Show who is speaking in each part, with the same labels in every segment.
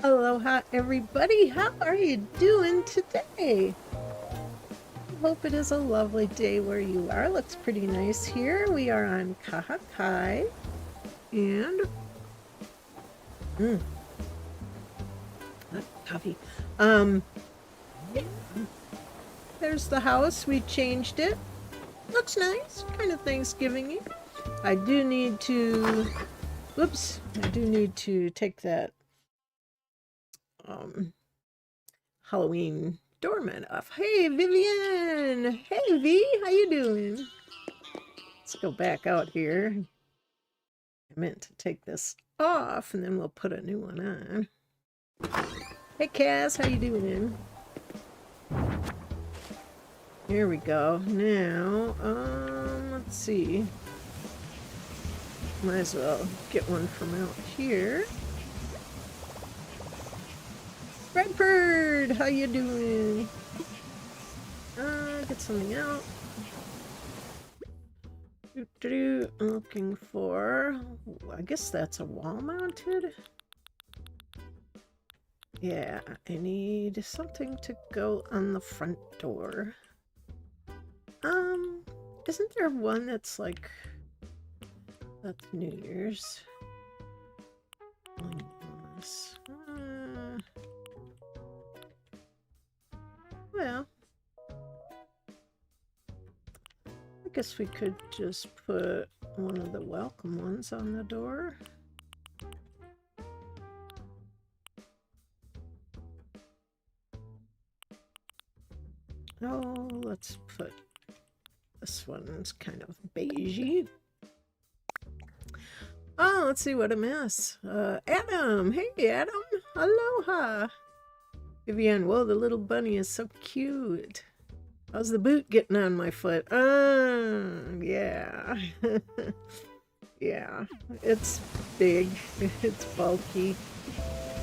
Speaker 1: Aloha, everybody. How are you doing today? Hope it is a lovely day where you are. Looks pretty nice here. We are on Kahakai, and coffee. Yeah. There's the house. We changed it. Looks nice, kind of Thanksgiving-y. I do need to take that Halloween doormat off. Hey, Vivian! Hey, V! How you doing? Let's go back out here. I meant to take this off, and then we'll put a new one on. Hey, Cass! How you doing? Here we go. Now, let's see. Might as well get one from out here. Bradford, how you doing? Get something out. I'm looking for, I guess that's a wall mounted. Yeah, I need something to go on the front door. Isn't there one that's like, that's New Year's? Well, I guess we could just put one of the welcome ones on the door. Oh, let's put this one's kind of beigey. Oh, let's see what a mess. Adam! Hey, Adam! Aloha! Vivian, whoa, the little bunny is so cute. How's the boot getting on my foot? Yeah. Yeah, it's big. It's bulky.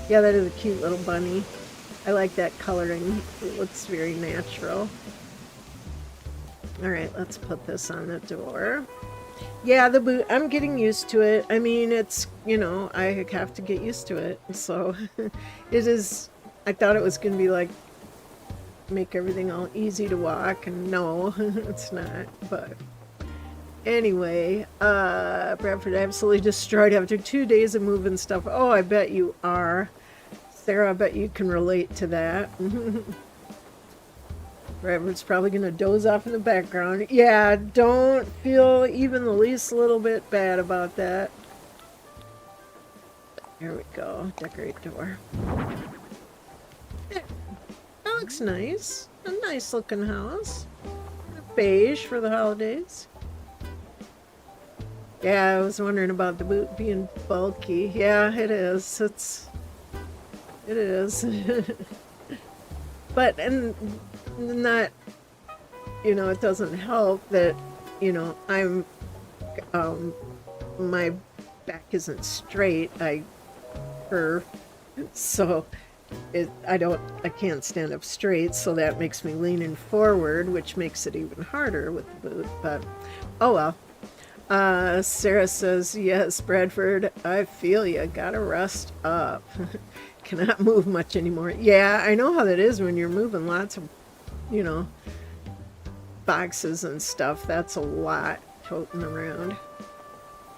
Speaker 1: Yeah, that is a cute little bunny. I like that coloring. It looks very natural. All right, let's put this on the door. Yeah, the boot, I'm getting used to it. I mean, it's, you know, I have to get used to it. So it is, I thought it was going to be like, make everything all easy to walk, and no, it's not. But anyway, Bradford absolutely destroyed after 2 days of moving stuff. Oh, I bet you are. Sarah, I bet you can relate to that. Bradford's probably going to doze off in the background. Yeah, don't feel even the least little bit bad about that. Here we go. Decorate door. Yeah, that looks nice. A nice looking house. Beige for the holidays. Yeah, I was wondering about the boot being bulky. Yeah, it is. It is. But, and not, you know, it doesn't help that, you know, I'm, my back isn't straight. I curve, so I can't stand up straight, so that makes me leaning forward, which makes it even harder with the boot, but oh well. Sarah says, yes, Bradford, I feel you, gotta rest up. Cannot move much anymore. Yeah, I know how that is when you're moving lots of, you know, boxes and stuff. That's a lot toting around.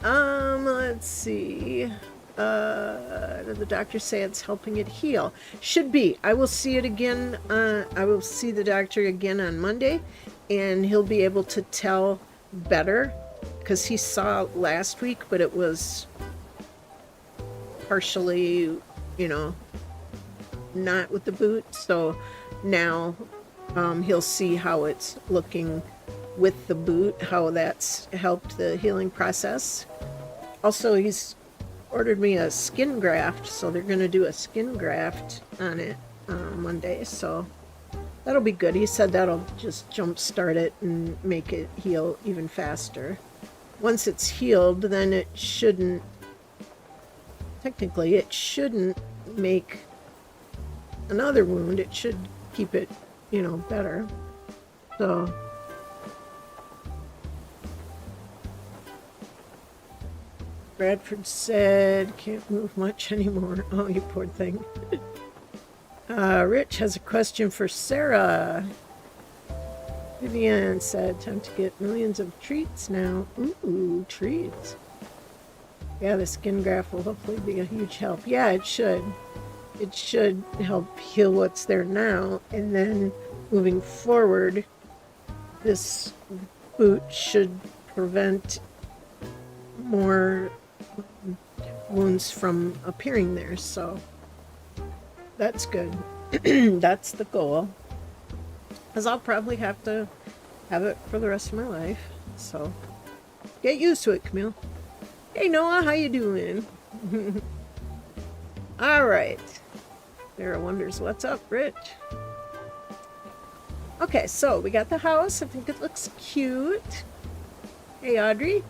Speaker 1: Let's see. Did the doctor say it's helping it heal? Should be. I will see it again. I will see the doctor again on Monday, and he'll be able to tell better, because he saw last week, but it was partially, you know, not with the boot. So now he'll see how it's looking with the boot, how that's helped the healing process. Also, he's ordered me a skin graft, so they're going to do a skin graft on it Monday, so that'll be good. He said that'll just jumpstart it and make it heal even faster. Once it's healed, then it shouldn't, technically, it shouldn't make another wound. It should keep it, you know, better. So Bradford said, can't move much anymore. Oh, you poor thing. Rich has a question for Sarah. Vivian said, time to get millions of treats now. Ooh, treats. Yeah, the skin graft will hopefully be a huge help. Yeah, it should. It should help heal what's there now. And then moving forward, this boot should prevent more wounds from appearing there. So that's good. That's the goal. Because I'll probably have to have it for the rest of my life. So get used to it, Camille. Hey, Noah, how you doing? All right. Sarah wonders what's up, Rich. Okay, so we got the house. I think it looks cute. Hey, Audrey.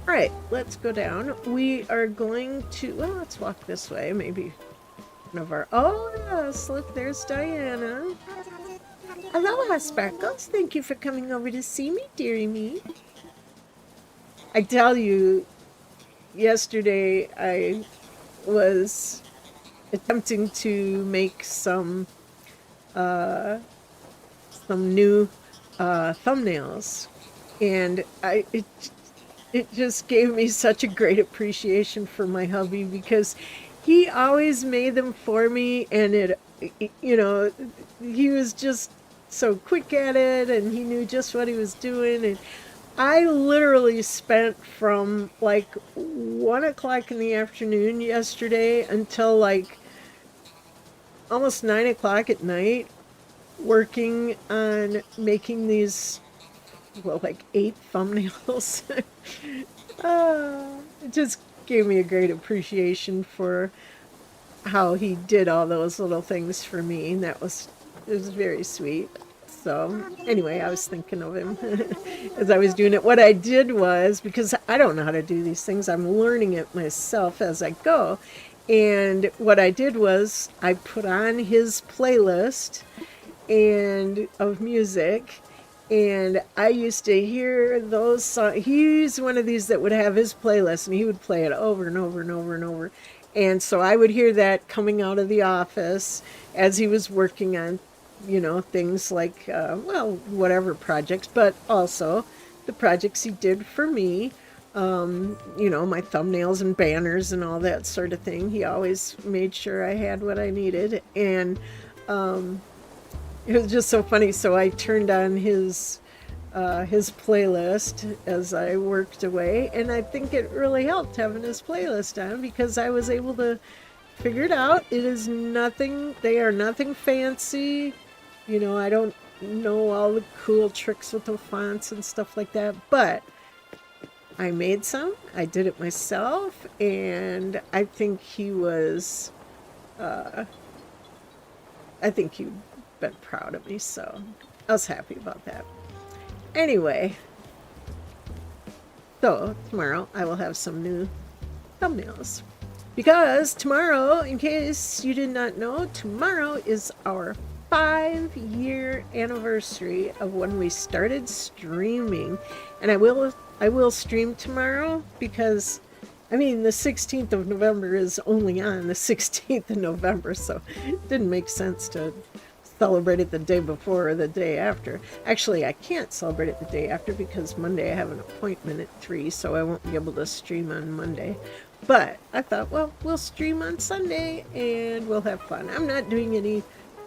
Speaker 1: All right, let's go down. We are going to, well, let's walk this way. Maybe one of our, oh, yes, look, there's Diana. Aloha, Sparkles. Thank you for coming over to see me, dearie me. I tell you, yesterday I was attempting to make some new thumbnails, and it just gave me such a great appreciation for my hubby, because he always made them for me, and you know, he was just so quick at it, and he knew just what he was doing. And I literally spent from like 1 o'clock in the afternoon yesterday until like almost 9 o'clock at night working on making these, well, like 8 thumbnails. It just gave me a great appreciation for how he did all those little things for me, and it was very sweet. So anyway, I was thinking of him as I was doing it. What I did was, because I don't know how to do these things, I'm learning it myself as I go. And what I did was I put on his playlist of music, and I used to hear those songs. He's one of these that would have his playlist, and he would play it over and over and over and over. And so I would hear that coming out of the office as he was working on, you know, things like, well, whatever projects, but also the projects he did for me, you know, my thumbnails and banners and all that sort of thing. He always made sure I had what I needed. And it was just so funny. So I turned on his playlist as I worked away, and I think it really helped having his playlist on, because I was able to figure it out. It is nothing, they are nothing fancy. You know, I don't know all the cool tricks with the fonts and stuff like that, but I made some. I did it myself, and I think he was, I think he'd been proud of me, so I was happy about that. Anyway, so tomorrow I will have some new thumbnails, because tomorrow, in case you did not know, tomorrow is our 5-year anniversary of when we started streaming. And I will stream tomorrow, because I mean, the 16th of November is only on the 16th of November, so it didn't make sense to celebrate it the day before or the day after. Actually, I can't celebrate it the day after, because Monday I have an appointment at 3, so I won't be able to stream on Monday. But I thought, well, we'll stream on Sunday and we'll have fun. I'm not doing any,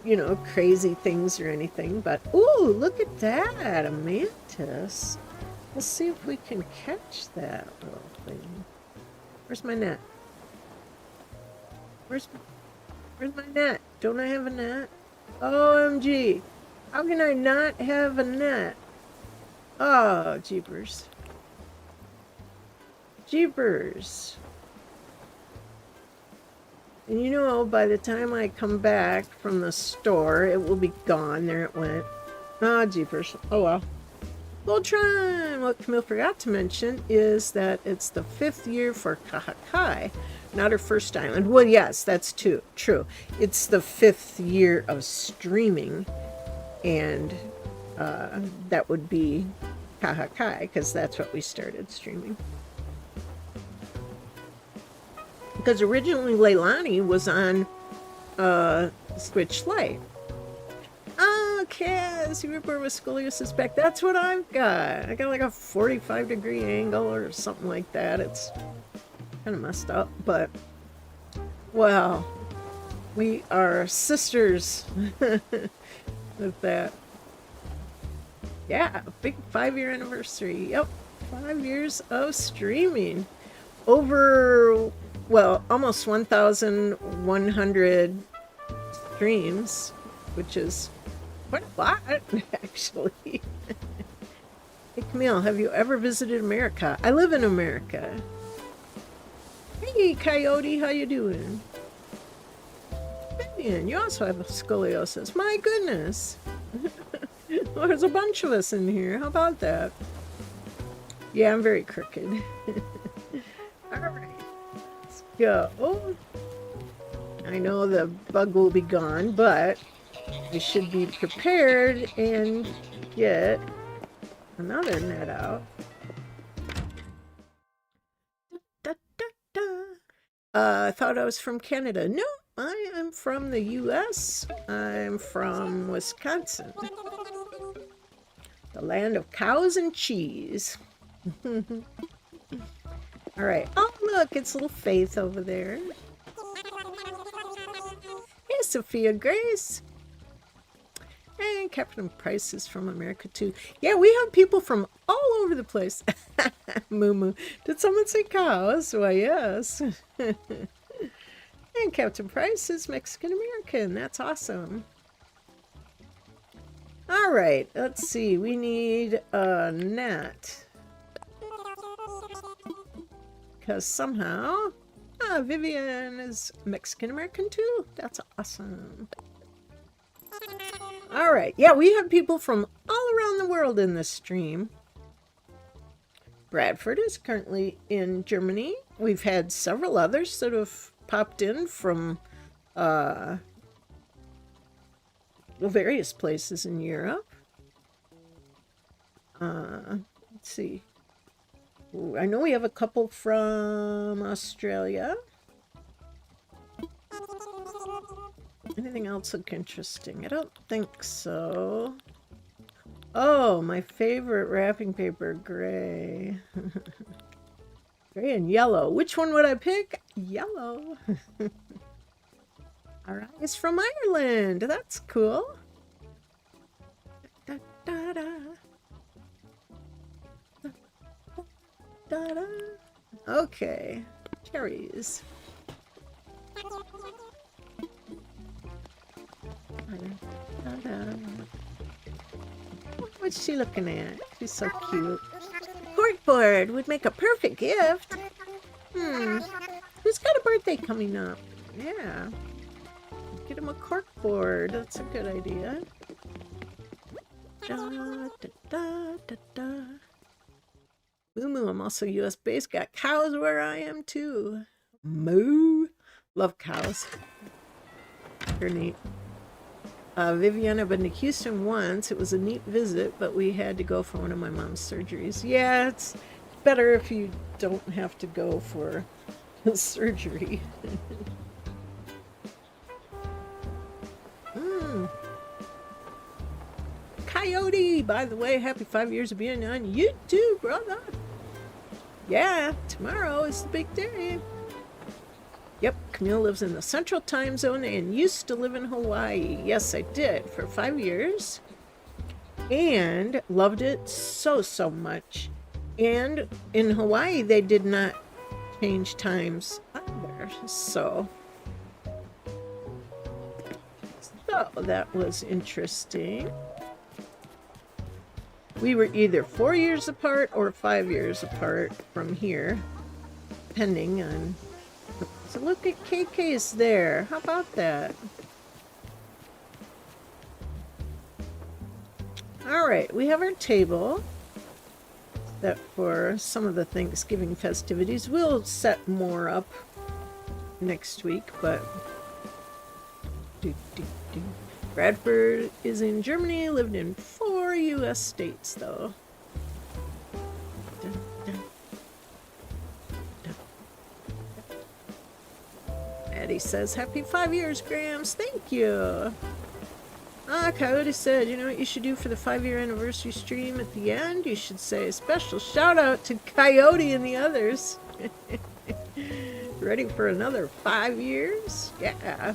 Speaker 1: you know, crazy things or anything, but ooh, look at that, a mantis. Let's see if we can catch that little thing. Where's my net? Where's my net? Don't I have a net? OMG. How can I not have a net? Oh, jeepers. Jeepers. And you know, by the time I come back from the store, it will be gone. There it went. Ah, jeepers. Oh well. Voltron! What Camille forgot to mention is that it's the 5th year for Kahakai, not her first island. Well, yes, that's true. It's the 5th year of streaming, and that would be Kahakai, because that's what we started streaming. Because originally Leilani was on Switch Lite. Oh, Kaz, you were born with scoliosis back. That's what I've got. I got like a 45-degree angle or something like that. It's kind of messed up, but well, we are sisters with that. Yeah, big 5-year anniversary. Yep, 5 years of streaming. Over, well, almost 1,100 streams, which is quite a lot, actually. Hey, Camille, have you ever visited America? I live in America. Hey, Coyote, how you doing? Man, you also have scoliosis. My goodness. Well, there's a bunch of us in here. How about that? Yeah, I'm very crooked. All right, let's go. I know the bug will be gone, but we should be prepared and get another net out. Da, da, da. I thought I was from Canada. No, I am from the U.S. I'm from Wisconsin. The land of cows and cheese. All right. Oh, look, it's little Faith over there. Hey, Sophia Grace. And Captain Price is from America, too. Yeah, we have people from all over the place. Moo Moo. Did someone say cows? Why, yes. And Captain Price is Mexican-American. That's awesome. All right, let's see. We need a net. Because somehow... Vivian is Mexican-American too. That's awesome. All right. Yeah, we have people from all around the world in this stream. Bradford is currently in Germany. We've had several others that have popped in from various places in Europe. Let's see. Ooh, I know we have a couple from Australia. Anything else look interesting? I don't think so. Oh, my favorite wrapping paper, gray. Gray and yellow. Which one would I pick? Yellow. All right, it's from Ireland. That's cool. Da, da, da. Da, da. Okay, cherries. Da, da. What's she looking at? She's so cute. Corkboard would make a perfect gift. Who's got a birthday coming up? Yeah. Get him a corkboard. That's a good idea. Da, da, da, da, da. Moo, I'm also US based. Got cows where I am too. Moo. Love cows. They're neat. Vivian, I've been to Houston once. It was a neat visit, but we had to go for one of my mom's surgeries. Yeah, it's better if you don't have to go for surgery. Coyote, by the way, happy 5 years of being on YouTube, brother. Yeah, tomorrow is the big day. Yep, Camille lives in the Central Time Zone and used to live in Hawaii. Yes, I did for 5 years. And loved it so much. And in Hawaii, they did not change times either. So that was interesting. We were either 4 years apart or 5 years apart from here, depending on... So look at KK's there. How about that? All right, we have our table that for some of the Thanksgiving festivities. We'll set more up next week, but... Bradford is in Germany, lived in 4 U.S. states, though. Eddie says, happy 5 years, Grams. Thank you. Coyote said, you know what you should do for the 5-year anniversary stream at the end? You should say a special shout out to Coyote and the others. Ready for another 5 years? Yeah.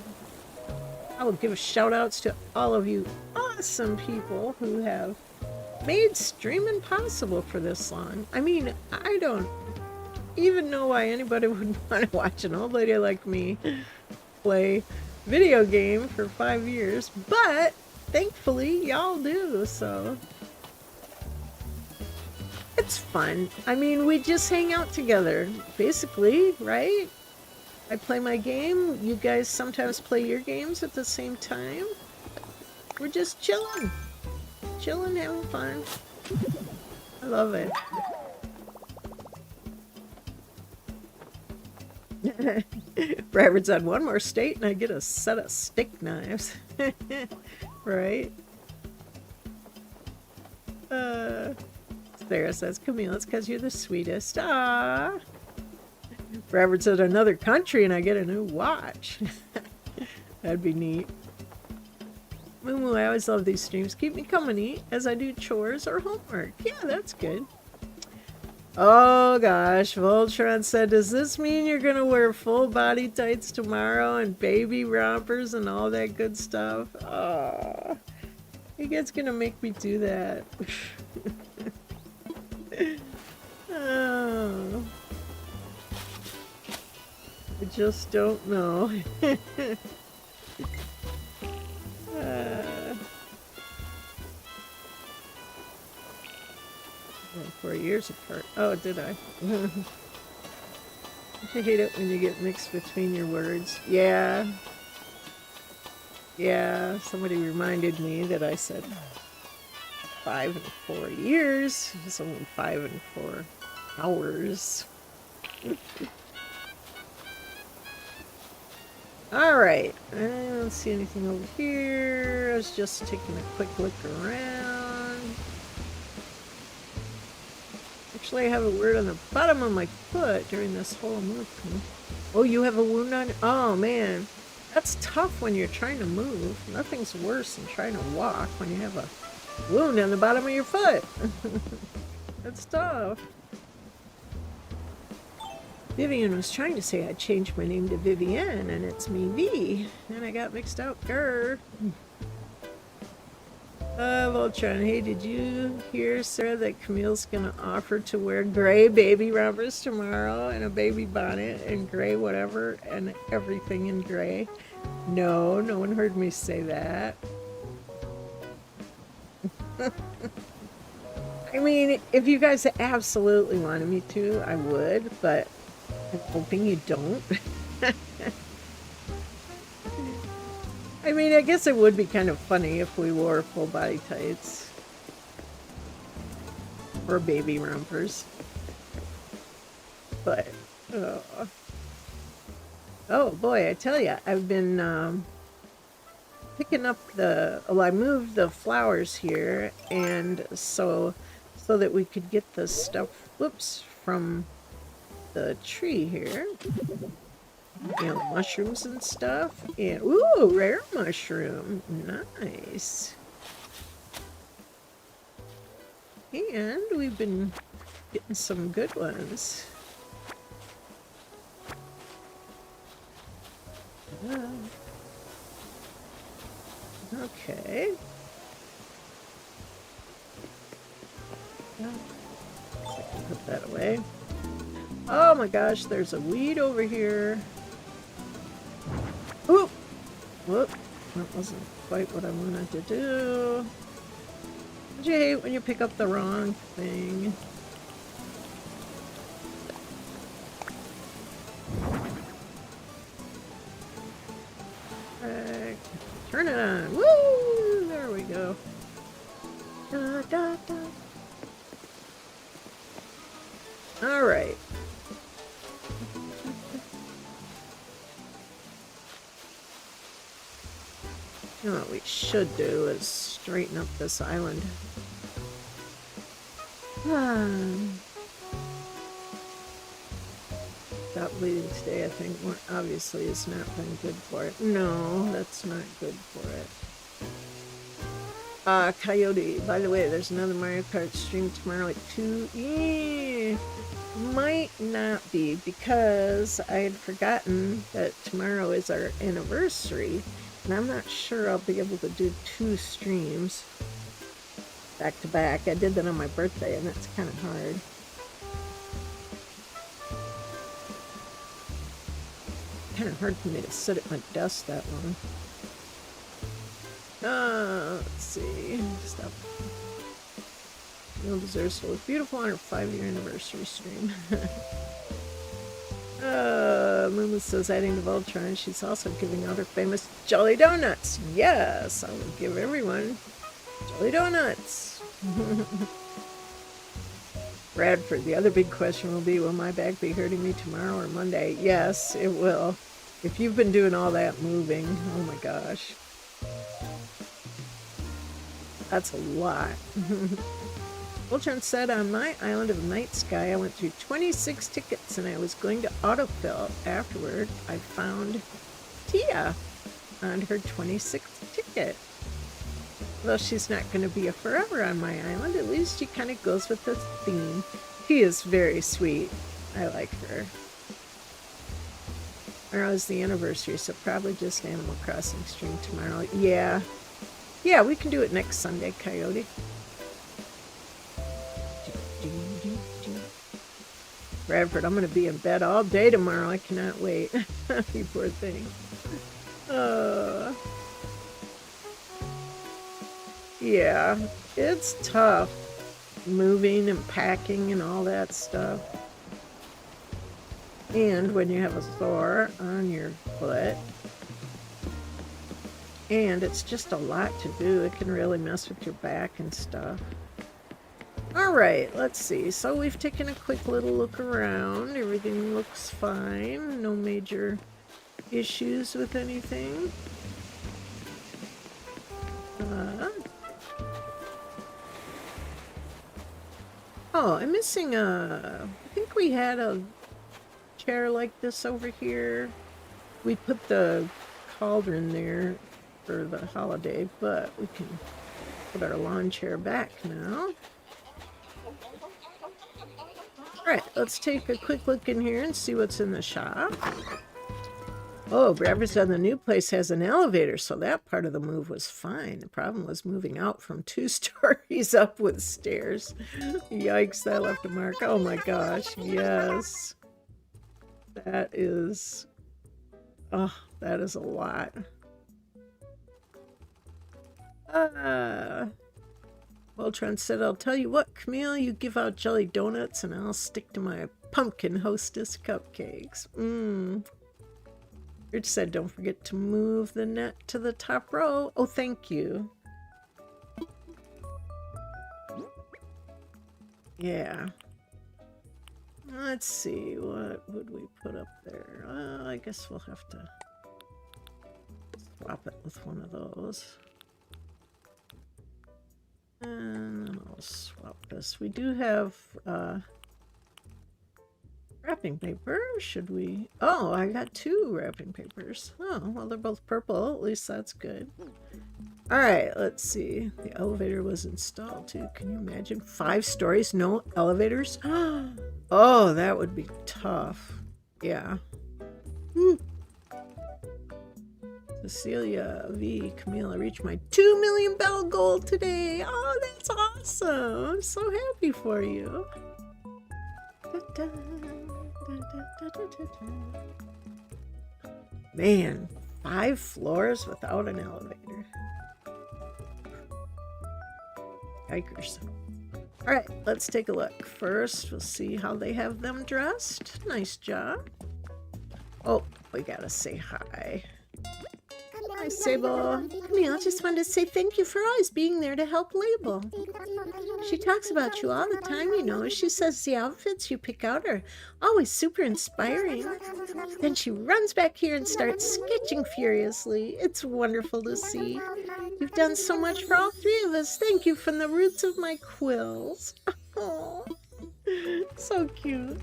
Speaker 1: I will give shout outs to all of you awesome people who have made streaming possible for this long. I mean, I don't even know why anybody would want to watch an old lady like me play video game for 5 years, but thankfully y'all do, so it's fun. I mean, we just hang out together, basically, right? I play my game, you guys sometimes play your games at the same time. We're just chilling, having fun. I love it. Robert said, one more state and I get a set of steak knives. Right? Sarah says, Camille, it's because you're the sweetest. Ah. Robert said, another country and I get a new watch. That'd be neat. Moo, I always love these streams. Keep me company as I do chores or homework. Yeah, that's good. Oh gosh, Voltron said, does this mean you're gonna wear full body tights tomorrow and baby rompers and all that good stuff? Oh, you guys gonna make me do that. Oh, I just don't know. 4 years apart. Oh, did I? I hate it when you get mixed between your words. Yeah. Yeah, somebody reminded me that I said 5 and 4 years. It's only 5 and 4 hours. Alright. I don't see anything over here. I was just taking a quick look around. Actually, I have a word on the bottom of my foot during this whole movement. Oh, you have a wound on? Oh, man. That's tough when you're trying to move. Nothing's worse than trying to walk when you have a wound on the bottom of your foot. That's tough. Vivian was trying to say I changed my name to Vivienne, and it's me, V. And I got mixed up. Grr. Voltron, hey, did you hear, Sarah, that Camille's gonna offer to wear gray baby rompers tomorrow and a baby bonnet and gray whatever and everything in gray? No, no one heard me say that. I mean, if you guys absolutely wanted me to, I would, but I'm hoping you don't. I mean, I guess it would be kind of funny if we wore full body tights. Or baby rompers. But, oh boy, I tell ya, I've been picking up well, I moved the flowers here, and so that we could get the stuff, whoops, from the tree here. You know, mushrooms and stuff. And, ooh, rare mushroom. Nice. And we've been getting some good ones. Okay. I can put that away. Oh my gosh, there's a weed over here. Oop! Whoop. That wasn't quite what I wanted to do. Don't you hate when you pick up the wrong thing? Turn it on. Woo! There we go. Da, da, da. All right. You know what we should do is straighten up this island. stop bleeding today, I think more obviously has not been good for it. No, that's not good for it. Coyote, by the way, there's another Mario Kart stream tomorrow at 2. Yeah, might not be, because I had forgotten that tomorrow is our anniversary, and I'm not sure I'll be able to do 2 streams back to back. I did that on my birthday, and that's kind of hard. Kind of hard for me to sit at my desk that long. Let's see. Stop. Neil deserves to look beautiful on her 5-year anniversary stream. Moon says adding to Voltron, she's also giving out her famous Jolly Donuts. Yes, I will give everyone Jolly Donuts. Bradford, the other big question will be, will my back be hurting me tomorrow or Monday? Yes, it will. If you've been doing all that moving, oh my gosh. That's a lot. Voltron said, on my island of night sky, I went through 26 tickets and I was going to autofill. Afterward, I found Tia on her 26th ticket. Well, she's not going to be a forever on my island. At least she kind of goes with the theme. She is very sweet. I like her. Tomorrow's the anniversary, so probably just Animal Crossing stream tomorrow. Yeah. Yeah, we can do it next Sunday, Coyote. Bradford, I'm going to be in bed all day tomorrow. I cannot wait. You poor thing. Yeah, it's tough. Moving and packing and all that stuff. And when you have a sore on your foot. And it's just a lot to do. It can really mess with your back and stuff. Alright, let's see. So we've taken a quick little look around. Everything looks fine. No major issues with anything. Oh, I'm missing I think we had a chair like this over here. We put the cauldron there for the holiday, but we can put our lawn chair back now. Alright, let's take a quick look in here and see what's in the shop. Oh, Bradford said the new place has an elevator, so that part of the move was fine. The problem was moving out from 2 stories up with stairs. Yikes, that left a mark. Oh my gosh, yes. That is... oh, that is a lot. Voltron said, I'll tell you what, Camille, you give out jelly donuts and I'll stick to my pumpkin hostess cupcakes. Rich said, don't forget to move the net to the top row. Oh, thank you. Yeah. Let's see, what would we put up there? I guess we'll have to swap it with one of those. And then I'll swap this. We do have wrapping paper. Should we? Oh, I got 2 wrapping papers. Oh, well, they're both purple. At least that's good. All right, let's see. The elevator was installed too. Can you imagine? 5 stories, no elevators? Oh, that would be tough. Yeah. Cecilia V. Camille, I reached my 2 million bell goal today. Oh, that's awesome. I'm so happy for you. Man, 5 floors without an elevator. Yikers. All right, let's take a look. First, we'll see how they have them dressed. Nice job. Oh, we gotta say hi. Hi, Sable. Camille, I just wanted to say thank you for always being there to help label. She talks about you all the time, you know. She says the outfits you pick out are always super inspiring. Then she runs back here and starts sketching furiously. It's wonderful to see. You've done so much for all 3 of us. Thank you from the roots of my quills. Oh, so cute.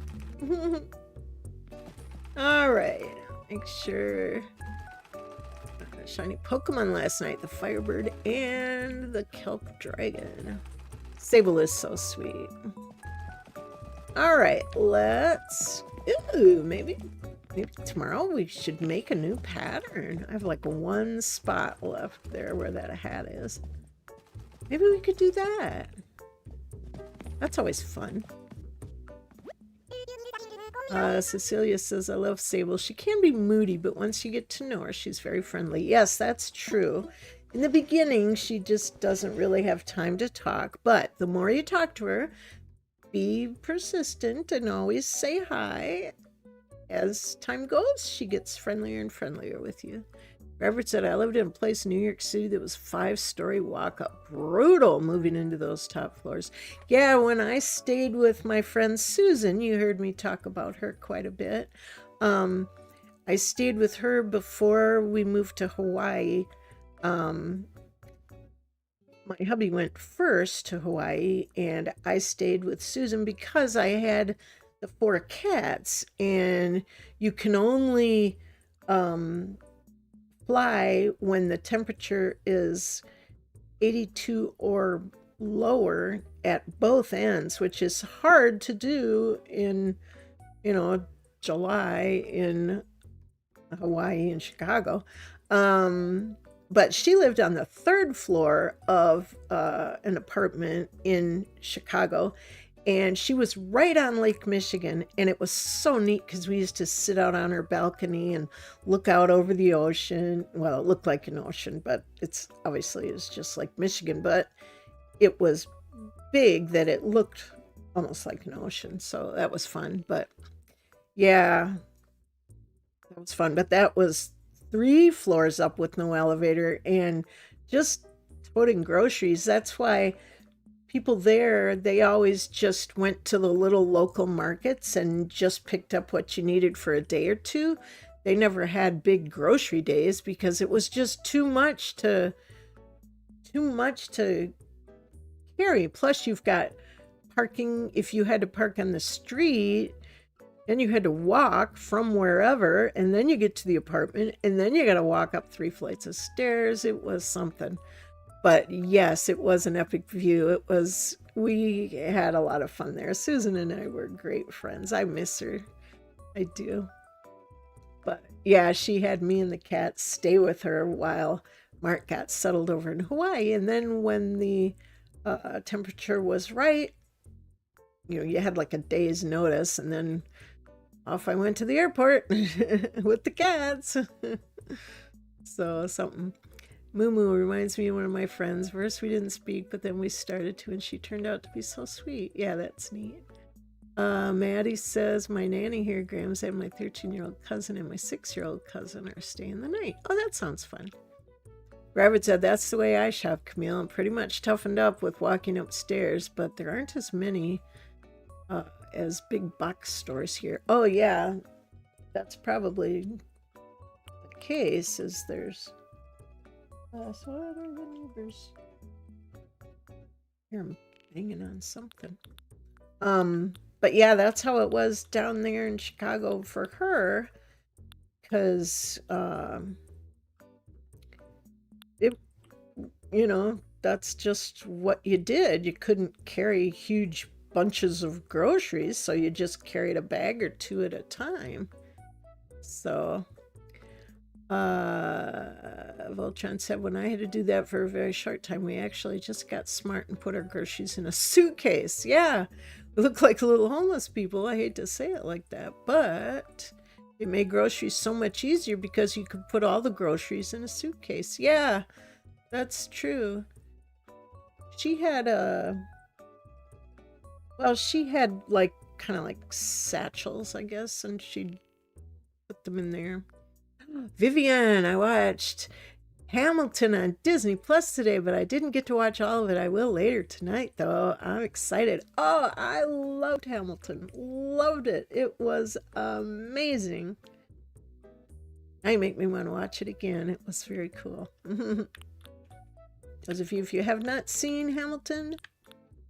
Speaker 1: All right. Make sure. Shiny Pokemon last night, the Firebird and the Kelp Dragon. Sable is so sweet. All right, let's. Ooh, maybe tomorrow we should make a new pattern. I have like one spot left there where that hat is. Maybe we could do that. That's always fun. Cecilia says, I love Sable. She can be moody, but once you get to know her, she's very friendly. Yes, that's true. In the beginning, she just doesn't really have time to talk, but the more you talk to her, be persistent and always say hi. As time goes, she gets friendlier and friendlier with you. Robert said, I lived in a place in New York City that was 5-story walk-up. Brutal moving into those top floors. Yeah, when I stayed with my friend Susan, you heard me talk about her quite a bit. I stayed with her before we moved to Hawaii. My hubby went first to Hawaii, and I stayed with Susan because I had the 4 cats, and you can only fly when the temperature is 82 or lower at both ends, which is hard to do in, July in Hawaii and Chicago. But she lived on the 3rd floor of an apartment in Chicago, and she was right on Lake Michigan, and it was so neat because we used to sit out on her balcony and look out over the ocean. Well, it looked like an ocean, but it's just like Michigan, but it was big that it looked almost like an ocean, so that was fun. But yeah, that was fun. But that was 3 floors up with no elevator and just toting groceries. That's why people there, they always just went to the little local markets and just picked up what you needed for a day or two. They never had big grocery days because it was just too much to carry. Plus you've got parking. If you had to park on the street, then you had to walk from wherever, and then you get to the apartment, and then you got to walk up 3 flights of stairs. It was something. But yes, it was an epic view. We had a lot of fun there. Susan and I were great friends. I miss her. I do. But yeah, she had me and the cats stay with her while Mark got settled over in Hawaii. And then when the temperature was right, you had like a day's notice, and then off I went to the airport with the cats. So something. Moo reminds me of one of my friends. First we didn't speak, but then we started to, and she turned out to be so sweet. Yeah, that's neat. Maddie says, my nanny here, Graham said my 13-year-old cousin and my 6-year-old cousin are staying the night. Oh, that sounds fun. Robert said, that's the way I shop, Camille. I'm pretty much toughened up with walking upstairs, but there aren't as many as big box stores here. Oh, yeah. That's probably the case, is there's... so what are the neighbors? Here, I'm hanging on something. But yeah, that's how it was down there in Chicago for her, because that's just what you did. You couldn't carry huge bunches of groceries, so you just carried a bag or 2 at a time. So Voltron said, when I had to do that for a very short time, we actually just got smart and put our groceries in a suitcase. Yeah, we look like little homeless people. I hate to say it like that, but it made groceries so much easier because you could put all the groceries in a suitcase. Yeah, that's true. She had like kind of like satchels, I guess, and she'd put them in there. Vivian, I watched Hamilton on Disney Plus today, but I didn't get to watch all of it. I will later tonight, though. I'm excited. Oh, I loved Hamilton. Loved it. It was amazing. Now you make me want to watch it again. It was very cool. Those of you, if you have not seen Hamilton,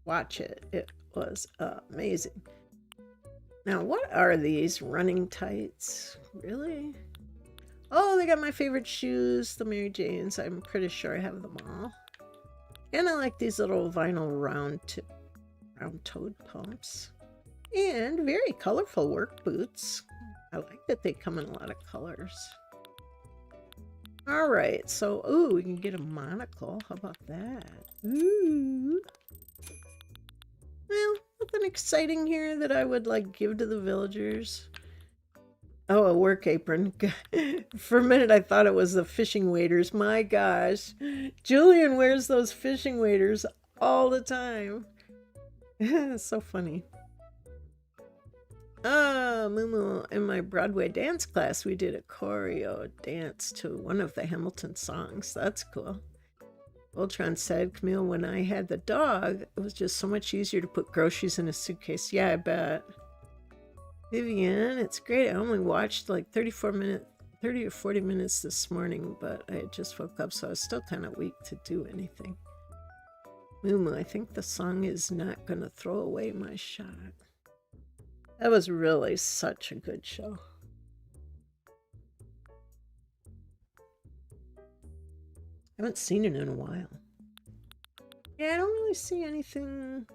Speaker 1: watch it. It was amazing. Now, what are these running tights? Really? Oh, they got my favorite shoes, the Mary Janes. I'm pretty sure I have them all. And I like these little vinyl round-toed pumps. And very colorful work boots. I like that they come in a lot of colors. All right, so, ooh, we can get a monocle. How about that? Ooh. Well, nothing exciting here that I would, like, give to the villagers. Oh, a work apron. For a minute, I thought it was the fishing waders. My gosh. Julian wears those fishing waders all the time. It's so funny. Ah, Mumu, in my Broadway dance class, we did a choreo dance to one of the Hamilton songs. That's cool. Voltron said, Camille, when I had the dog, it was just so much easier to put groceries in a suitcase. Yeah, I bet. Vivian, it's great. I only watched like 30 or 40 minutes this morning, but I had just woke up, so I was still kind of weak to do anything. Mumu, I think the song is Not Gonna Throw Away My Shot. That was really such a good show. I haven't seen it in a while. Yeah, I don't really see anything.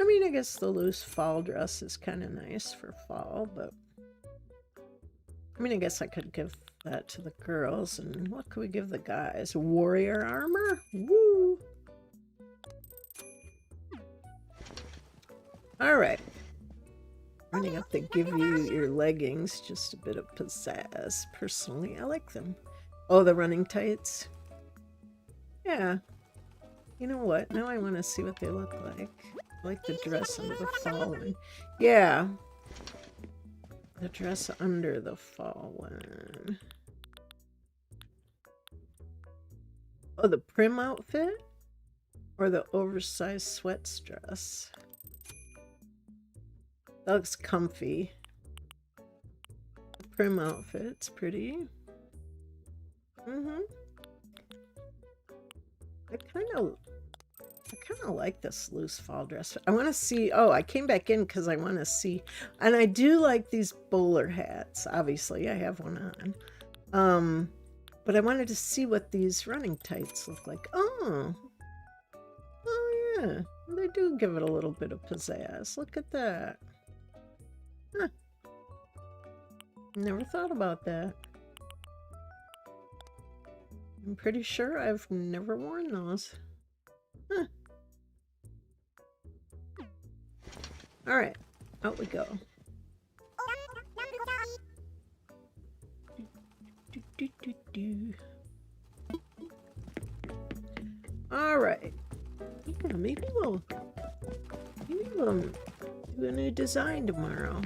Speaker 1: I mean, I guess the loose fall dress is kind of nice for fall, but I mean, I guess I could give that to the girls. And what could we give the guys? Warrior armor? Woo! All right. Running up to give you your leggings, just a bit of pizzazz. Personally, I like them. Oh, the running tights? Yeah. You know what? Now I want to see what they look like. I like the dress under the fall one. Yeah. The dress under the fall one. Oh, the prim outfit? Or the oversized sweats dress? That looks comfy. The prim outfit's pretty. I kind of like this loose fall dress. I want to see. Oh, I came back in because I want to see, and I do like these bowler hats. Obviously, I have one on. But I wanted to see what these running tights look like. Oh yeah, they do give it a little bit of pizzazz. Look at that. Huh. Never thought about that. I'm pretty sure I've never worn those. Huh. Alright, out we go. Alright. Yeah, maybe we'll do a new design tomorrow.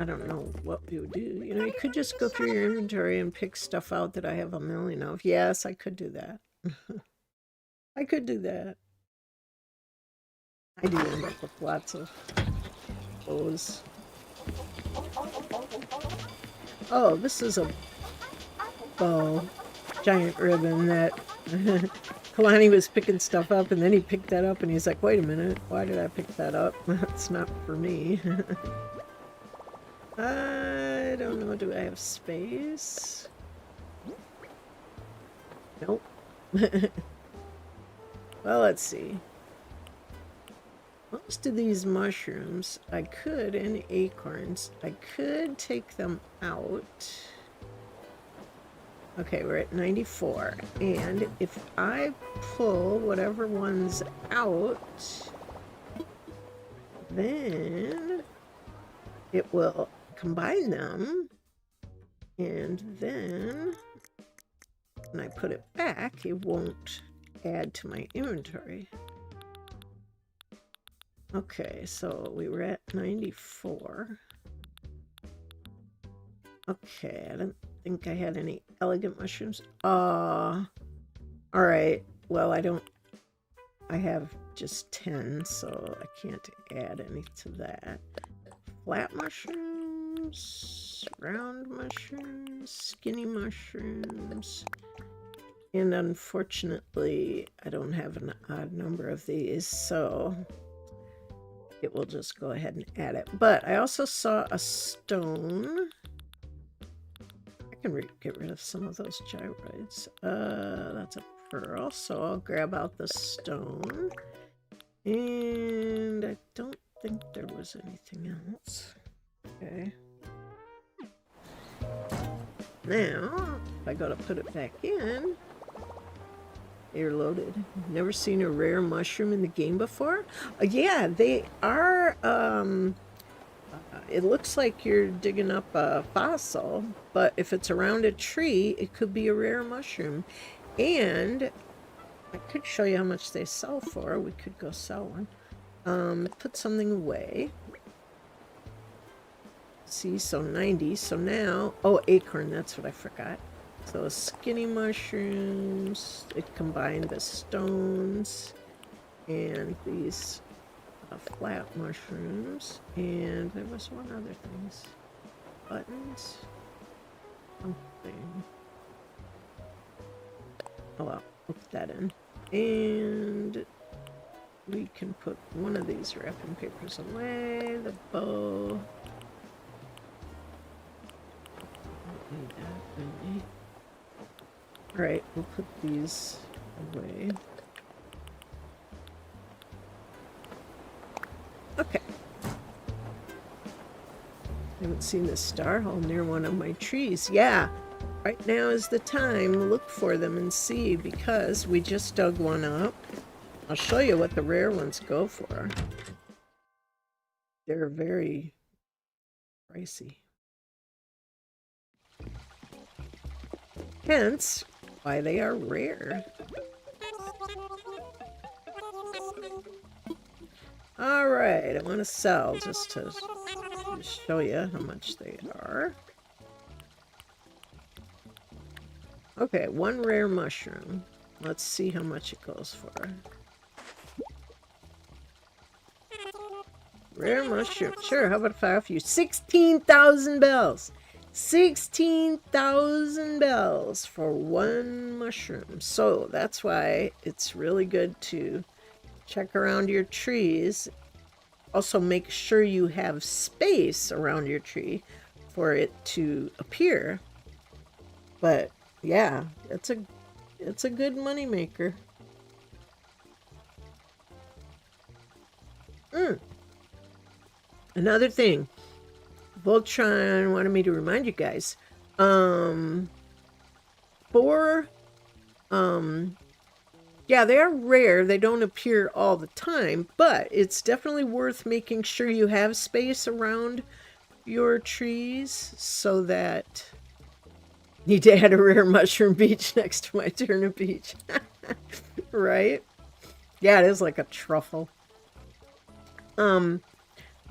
Speaker 1: I don't know what we would do. You know, you could just go through your inventory and pick stuff out that I have a million of. Yes, I could do that. I could do that. I do end up with lots of those. Oh, this is a bow. Giant ribbon that Kalani was picking stuff up, and then he picked that up and he's like, wait a minute, why did I pick that up? That's not for me. I don't know, do I have space? Nope. Well, let's see. Most of these mushrooms, I could, and acorns, I could take them out. Okay, we're at 94. And if I pull whatever one's out, then it will combine them. And then when I put it back, it won't add to my inventory. Okay, so we were at 94. Okay, I don't think I had any elegant mushrooms. All right. Well, I have just 10, so I can't add any to that. Flat mushrooms, round mushrooms, skinny mushrooms. And unfortunately, I don't have an odd number of these, so it will just go ahead and add it. But I also saw a stone. I can get rid of some of those gyroids. That's a pearl, so I'll grab out the stone. And I don't think there was anything else. Okay. Now, if I go to put it back in, they're loaded. Never seen a rare mushroom in the game before? Yeah, they are. It looks like you're digging up a fossil, but if it's around a tree, it could be a rare mushroom. And I could show you how much they sell for. We could go sell one. Put something away. See, so 90. So now, oh, acorn, that's what I forgot. So skinny mushrooms, it combined the stones and these flat mushrooms. And there was one other thing. Buttons. Something. Oh well, we'll put that in. And we can put one of these wrapping papers away. The bow. Need that, really. Alright, we'll put these away. Okay. I haven't seen the star hole near one of my trees. Yeah, right now is the time. Look for them and see, because we just dug one up. I'll show you what the rare ones go for. They're very pricey. Hence, why they are rare. Alright, I want to sell just to show you how much they are. Okay, one rare mushroom. Let's see how much it goes for. Rare mushroom. Sure, how about if I offer you 16,000 bells? 16,000 bells for one mushroom. So that's why it's really good to check around your trees. Also make sure you have space around your tree for it to appear. But yeah, it's a good money maker. Another thing, Voltron wanted me to remind you guys, yeah, they are rare. They don't appear all the time, but it's definitely worth making sure you have space around your trees so that need to add a rare mushroom beach next to my turnip beach. Right? Yeah, it is like a truffle.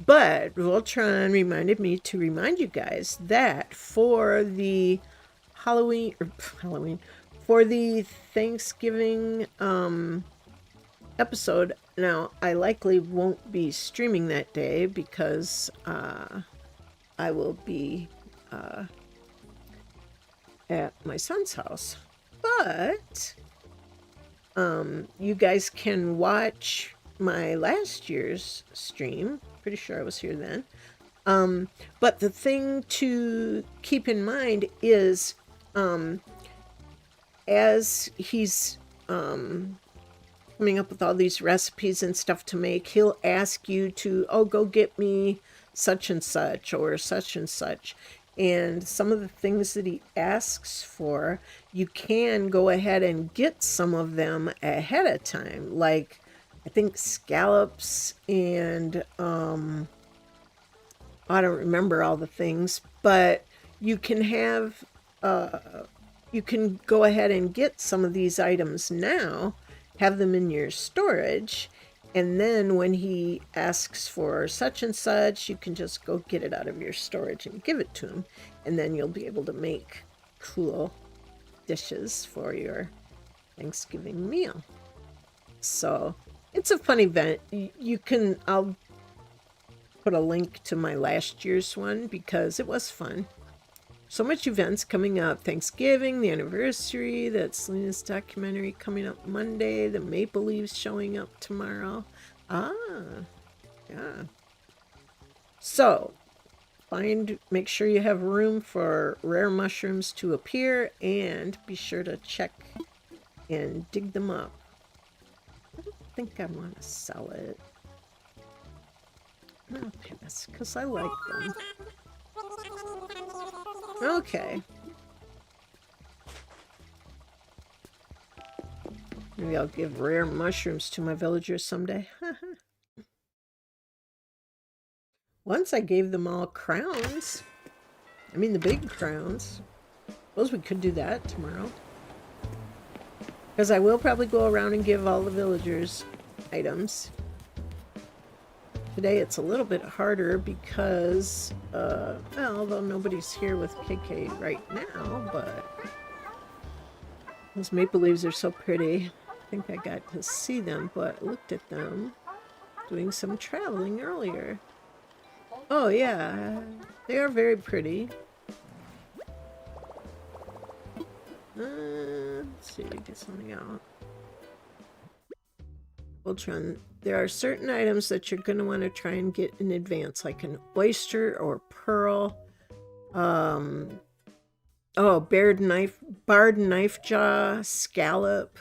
Speaker 1: But Voltron reminded me to remind you guys that for the for the Thanksgiving episode, now I likely won't be streaming that day because I will be at my son's house. But you guys can watch my last year's stream. Pretty sure I was here then. But the thing to keep in mind is as he's coming up with all these recipes and stuff to make, he'll ask you to, oh, go get me such and such or such and such. And some of the things that he asks for, you can go ahead and get some of them ahead of time. Like, I think scallops and, I don't remember all the things, but you can have, you can go ahead and get some of these items now, have them in your storage, and then when he asks for such and such, you can just go get it out of your storage and give it to him. And then you'll be able to make cool dishes for your Thanksgiving meal. So it's a fun event. You can, I'll put a link to my last year's one because it was fun. So much events coming up. Thanksgiving, the anniversary, that Selena's documentary coming up Monday, the Maple Leaves showing up tomorrow. Yeah. So, make sure you have room for rare mushrooms to appear, and be sure to check and dig them up. I don't think I want to sell it. I'll pass, because I like them. Okay. Maybe I'll give rare mushrooms to my villagers someday. Once I gave them all crowns. I mean the big crowns. Suppose we could do that tomorrow. Because I will probably go around and give all the villagers items. Today it's a little bit harder because, well, although nobody's here with KK right now, but those maple leaves are so pretty. I think I got to see them, but I looked at them doing some traveling earlier. Oh yeah, they are very pretty. Let's see, get something out. Ultron, there are certain items that you're going to want to try and get in advance, like an oyster or pearl. Oh, barred knife jaw, scallop,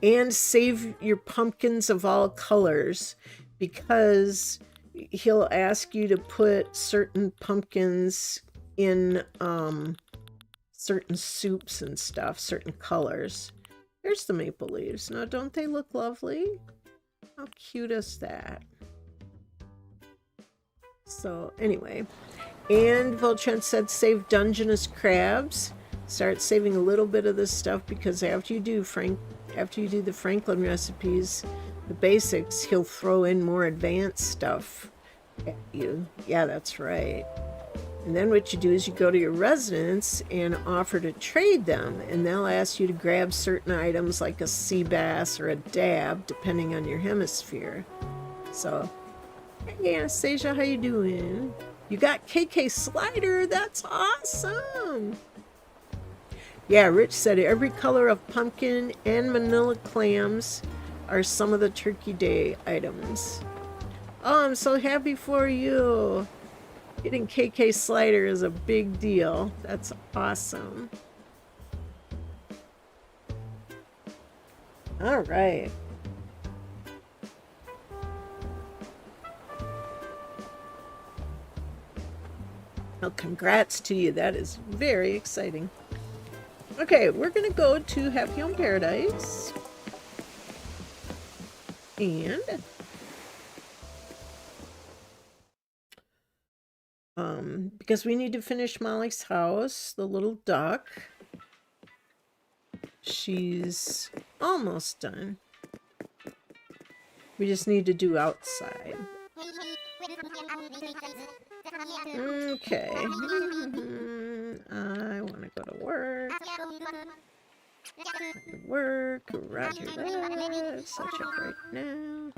Speaker 1: and save your pumpkins of all colors, because he'll ask you to put certain pumpkins in certain soups and stuff, certain colors. There's the maple leaves. Now, don't they look lovely? How cute is that? So, anyway. And Voltron said save Dungeness crabs. Start saving a little bit of this stuff, because after you do the Franklin recipes, the basics, he'll throw in more advanced stuff at you. Yeah, that's right. And then what you do is you go to your residence and offer to trade them, and they'll ask you to grab certain items like a sea bass or a dab, depending on your hemisphere. So, hey Anastasia, how you doing? You got KK Slider, that's awesome! Yeah, Rich said every color of pumpkin and manila clams are some of the Turkey Day items. Oh, I'm so happy for you! Getting KK Slider is a big deal. That's awesome. All right. Well, congrats to you. That is very exciting. Okay, we're going to go to Happy Home Paradise. And because we need to finish Molly's house, the little duck. She's almost done. We just need to do outside. Okay. I want to go to work. Roger that. Such a break now.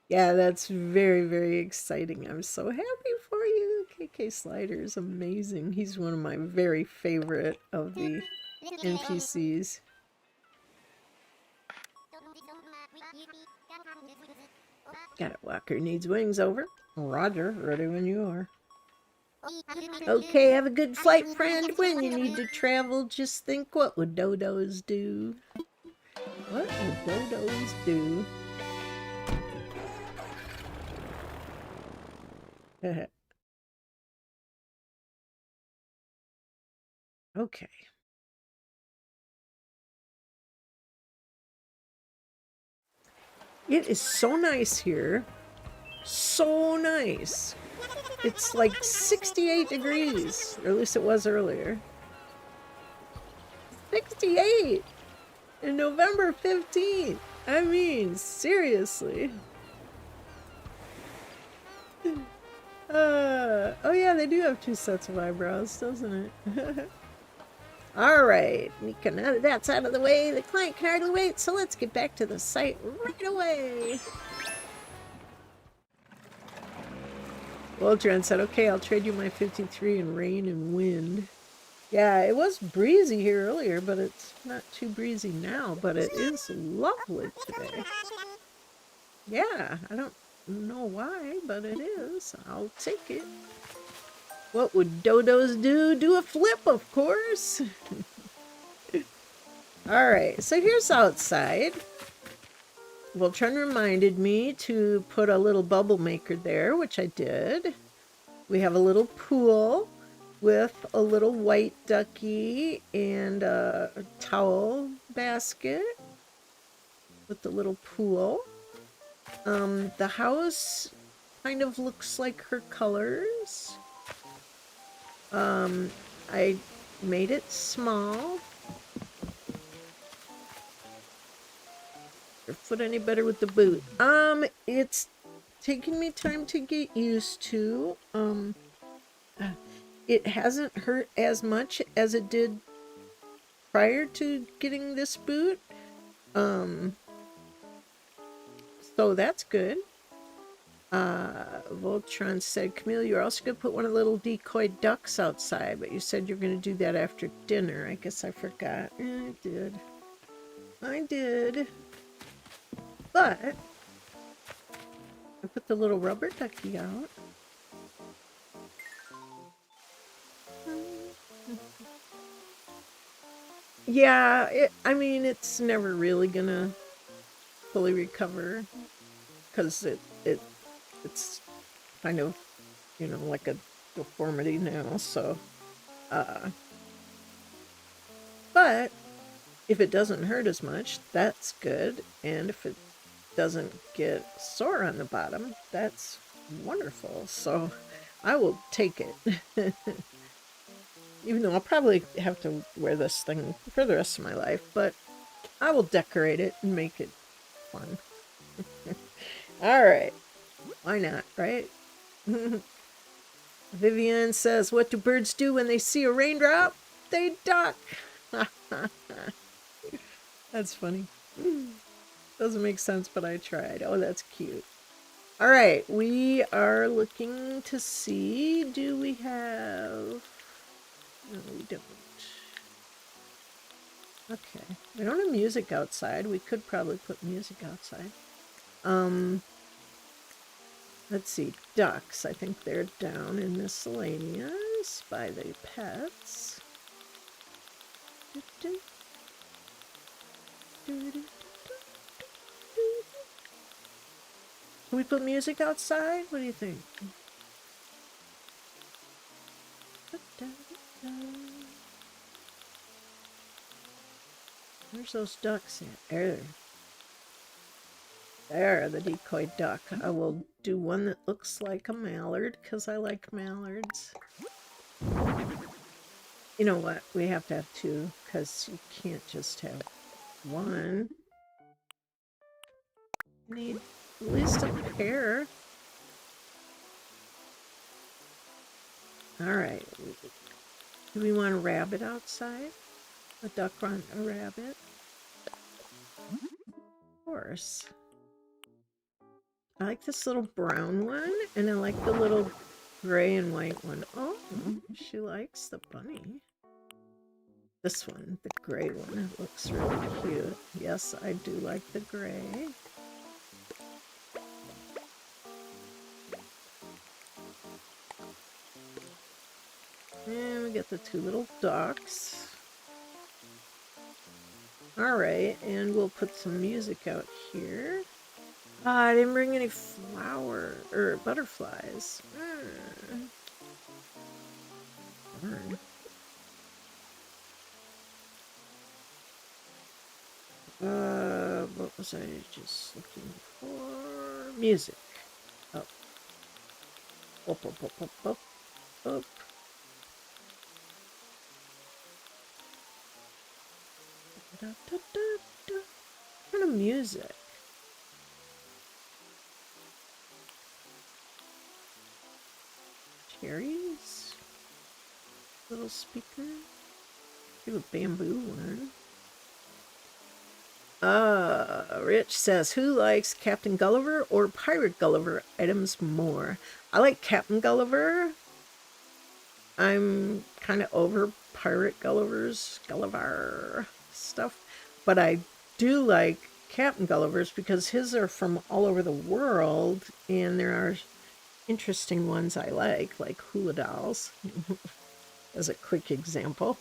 Speaker 1: Yeah, that's very, very exciting. I'm so happy for you. KK Slider is amazing. He's one of my very favorite of the NPCs. Got it. Walker needs wings over. Roger, ready when you are. Okay, have a good flight, friend. When you need to travel, just think, what would dodos do? What would dodos do? Okay. It is so nice here. So nice. It's like 68 degrees, or at least it was earlier. 68! And November 15th. I mean, seriously. Oh yeah, they do have two sets of eyebrows, doesn't it? Alright, Mika, now that that's out of the way, the client can hardly wait, so let's get back to the site right away. Voltron said, okay, I'll trade you my 53 in rain and wind. Yeah, it was breezy here earlier, but it's not too breezy now, but it is lovely today. Yeah, I don't know why, but it is. I'll take it. What would dodos do? Do a flip, of course. Alright, so here's outside. Voltron reminded me to put a little bubble maker there, which I did. We have a little pool with a little white ducky and a towel basket with the little pool. The house kind of looks like her colors. I made it small. Your foot any better with the boot? It's taken me time to get used to. It hasn't hurt as much as it did prior to getting this boot. So that's good. Voltron said, Camille, you're also going to put one of the little decoy ducks outside, but you said you're going to do that after dinner. I guess I forgot. I did. But I put the little rubber ducky out. Yeah, I mean, it's never really going to fully recover because it's kind of, you know, like a deformity now, so but if it doesn't hurt as much, that's good, and if it doesn't get sore on the bottom, that's wonderful. So I will take it. Even though I'll probably have to wear this thing for the rest of my life, but I will decorate it and make it fun. Alright. Why not, right? Vivian says, what do birds do when they see a raindrop? They duck. That's funny. Doesn't make sense, but I tried. Oh, that's cute. Alright, we are looking to see, do we have... No, we don't. Okay. We don't have music outside. We could probably put music outside. Let's see. Ducks. I think they're down in miscellaneous by the pets. Can we put music outside? What do you think? Where's those ducks at? There, the decoy duck. I will do one that looks like a mallard because I like mallards. You know what? We have to have two because you can't just have one. You need at least a pair. Alright. Do we want a rabbit outside? A duck on a rabbit? Of course. I like this little brown one, and I like the little gray and white one. Oh, she likes the bunny. This one, the gray one, it looks really cute. Yes, I do like the gray. And we get the two little ducks. Alright, and we'll put some music out here. I didn't bring any flower or butterflies. Darn. What was I just looking for? Music. Up. Up, up, up, up, up, up. Da, da, da, da. What kind of music? Cherries? Little speaker? Give a bamboo one. Rich says, who likes Captain Gulliver or Pirate Gulliver items more? I like Captain Gulliver. I'm kind of over Pirate Gulliver stuff, but I do like Captain Gulliver's because his are from all over the world, and there are interesting ones I like hula dolls, as a quick example.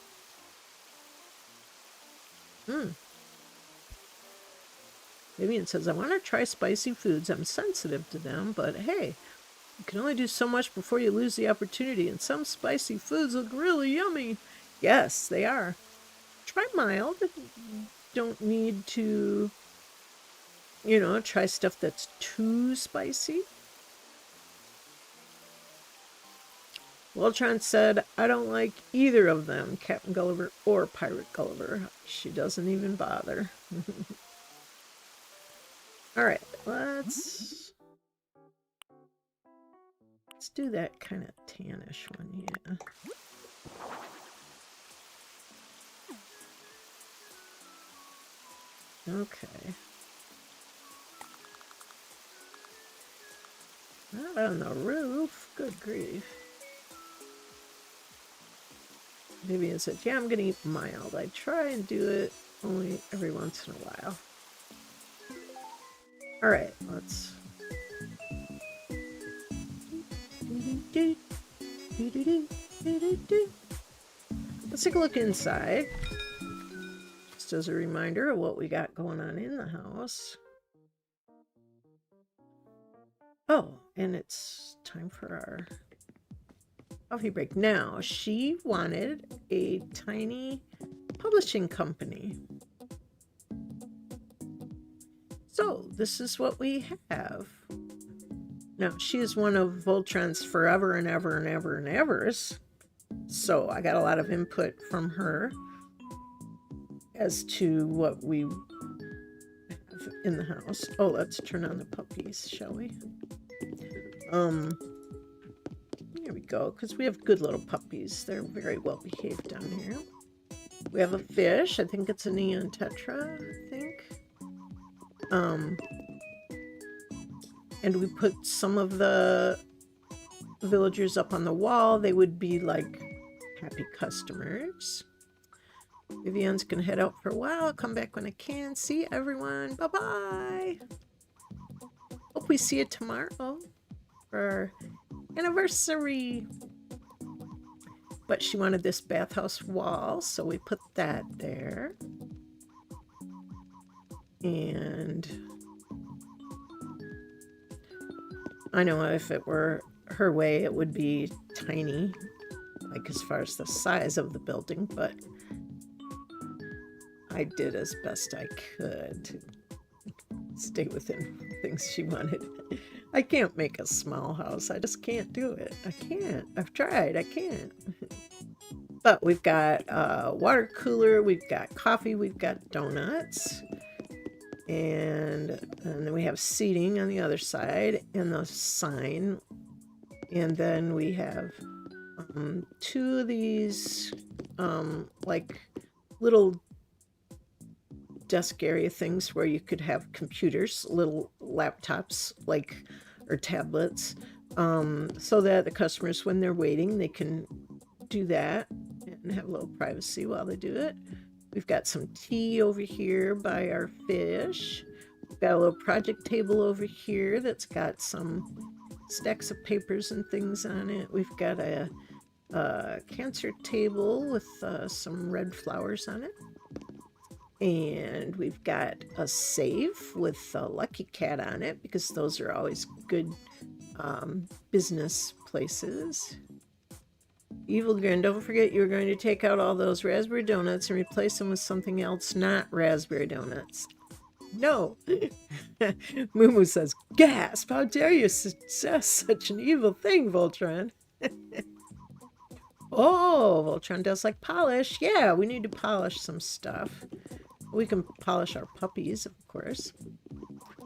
Speaker 1: Vivian says, I want to try spicy foods. I'm sensitive to them, but hey, you can only do so much before you lose the opportunity, and some spicy foods look really yummy. Yes, they are. Try mild. Don't need to, try stuff that's too spicy. Voltron said, I don't like either of them, Captain Gulliver or Pirate Gulliver. She doesn't even bother. All right, let's do that kind of tannish one, yeah. Okay. Not on the roof. Good grief. Vivian said, yeah, I'm going to eat mild. I try and do it only every once in a while. All right, let's... Let's take a look inside. Just as a reminder of what we got going on in the house. Oh, and it's time for our coffee break. Now, she wanted a tiny publishing company. So, this is what we have. Now, she is one of Voltron's forever and ever and ever and evers. So, I got a lot of input from her as to what we have in the house. Oh, let's turn on the puppies, shall we? Here we go, because we have good little puppies. They're very well behaved down here. We have a fish. I think it's a neon tetra, I think. And we put some of the villagers up on the wall. They would be like happy customers. Vivian's gonna head out for a while. I'll come back when I can. See everyone. Bye-bye. Hope we see you tomorrow for our anniversary. But she wanted this bathhouse wall, so we put that there. And I know if it were her way, it would be tiny, like as far as the size of the building, but I did as best I could to stay within things she wanted. I can't make a small house. I just can't do it. I can't. I've tried. I can't. But we've got a water cooler. We've got coffee. We've got donuts. And then we have seating on the other side and the sign. And then we have two of these like little desk area things where you could have computers, little laptops, like, or tablets, so that the customers, when they're waiting, they can do that and have a little privacy while they do it. We've got some tea over here by our fish. We've got a little project table over here that's got some stacks of papers and things on it. We've got a cancer table with some red flowers on it. And we've got a safe with a lucky cat on it, because those are always good business places. Evil Grin, don't forget you're going to take out all those raspberry donuts and replace them with something else, not raspberry donuts. No. Mumu says, gasp, how dare you suggest such an evil thing, Voltron? Oh, Voltron does like polish. Yeah, we need to polish some stuff. We can polish our puppies, of course.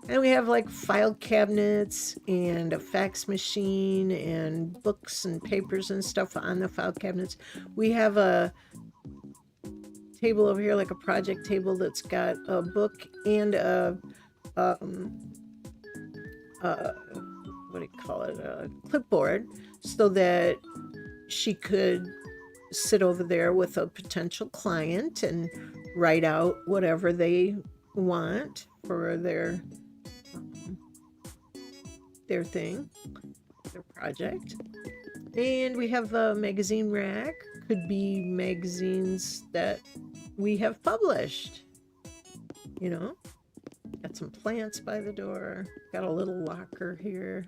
Speaker 1: And we have like file cabinets and a fax machine and books and papers and stuff on the file cabinets. We have a table over here, like a project table that's got a book and a what do you call it? A clipboard, so that she could sit over there with a potential client and write out whatever they want for their thing, their project. And we have a magazine rack. Could be magazines that we have published. You know, got some plants by the door. Got a little locker here.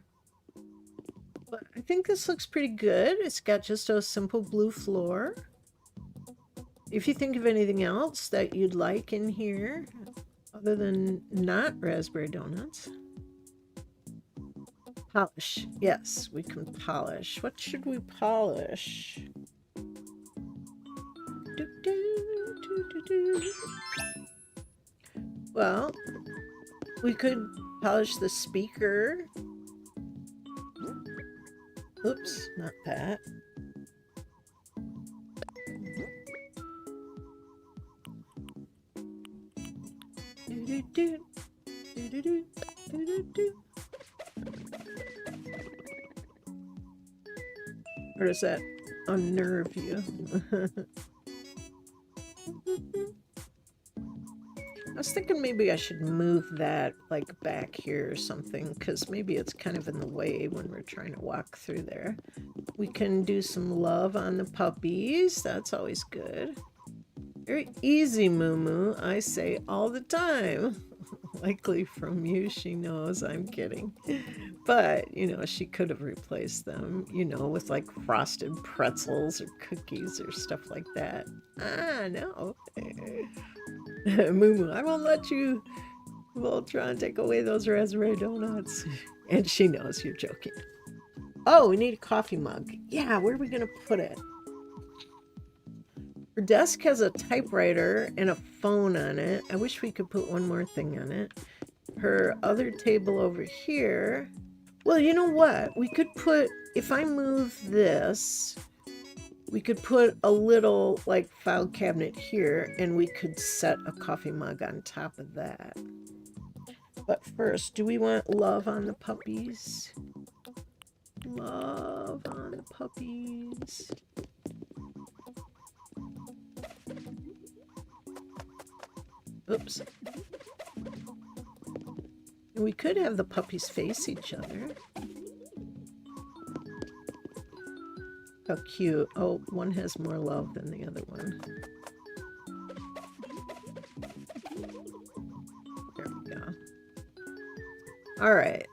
Speaker 1: But I think this looks pretty good. It's got just a simple blue floor. If you think of anything else that you'd like in here, other than not raspberry donuts. Polish. Yes, we can polish. What should we polish? Well, we could polish the speaker. Oops, not that. Or does that unnerve you? I was thinking maybe I should move that like back here or something, because maybe it's kind of in the way when we're trying to walk through there. We can do some love on the puppies. That's always good. Very easy, Moo Moo. I say all the time. Likely from you, she knows I'm kidding. But, you know, she could have replaced them, you know, with like frosted pretzels or cookies or stuff like that. Ah, no. Moo Moo, I won't let you, Voltron, take away those raspberry donuts. And she knows you're joking. Oh, we need a coffee mug. Yeah, where are we going to put it? Her desk has a typewriter and a phone on it. I wish we could put one more thing on it. Her other table over here. Well, you know what? We could put, if I move this, we could put a little like file cabinet here, and we could set a coffee mug on top of that. But first, do we want love on the puppies? Love on the puppies. Oops. We could have the puppies face each other. How cute. Oh, one has more love than the other one. There we go. All right.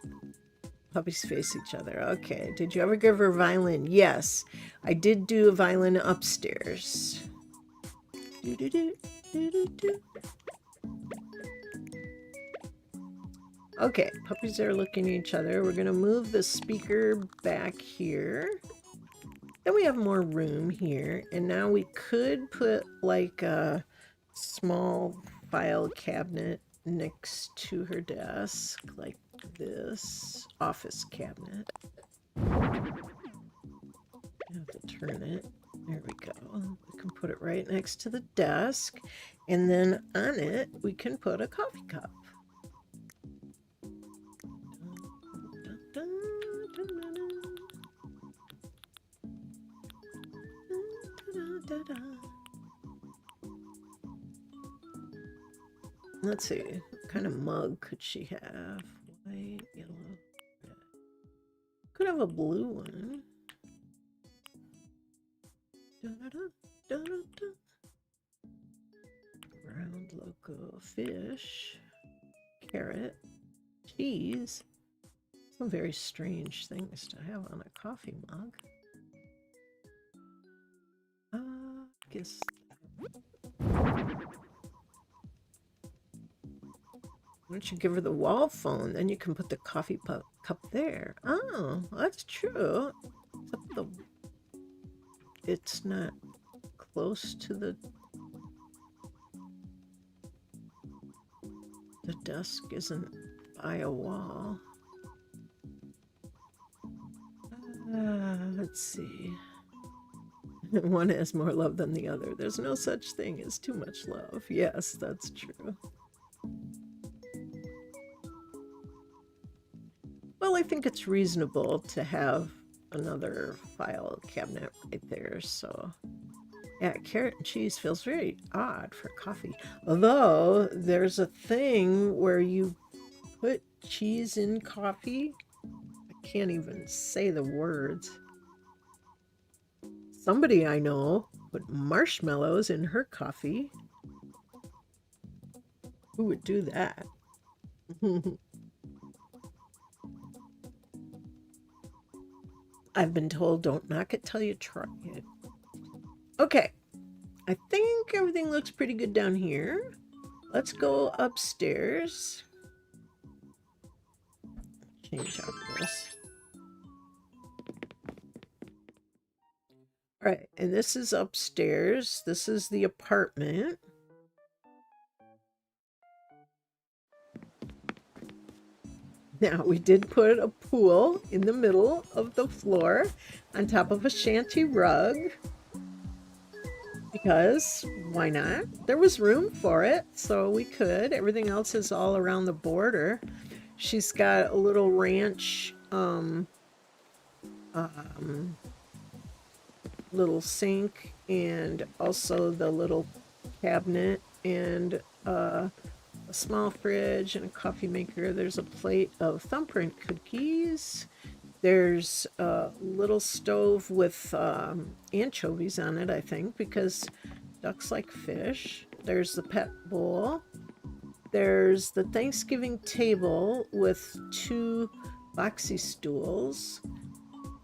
Speaker 1: Puppies face each other. Okay. Did you ever give her a violin? Yes. I did do a violin upstairs. Okay, puppies are looking at each other. We're going to move the speaker back here. Then we have more room here. And now we could put like a small file cabinet next to her desk, like this office cabinet. I have to turn it. There we go. We can put it right next to the desk. And then on it, we can put a coffee cup. Let's see, what kind of mug could she have? White, yellow, red. Could have a blue one. Round logo, fish, carrot, cheese. Some very strange things to have on a coffee mug. Guess. Why don't you give her the wall phone? Then you can put the coffee cup there. Oh, that's true. Except it's not close to the desk isn't by a wall. Let's see. One has more love than the other. There's no such thing as too much love. Yes, that's true. Well, I think it's reasonable to have another file cabinet right there, so Yeah, carrot and cheese feels very odd for coffee. Although there's a thing where you put cheese in coffee. I can't even say the words. Somebody I know put marshmallows in her coffee. Who would do that? I've been told don't knock it till you try it. Okay, I think everything looks pretty good down here. Let's go upstairs. Change out this. All right, and this is upstairs. This is the apartment. Now, we did put a pool in the middle of the floor on top of a shanty rug. Because why not? There was room for it, so we could. Everything else is all around the border. She's got a little ranch, little sink, and also the little cabinet, and a small fridge and a coffee maker. There's a plate of thumbprint cookies. There's a little stove with anchovies on it, I think, because ducks like fish. There's the pet bowl. There's the Thanksgiving table with 2 boxy stools.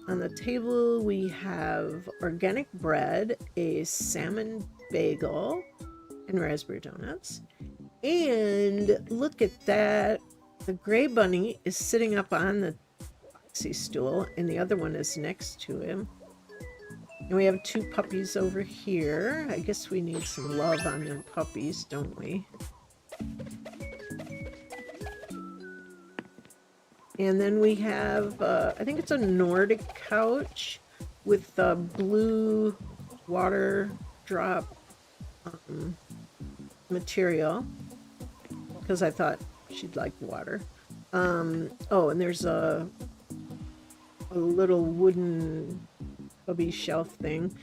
Speaker 1: On the table, we have organic bread, a salmon bagel, and raspberry donuts. And look at that. The gray bunny is sitting up on the boxy stool, and the other one is next to him. And we have 2 puppies over here. I guess we need some love on them puppies, don't we? And then we have, I think it's a Nordic couch with blue water drop material, because I thought she'd like water. Oh, and there's a little wooden cubby shelf thing.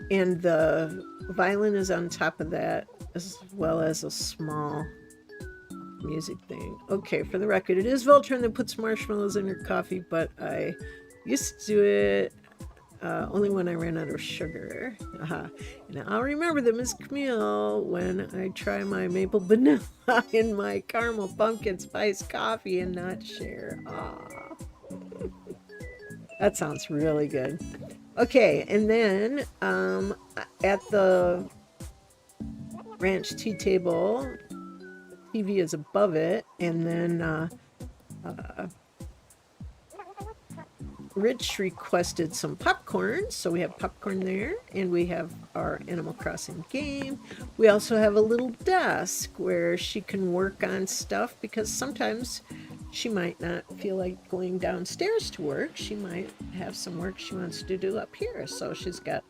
Speaker 1: And the violin is on top of that, as well as a small music thing. Okay, for the record, it is Voltron that puts marshmallows in her coffee, but I used to do it only when I ran out of sugar. And I'll remember them as Camille when I try my maple vanilla in my caramel pumpkin spice coffee and not share. That sounds really good. Okay, and then at the ranch tea table, TV is above it, and then Rich requested some popcorn, so we have popcorn there, and we have our Animal Crossing game. We also have a little desk where she can work on stuff, because sometimes she might not feel like going downstairs to work. She might have some work she wants to do up here, so she's got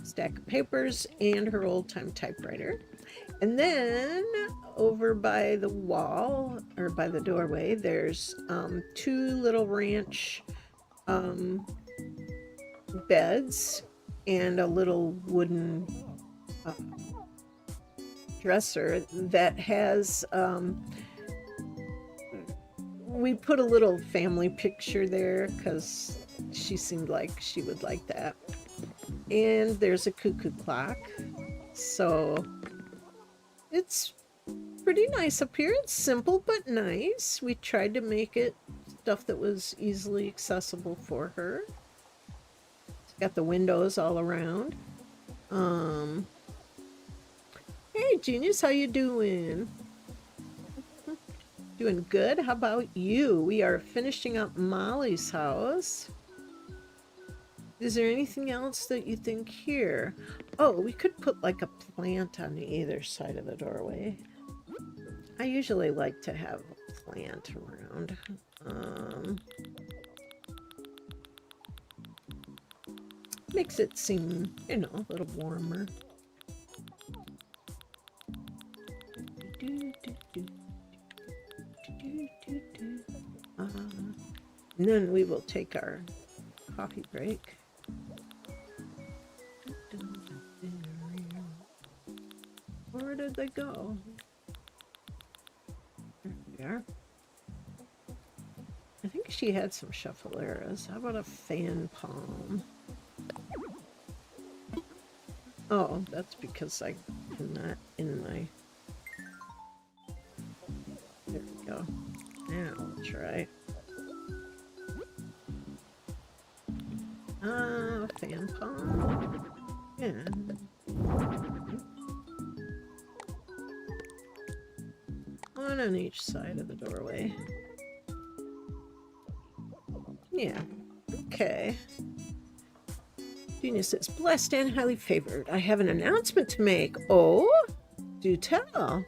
Speaker 1: a stack of papers and her old-time typewriter. And then over by the wall, or by the doorway, there's 2 little ranch beds and a little wooden dresser that has, we put a little family picture there because she seemed like she would like that. And there's a cuckoo clock. So it's pretty nice up here. It's simple but nice. We tried to make it stuff that was easily accessible for her. It's got the windows all around. Hey Genius, how you doing? Doing good. How about you? We are finishing up Molly's house. Is there anything else that you think here? Oh, we could put like a plant on either side of the doorway. I usually like to have a plant around. Makes it seem, you know, a little warmer. And then we will take our coffee break. Where did they go? There we are. I think she had some shuffleras. How about a fan palm? Oh, that's because I'm not in my... There we go. Now we'll try. Fan palm. Yeah. One on each side of the doorway. Yeah. Okay. Genius says, blessed and highly favored. I have an announcement to make. Oh, do tell.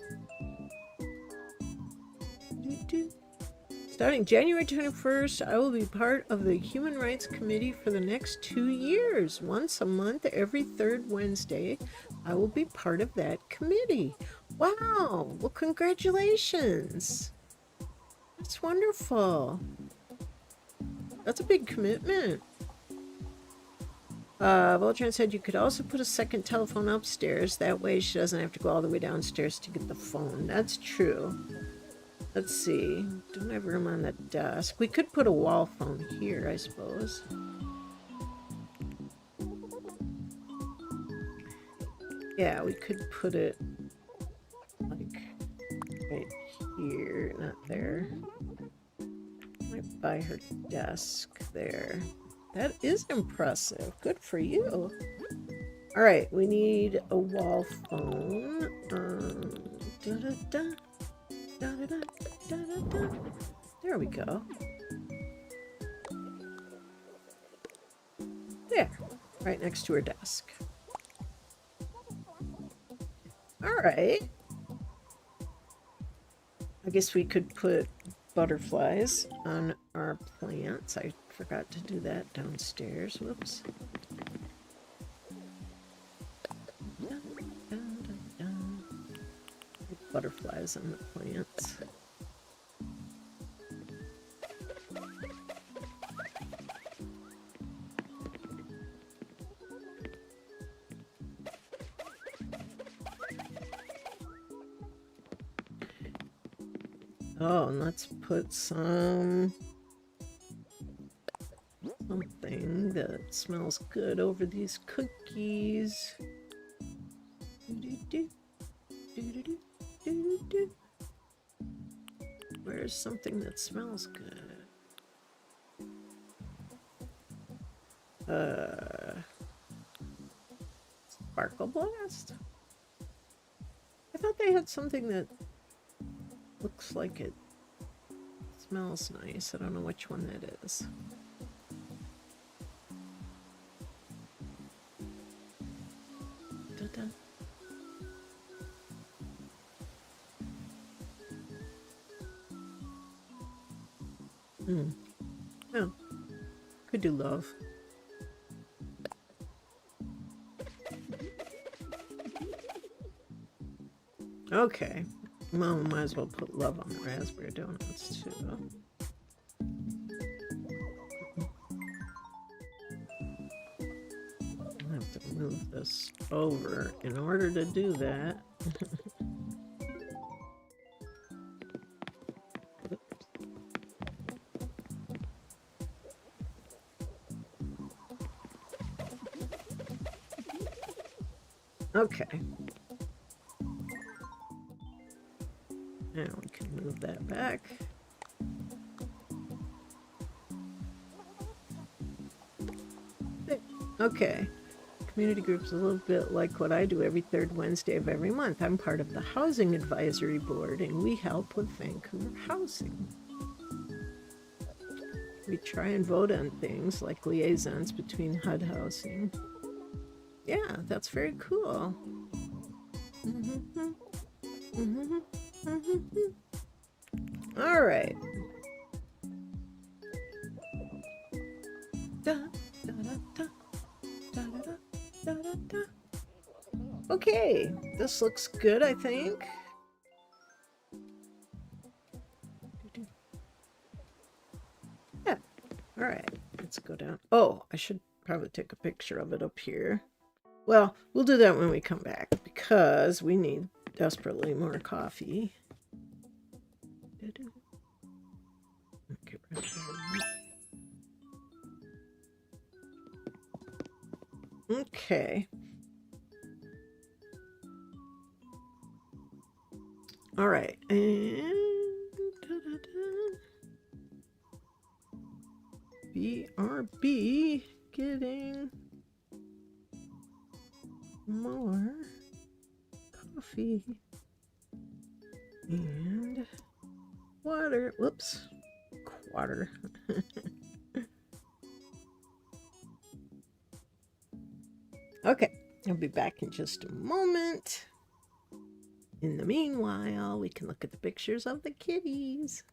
Speaker 1: Starting January 21st, I will be part of the Human Rights Committee for the next 2 years. Once a month, every third Wednesday, I will be part of that committee. Wow. Well, congratulations. That's wonderful. That's a big commitment. Voltron said you could also put a second telephone upstairs. That way she doesn't have to go all the way downstairs to get the phone. That's true. Let's see. Don't have room on the desk. We could put a wall phone here, I suppose. Yeah, we could put it like right here, not there. Right by her desk there. That is impressive. Good for you. All right, we need a wall phone. There we go. There, right next to her desk. All right. I guess we could put butterflies on our plants. I forgot to do that downstairs. Whoops. Butterflies on the plants. Oh, and let's put something that smells good over these cookies. Where's something that smells good? Sparkle Blast? I thought they had something that looks like it smells nice. I don't know which one that is. Da-da. Oh, could do love. Okay. Well, we might as well put love on the raspberry donuts too. I'll have to move this over in order to do that. Okay. Now we can move that back. Okay. Community group's a little bit like what I do every third Wednesday of every month. I'm part of the Housing Advisory Board, and we help with Vancouver housing. We try and vote on things like liaisons between HUD housing. Yeah, that's very cool. All right. Okay, this looks good, I think. Yeah. All right, let's go down. Oh, I should probably take a picture of it up here. Well, we'll do that when we come back because we need desperately more coffee. Okay, right there. Okay. All right, and BRB getting more coffee and water. Whoops, water. Okay, I'll be back in just a moment. In the meanwhile, we can look at the pictures of the kitties.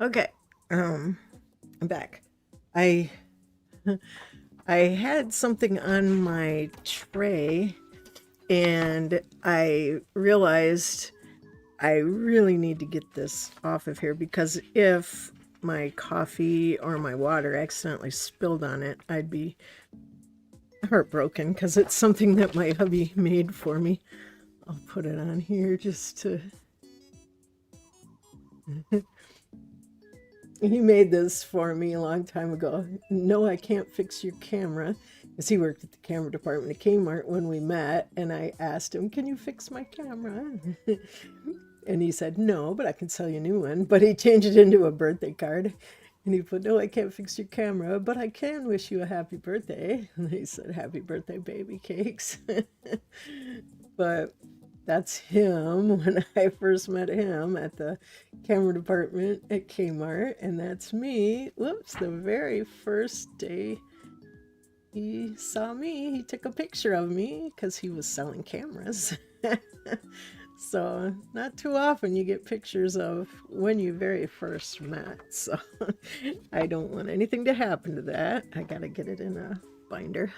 Speaker 1: Okay, I'm back. I I had something on my tray and I realized I really need to get this off of here because if my coffee or my water accidentally spilled on it, I'd be heartbroken because it's something that my hubby made for me. I'll put it on here just to... He made this for me a long time ago. No, I can't fix your camera. Because he worked at the camera department at Kmart when we met, and I asked him, can you fix my camera? And he said, no, but I can sell you a new one. But he changed it into a birthday card. And he put, no, I can't fix your camera, but I can wish you a happy birthday. And he said, happy birthday, baby cakes. But that's him when I first met him at the camera department at Kmart. And that's me, whoops, the very first day he saw me, he took a picture of me because he was selling cameras. So not too often you get pictures of when you very first met. So I don't want anything to happen to that. I gotta get it in a binder.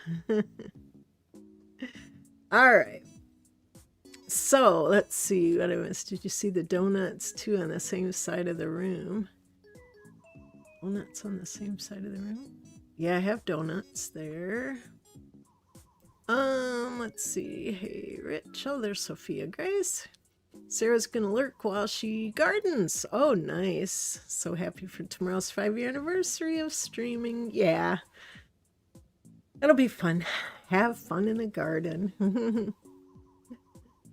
Speaker 1: All right. So let's see what I missed. Did you see the donuts too on the same side of the room? Donuts on the same side of the room? Yeah, I have donuts there. Let's see. Hey, Rich. Oh, there's Sophia Grace. Sarah's gonna lurk while she gardens. Oh, nice. So happy for tomorrow's 5-year anniversary of streaming. Yeah. That'll be fun. Have fun in the garden.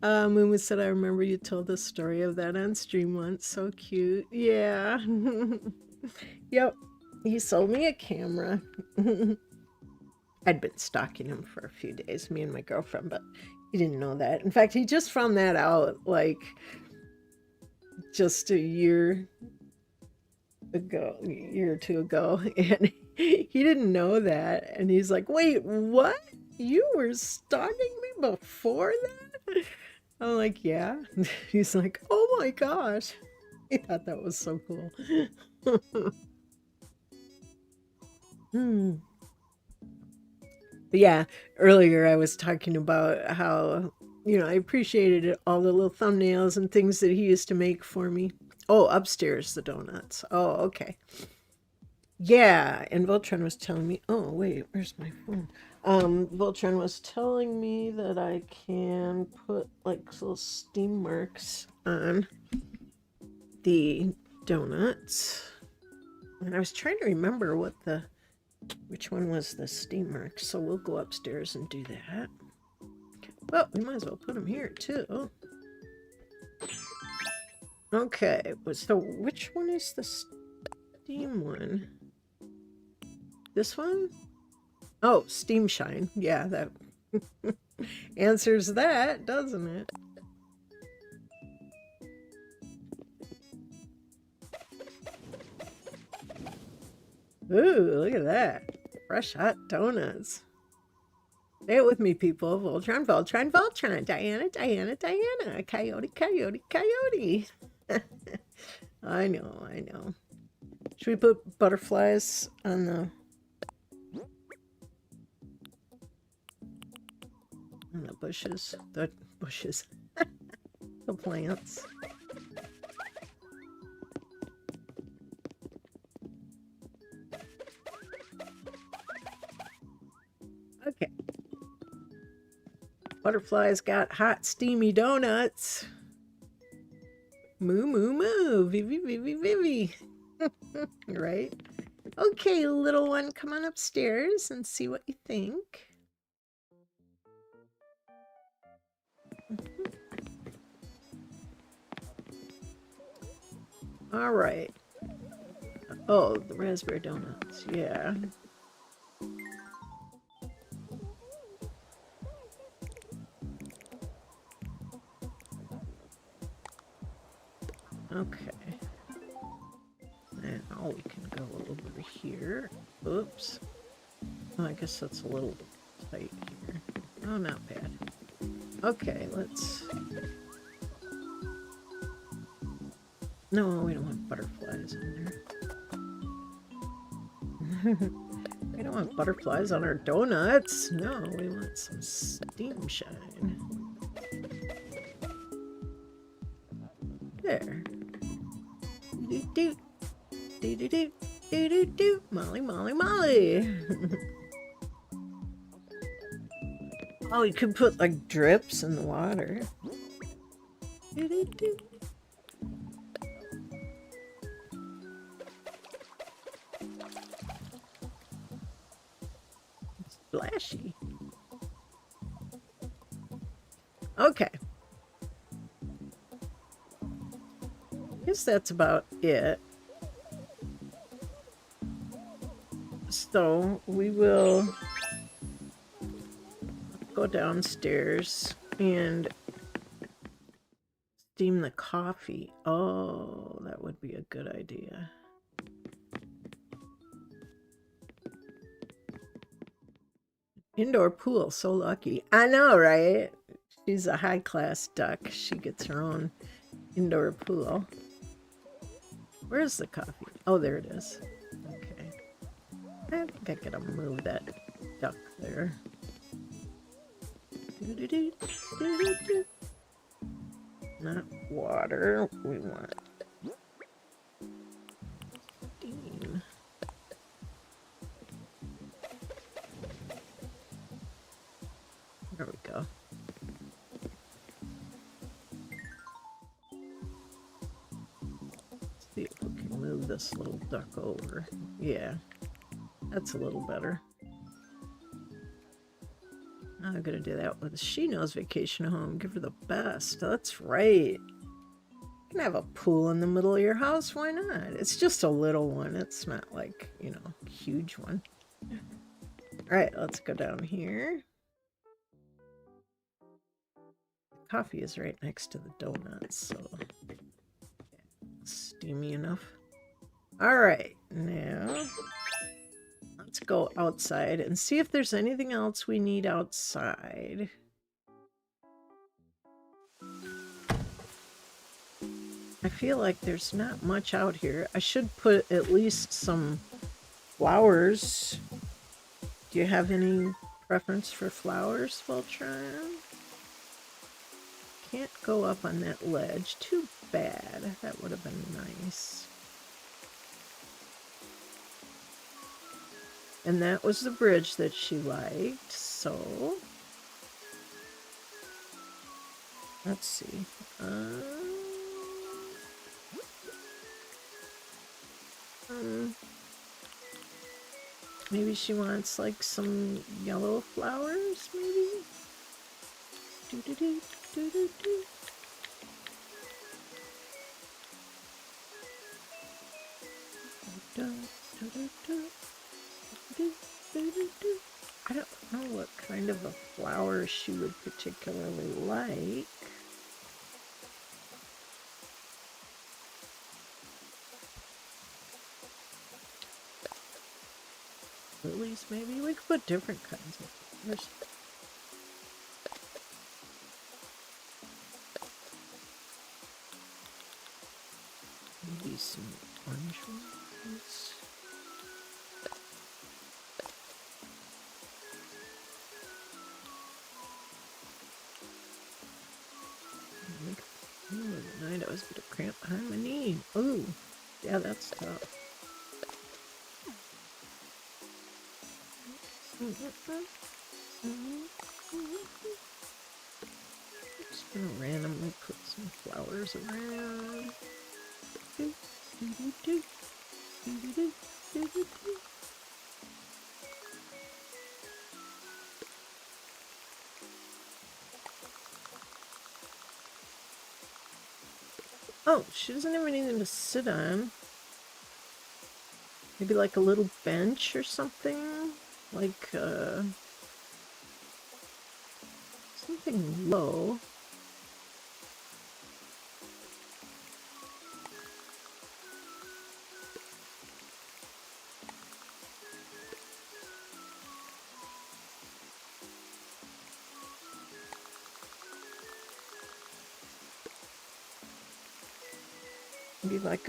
Speaker 1: Mooma said, I remember you told the story of that on stream once. So cute. Yeah. Yep. He sold me a camera. I'd been stalking him for a few days, me and my girlfriend, but he didn't know that. In fact, he just found that out like just a year or two ago, and he didn't know that. And he's like, wait, what? You were stalking me before that? I'm like, yeah. He's like, oh my gosh. He thought that was so cool. But yeah, earlier I was talking about how, I appreciated all the little thumbnails and things that he used to make for me. Oh, upstairs, the donuts. Oh, okay. Yeah, and Voltron was telling me, oh, wait, where's my phone? Voltron was telling me that I can put like little steam marks on the donuts. And I was trying to remember which one was the steam mark. So we'll go upstairs and do that. Well, we might as well put them here too. Okay, so which one is the steam one? This one? Oh, Steam Shine. Yeah, that answers that, doesn't it? Ooh, look at that. Fresh hot donuts. Say it with me, people. Voltron, Voltron, Voltron. Diana, Diana, Diana. Coyote, Coyote, Coyote. I know, I know. Should we put butterflies on the bushes? The bushes. The plants. Okay. Butterflies got hot, steamy donuts. Moo, moo, moo. Vivi, vivi, vivi. Right? Okay, little one, come on upstairs and see what you think. All right. Oh, the raspberry donuts. Yeah. Okay. Now we can go over here. Oops. Oh, I guess that's a little tight here. Oh, not bad. Okay, let's... No, we don't want butterflies in there. We don't want butterflies on our donuts. No, we want some steam shine. There. Do-do-do. Do-do-do. Do-do-do. Molly, Molly, Molly. Oh, you could put like drips in the water. Do-do-do. Splashy. Okay. Guess that's about it. So we will go downstairs and steam the coffee. Oh, that would be a good idea. Indoor pool, so lucky. I know, right? She's a high-class duck. She gets her own indoor pool. Where's the coffee? Oh, there it is. Okay. I think I gotta move that duck there. Doo-doo-doo, doo-doo-doo. Not water. We want steam. There we go. Let's see if we can move this little duck over. Yeah, that's a little better. I'm gonna do that with She Knows Vacation Home. Give her the best. That's right. You can have a pool in the middle of your house. Why not? It's just a little one. It's not like, you know, a huge one. All right, let's go down here. The coffee is right next to the donuts, so steamy enough. All right, now let's go outside and see if there's anything else we need outside. I feel like there's not much out here. I should put at least some flowers. Do you have any preference for flowers, Voltron? Can't go up on that ledge. Too bad. That would have been nice. And that was the bridge that she liked, so let's see. Maybe she wants like some yellow flowers, maybe? Do-do-do, do-do-do. Do-do-do. I don't know what kind of a flower she would particularly like. Lilies, maybe? We could put different kinds of flowers. Maybe some orange ones. Night I was a bit cramped behind my knee. Ooh, yeah, that's tough. Just gonna randomly put some flowers around. Oh, she doesn't have anything to sit on. Maybe like a little bench or something? Like, something low. Maybe like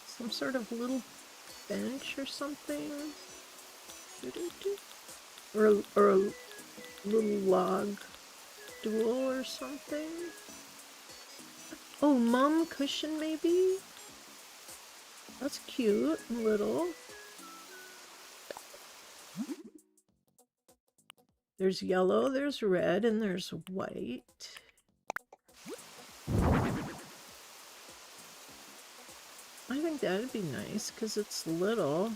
Speaker 1: some sort of little bench or something. Or a little log stool or something. Oh, mum cushion maybe? That's cute and little. There's yellow, there's red, and there's white. I think that'd be nice because it's little.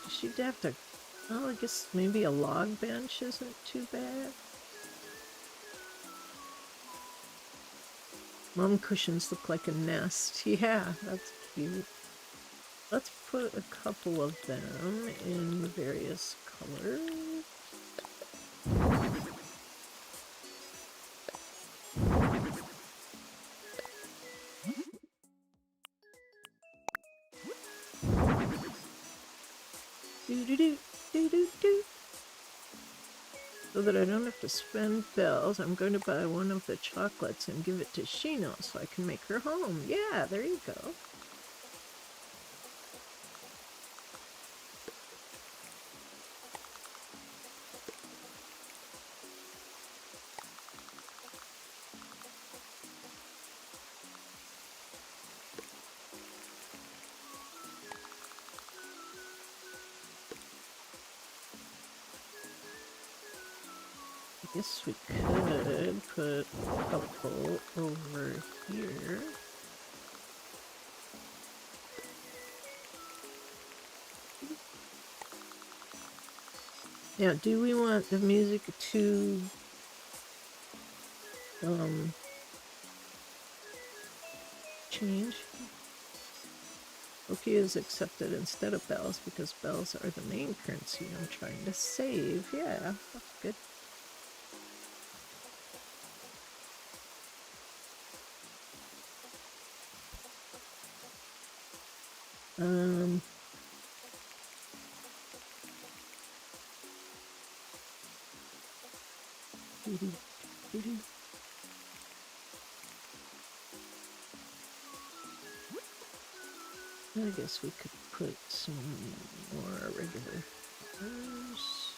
Speaker 1: She'd have to, well, I guess maybe a log bench isn't too bad. Mom cushions look like a nest. Yeah, that's cute. Let's put a couple of them in various colors. Do-do-do. So that I don't have to spend bells, I'm going to buy one of the chocolates and give it to Shino so I can make her home. Yeah, there you go. I guess we could put a couple over here. Now, do we want the music to change? Oki is accepted instead of bells because bells are the main currency I'm trying to save. Yeah, that's good. I guess we could put some more regular colors.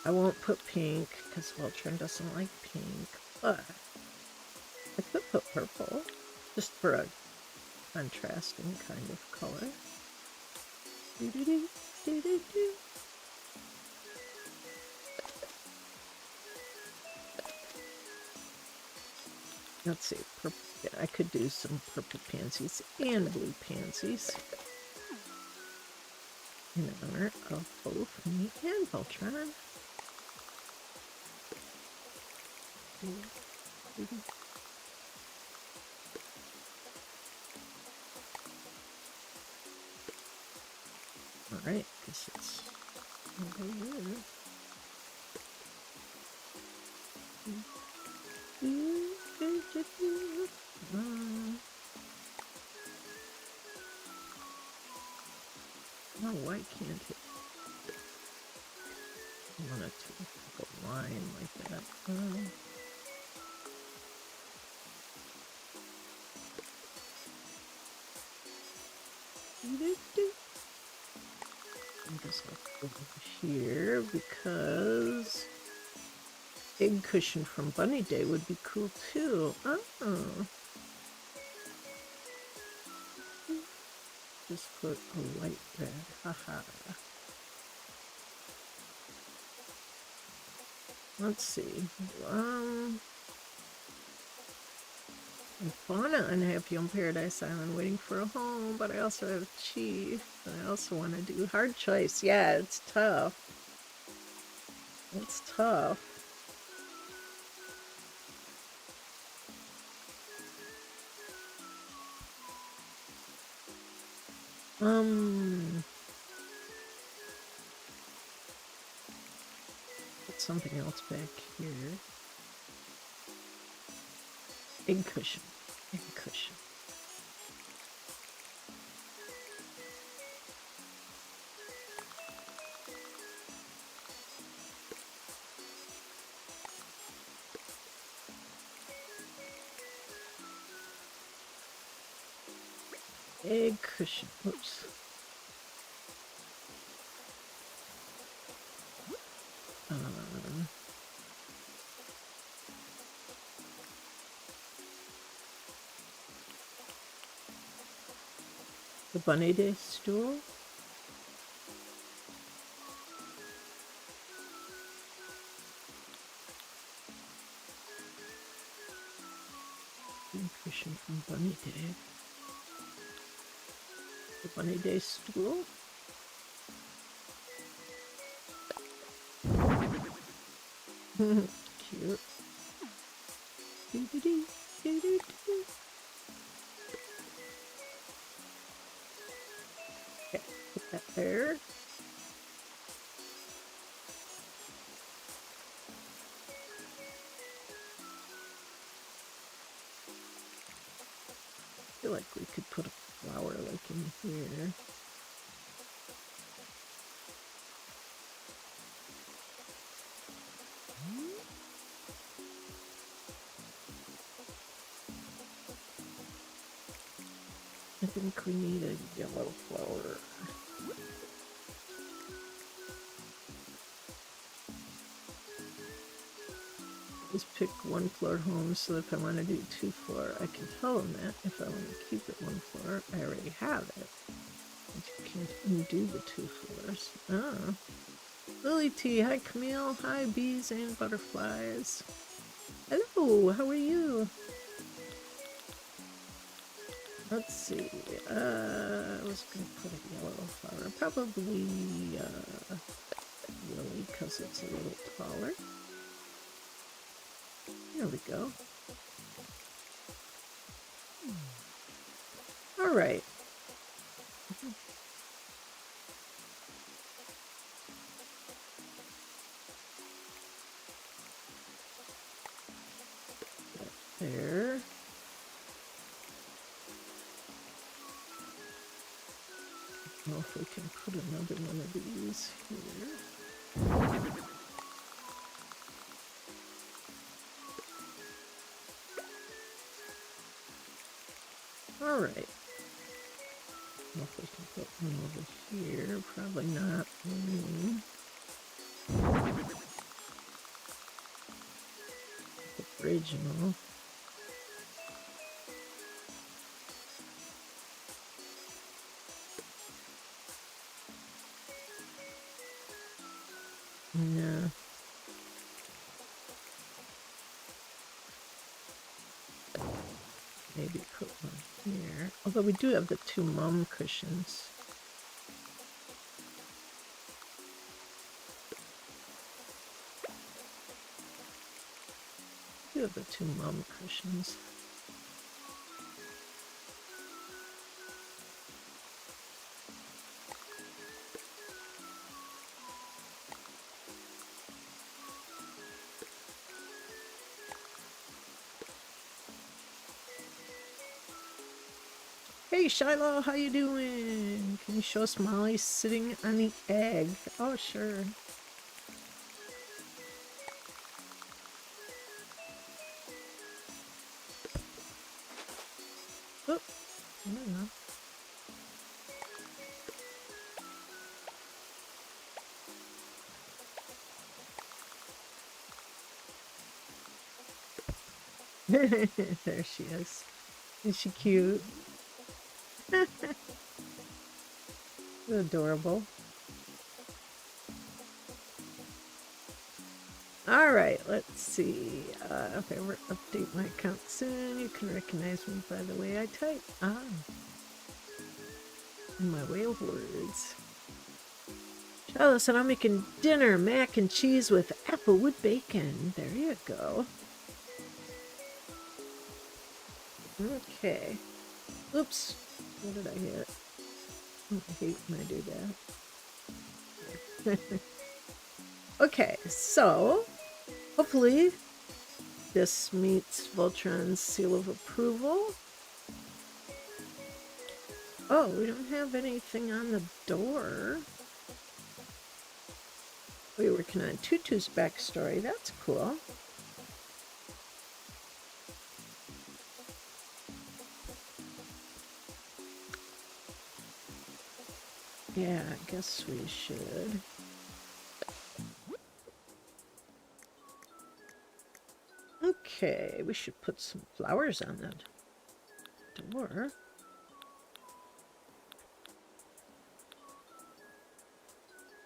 Speaker 1: I won't put pink because Voltron doesn't like pink, but I could put purple just for a contrasting kind of color. Let's see, purple. Yeah, I could do some purple pansies and blue pansies in honor of both me and Voltron. All right, guess it's over here. Oh, why can't it? I want it to go line like that. I guess I'll go over here because egg cushion from Bunny Day would be cool too. Oh. Just put a light red. Haha. Let's see. Fauna unhappy on Paradise Island waiting for a home, but I also have Chief. And I also want to do hard choice. Yeah, it's tough. It's tough. Put something else back here. Egg cushion. Egg cushion. egg cushion. Oops. The bunny day stool. Cushion from Bunny Day. The Bunny Day stool. Cute. Okay, put that there. I feel like we could put a flower like in here. I think we need a yellow flower. Just pick one floor home, so if I want to do 2 floor, I can tell them that. If I want to keep it 1 floor, I already have it. But you can't undo the 2 floors. Oh. Lily T, hi Camille, hi bees and butterflies. Hello, how are you? Let's see, I was going to put a yellow flower, probably lily because it's a little taller. There we go. All right. There. I don't know if we can put another one of these here. All right. I don't know if we can put one over here. Probably not. Original. No. Maybe put one here. Although we do have the 2 mum cushions. We do have the 2 mum cushions. Hey Shiloh, how you doing? Can you show us Molly sitting on the egg? Oh, sure. Oh, I don't know. There she is. Is she cute? Adorable. All right, let's see. If I ever update my account soon, you can recognize me by the way I type. Ah. And my whale words. Charlotte said I'm making dinner, mac and cheese with applewood bacon. There you go. Okay. Oops. What did I hit? Oh, I hate when I do that. Okay, so hopefully this meets Voltron's seal of approval. Oh, we don't have anything on the door. We're working on Tutu's backstory. That's cool. Yeah, I guess we should. Okay, we should put some flowers on that door.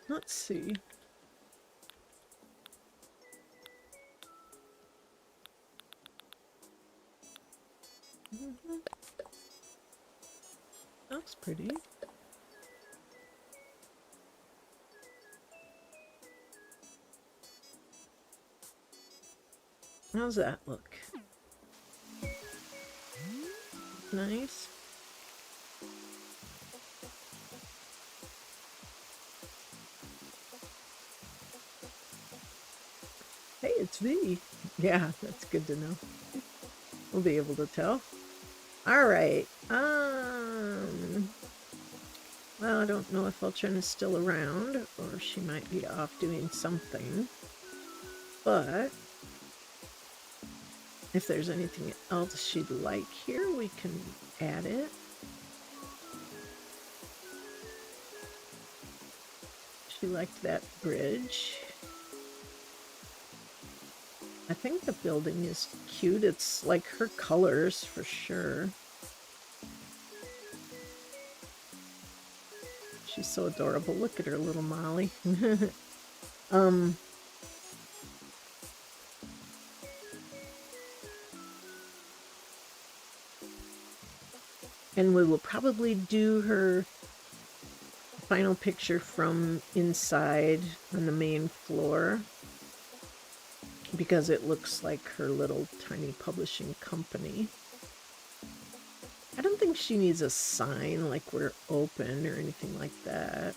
Speaker 1: Let's see. Looks pretty. How's that look? Nice. Hey, it's V. Yeah, that's good to know. We'll be able to tell. All right. Well, I don't know if Ultron is still around, or she might be off doing something. But if there's anything else she'd like here, we can add it. She liked that bridge. I think the building is cute. It's like her colors for sure. She's so adorable. Look at her little Molly. And we will probably do her final picture from inside on the main floor, because it looks like her little tiny publishing company. I don't think she needs a sign like we're open or anything like that.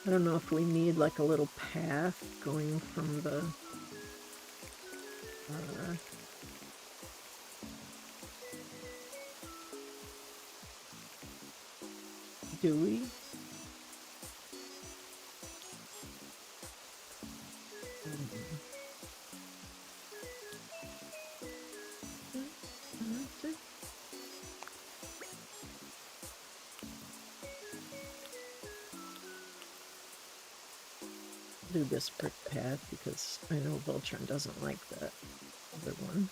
Speaker 1: I don't know if we need like a little path going from the do we? Do this brick path because I know Voltron doesn't like that other one.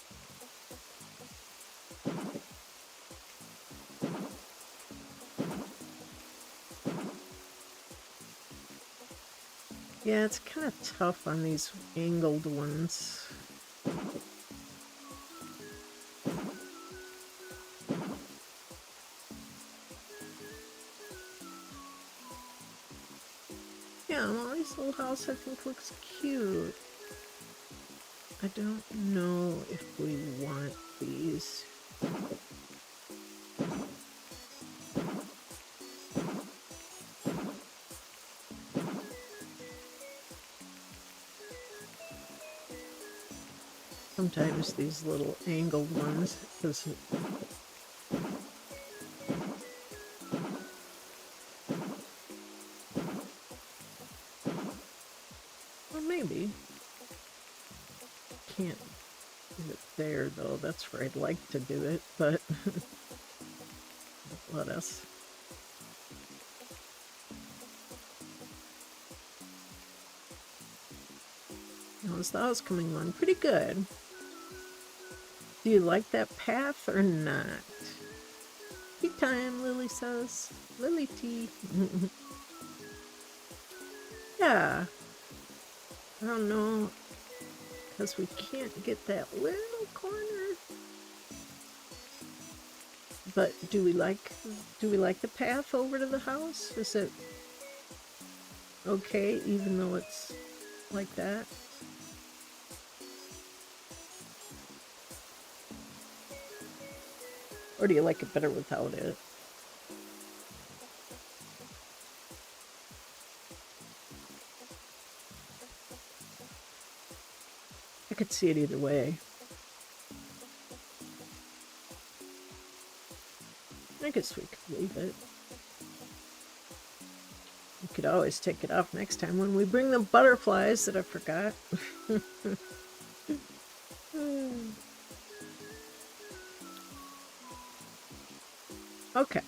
Speaker 1: Yeah, it's kind of tough on these angled ones. Yeah, Molly's little house I think looks cute. I don't know if we want these. Sometimes these little angled ones, because well, maybe. Can't do it there though. That's where I'd like to do it, but let us. How's the house coming along? Pretty good. Do you like that path or not? Tea time, Lily says. Lily tea. Yeah. I don't know, because we can't get that little corner. But do we like the path over to the house? Is it okay even though it's like that? Or do you like it better without it? I could see it either way. I guess we could leave it. We could always take it off next time when we bring the butterflies that I forgot. Okay.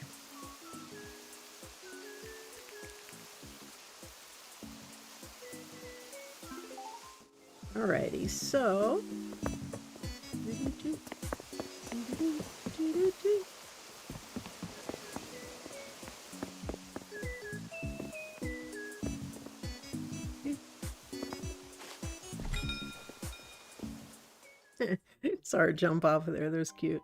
Speaker 1: Alrighty, so sorry, jump off of there. There's cute.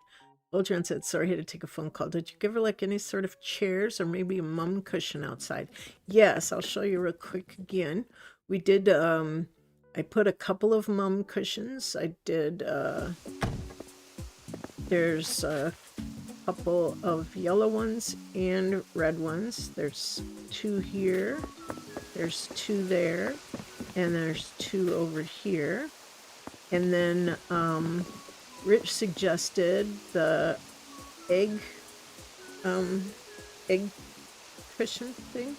Speaker 1: Ultron said, sorry, I had to take a phone call. Did you give her like any sort of chairs or maybe a mum cushion outside? Yes, I'll show you real quick again. We did, I put a couple of mum cushions. I did, there's a couple of yellow ones and red ones. There's 2 here. There's 2 there. And there's 2 over here. And then, Rich suggested the egg cushion thing,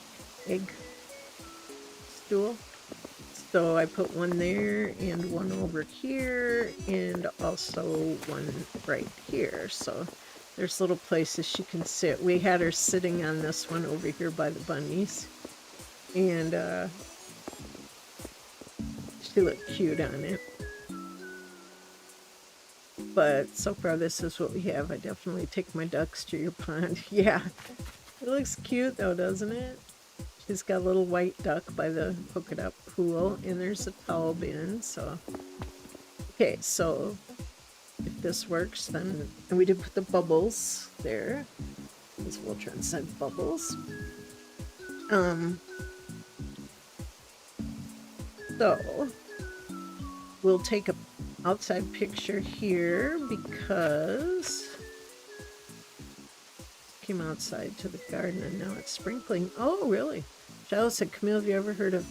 Speaker 1: egg stool. So I put one there and one over here and also one right here. So there's little places she can sit. We had her sitting on this one over here by the bunnies. And she looked cute on it. But so far this is what we have. I definitely take my ducks to your pond. Yeah, it looks cute though, doesn't it? She's got a little white duck by the polka dot pool, and there's a towel bin. So okay, so if this works, then, and we did put the bubbles there, as Voltron said, bubbles. So we'll take a outside picture here because came outside to the garden and now it's sprinkling. Oh, really? Shiloh said, Camille, have you ever heard of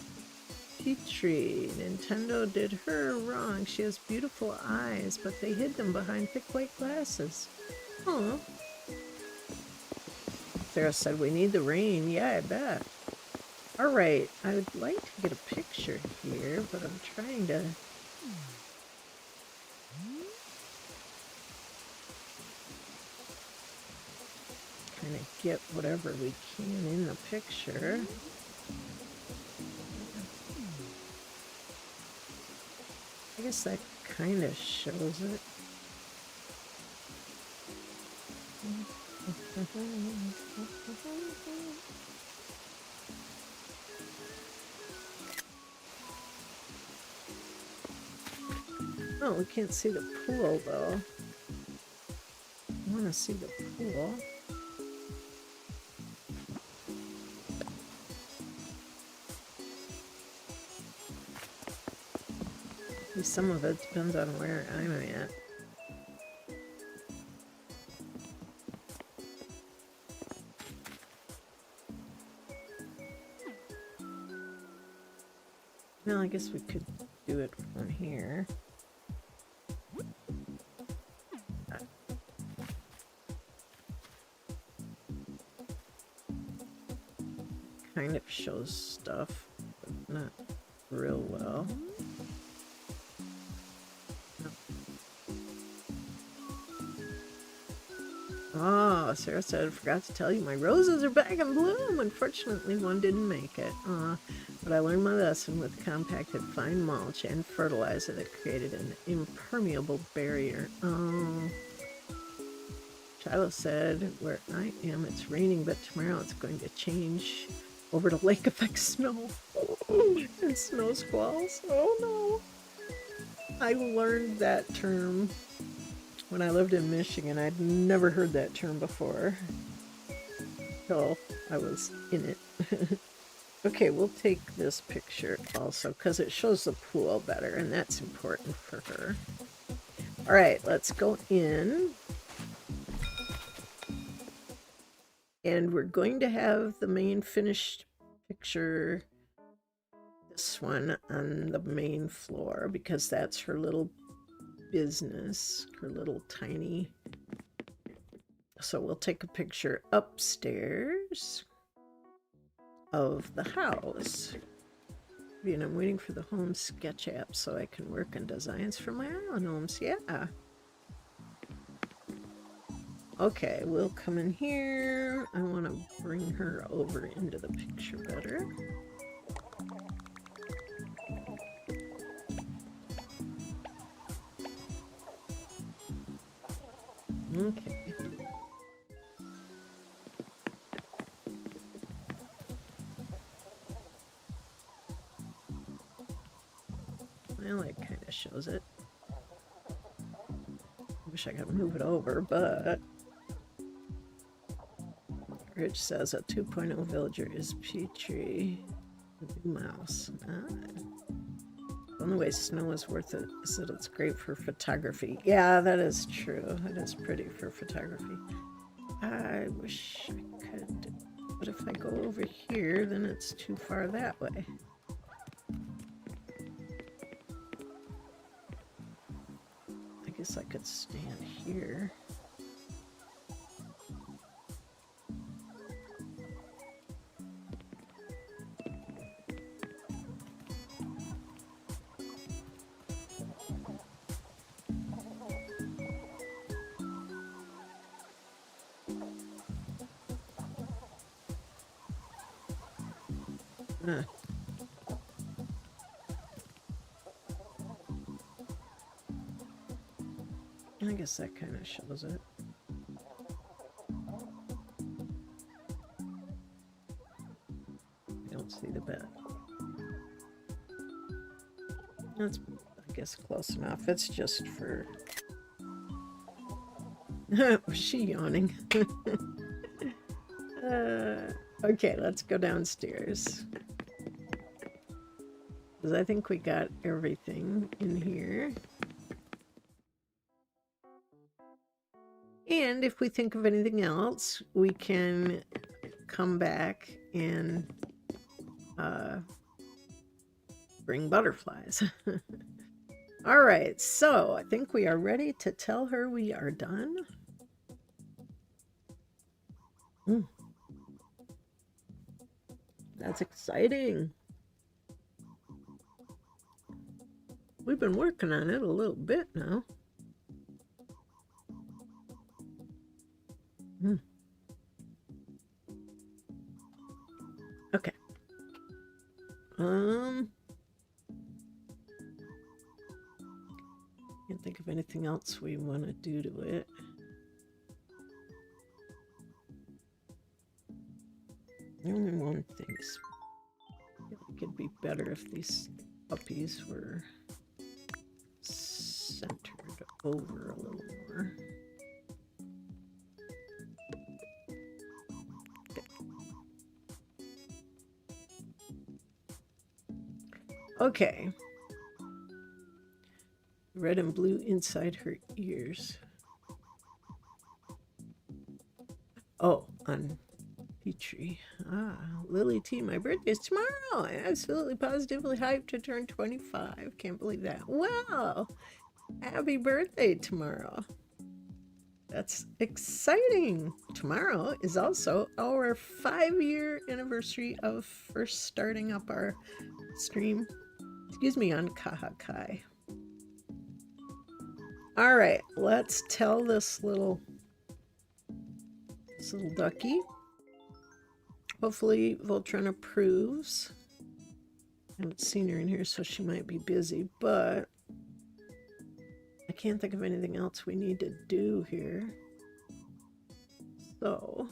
Speaker 1: Petrie? Nintendo did her wrong. She has beautiful eyes, but they hid them behind thick white glasses. Oh. Sarah said, we need the rain. Yeah, I bet. All right. I would like to get a picture here, but I'm trying to... kind of get whatever we can in the picture. I guess that kind of shows it. Oh, we can't see the pool though. I want to see the pool. Some of it depends on where I'm at. Well, I guess we could do it from here. Kind of shows stuff, but not real well. Oh, Sarah said, I forgot to tell you, my roses are back in bloom. Unfortunately, one didn't make it. But I learned my lesson with compacted fine mulch and fertilizer that created an impermeable barrier. Oh. Shiloh said, where I am, it's raining, but tomorrow it's going to change over to lake effect snow. And snow squalls. Oh no. I learned that term when I lived in Michigan. I'd never heard that term before until I was in it. Okay, we'll take this picture also because it shows the pool better, and that's important for her. All right, let's go in. And we're going to have the main finished picture, this one, on the main floor because that's her little business, her little tiny. So we'll take a picture upstairs of the house. And I'm waiting for the home sketch app so I can work on designs for my own homes. Yeah. Okay, we'll come in here. I want to bring her over into the picture better. Okay. Well, it kind of shows it. Wish I could move it over, but Rich says a 2.0 villager is Petrie, the new mouse. The only way snow is worth it is that it's great for photography. Yeah, that is true. It is pretty for photography. I wish I could, but if I go over here, then it's too far that way. I guess I could stand here. I guess that kind of shows it. I don't see the bed. That's, I guess, close enough. It's just for... Was she yawning? Okay, let's go downstairs. Because I think we got everything in here. And if we think of anything else, we can come back and bring butterflies. All right, so I think we are ready to tell her we are done. That's exciting. We've been working on it a little bit now. Okay. Can't think of anything else we want to do to it. Only one thing. I feel like it'd be better if these puppies were centered over a little more. Okay. Red and blue inside her ears. Oh, on Petrie. Lily T, my birthday is tomorrow. I'm absolutely positively hyped to turn 25. Can't believe that. Wow. Happy birthday tomorrow. That's exciting. Tomorrow is also our 5-year anniversary of first starting up our stream. Excuse me, on Kahakai. All right, let's tell this little ducky. Hopefully Voltron approves. I haven't seen her in here, so she might be busy, but I can't think of anything else we need to do here. So,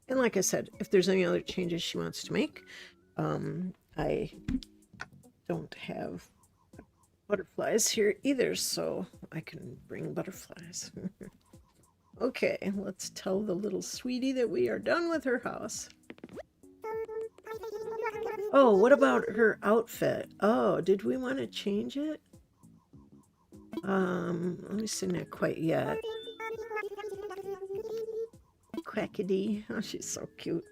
Speaker 1: and like I said, if there's any other changes she wants to make, I don't have butterflies here either, so I can bring butterflies. Okay, let's tell the little sweetie that we are done with her house. Oh, what about her outfit? Oh, did we want to change it? Let me see, not quite yet. Quackity. Oh, she's so cute.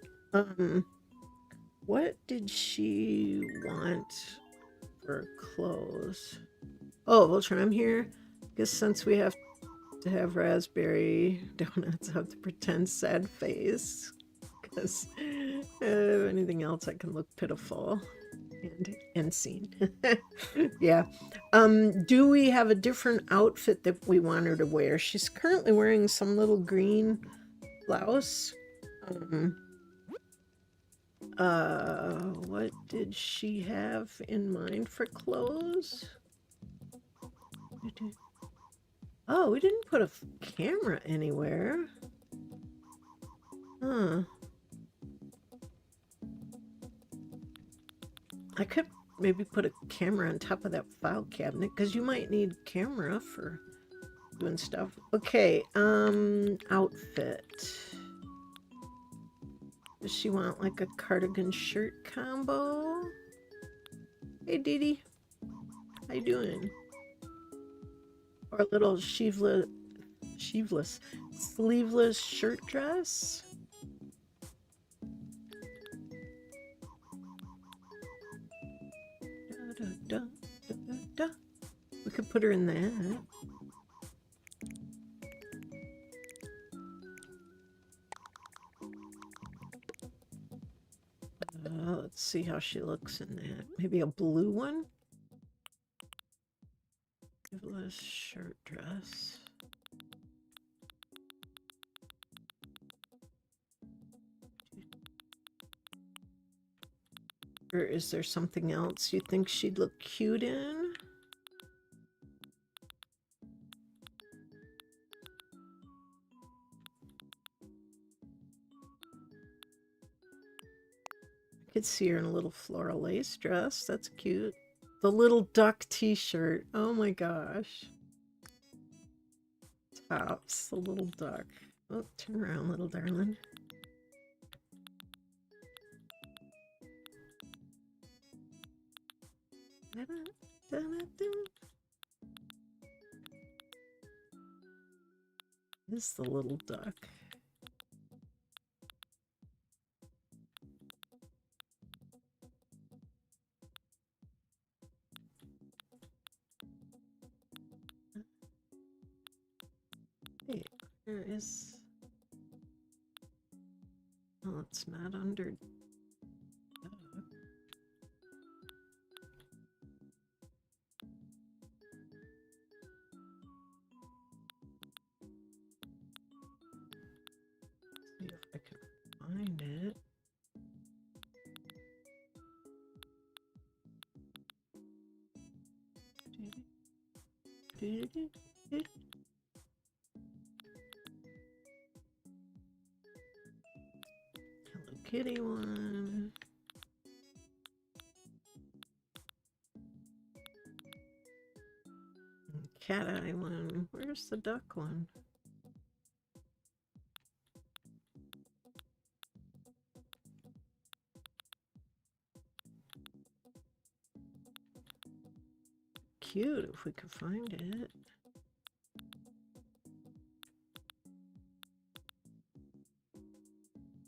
Speaker 1: What did she want for clothes? Oh, Voltron, I'm here. Guess since we have to have raspberry donuts, I have to pretend sad face. Because if anything else, I can look pitiful. And end scene. Yeah. Do we have a different outfit that we want her to wear? She's currently wearing some little green blouse. What did she have in mind for clothes? Oh, we didn't put a camera anywhere. Huh. I could maybe put a camera on top of that file cabinet because you might need camera for doing stuff. Okay, outfit. Does she want like a cardigan shirt combo? Hey, Dee Dee. How you doing? Or a little sleeveless shirt dress? Da, da, da, da, da. We could put her in that. Let's see how she looks in that. Maybe a blue one? Sleeveless shirt dress. Or is there something else you think she'd look cute in? I could see her in a little floral lace dress. That's cute. The little duck t-shirt. Oh my gosh. Tops, the little duck. Oh, turn around, little darling. This is the little duck. Hey, there is... Oh, it's not under... See if I can find it. Hello Kitty one. Cat eye one. Where's the duck one? Cute if we could find it.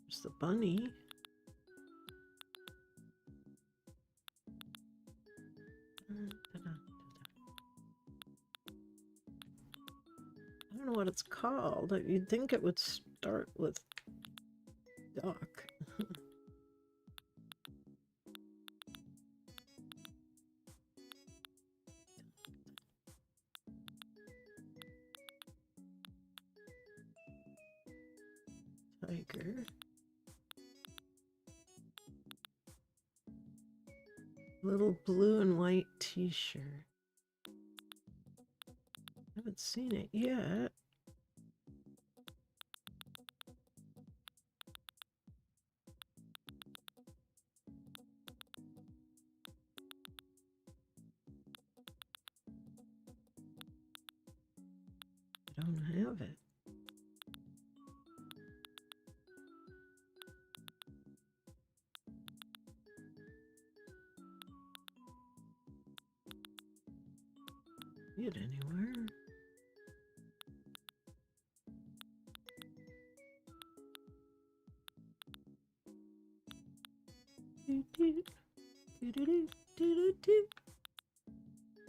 Speaker 1: There's the bunny. I don't know what it's called. You'd think it would start with duck. Tiger. Little blue and white t-shirt. Haven't seen it yet. I don't have it. See it anywhere.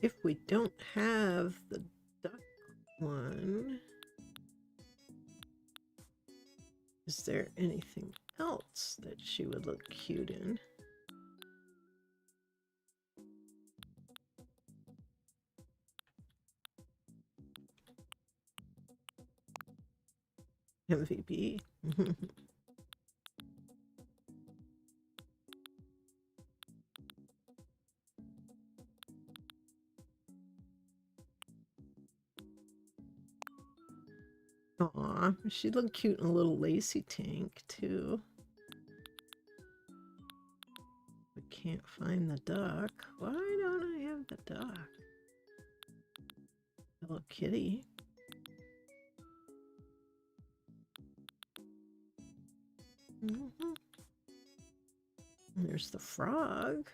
Speaker 1: If we don't have the duck one, is there anything else that she would look cute in? MVP. Aw, she looked cute in a little lacy tank, too. We can't find the duck. Why don't I have the duck? Hello Kitty. And there's the frog.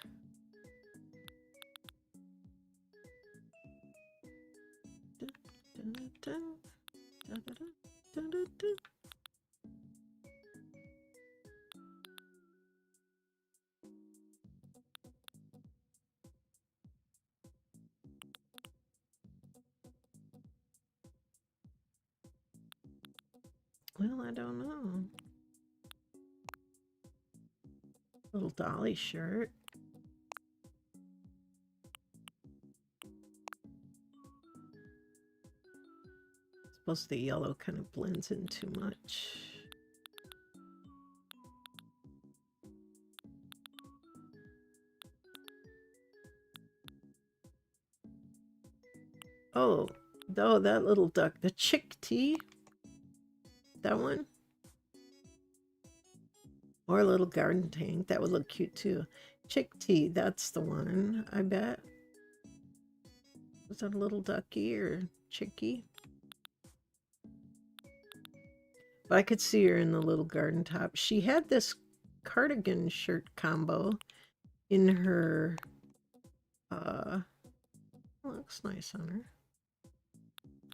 Speaker 1: Well, I don't know. Little dolly shirt. Suppose the yellow kind of blends in too much. Oh, no, that little duck, the chick tea. That one? Or a little garden tank. That would look cute too. Chick tea, that's the one, I bet. Was that a little ducky or chickie? But I could see her in the little garden top. She had this cardigan shirt combo in her, looks nice on her.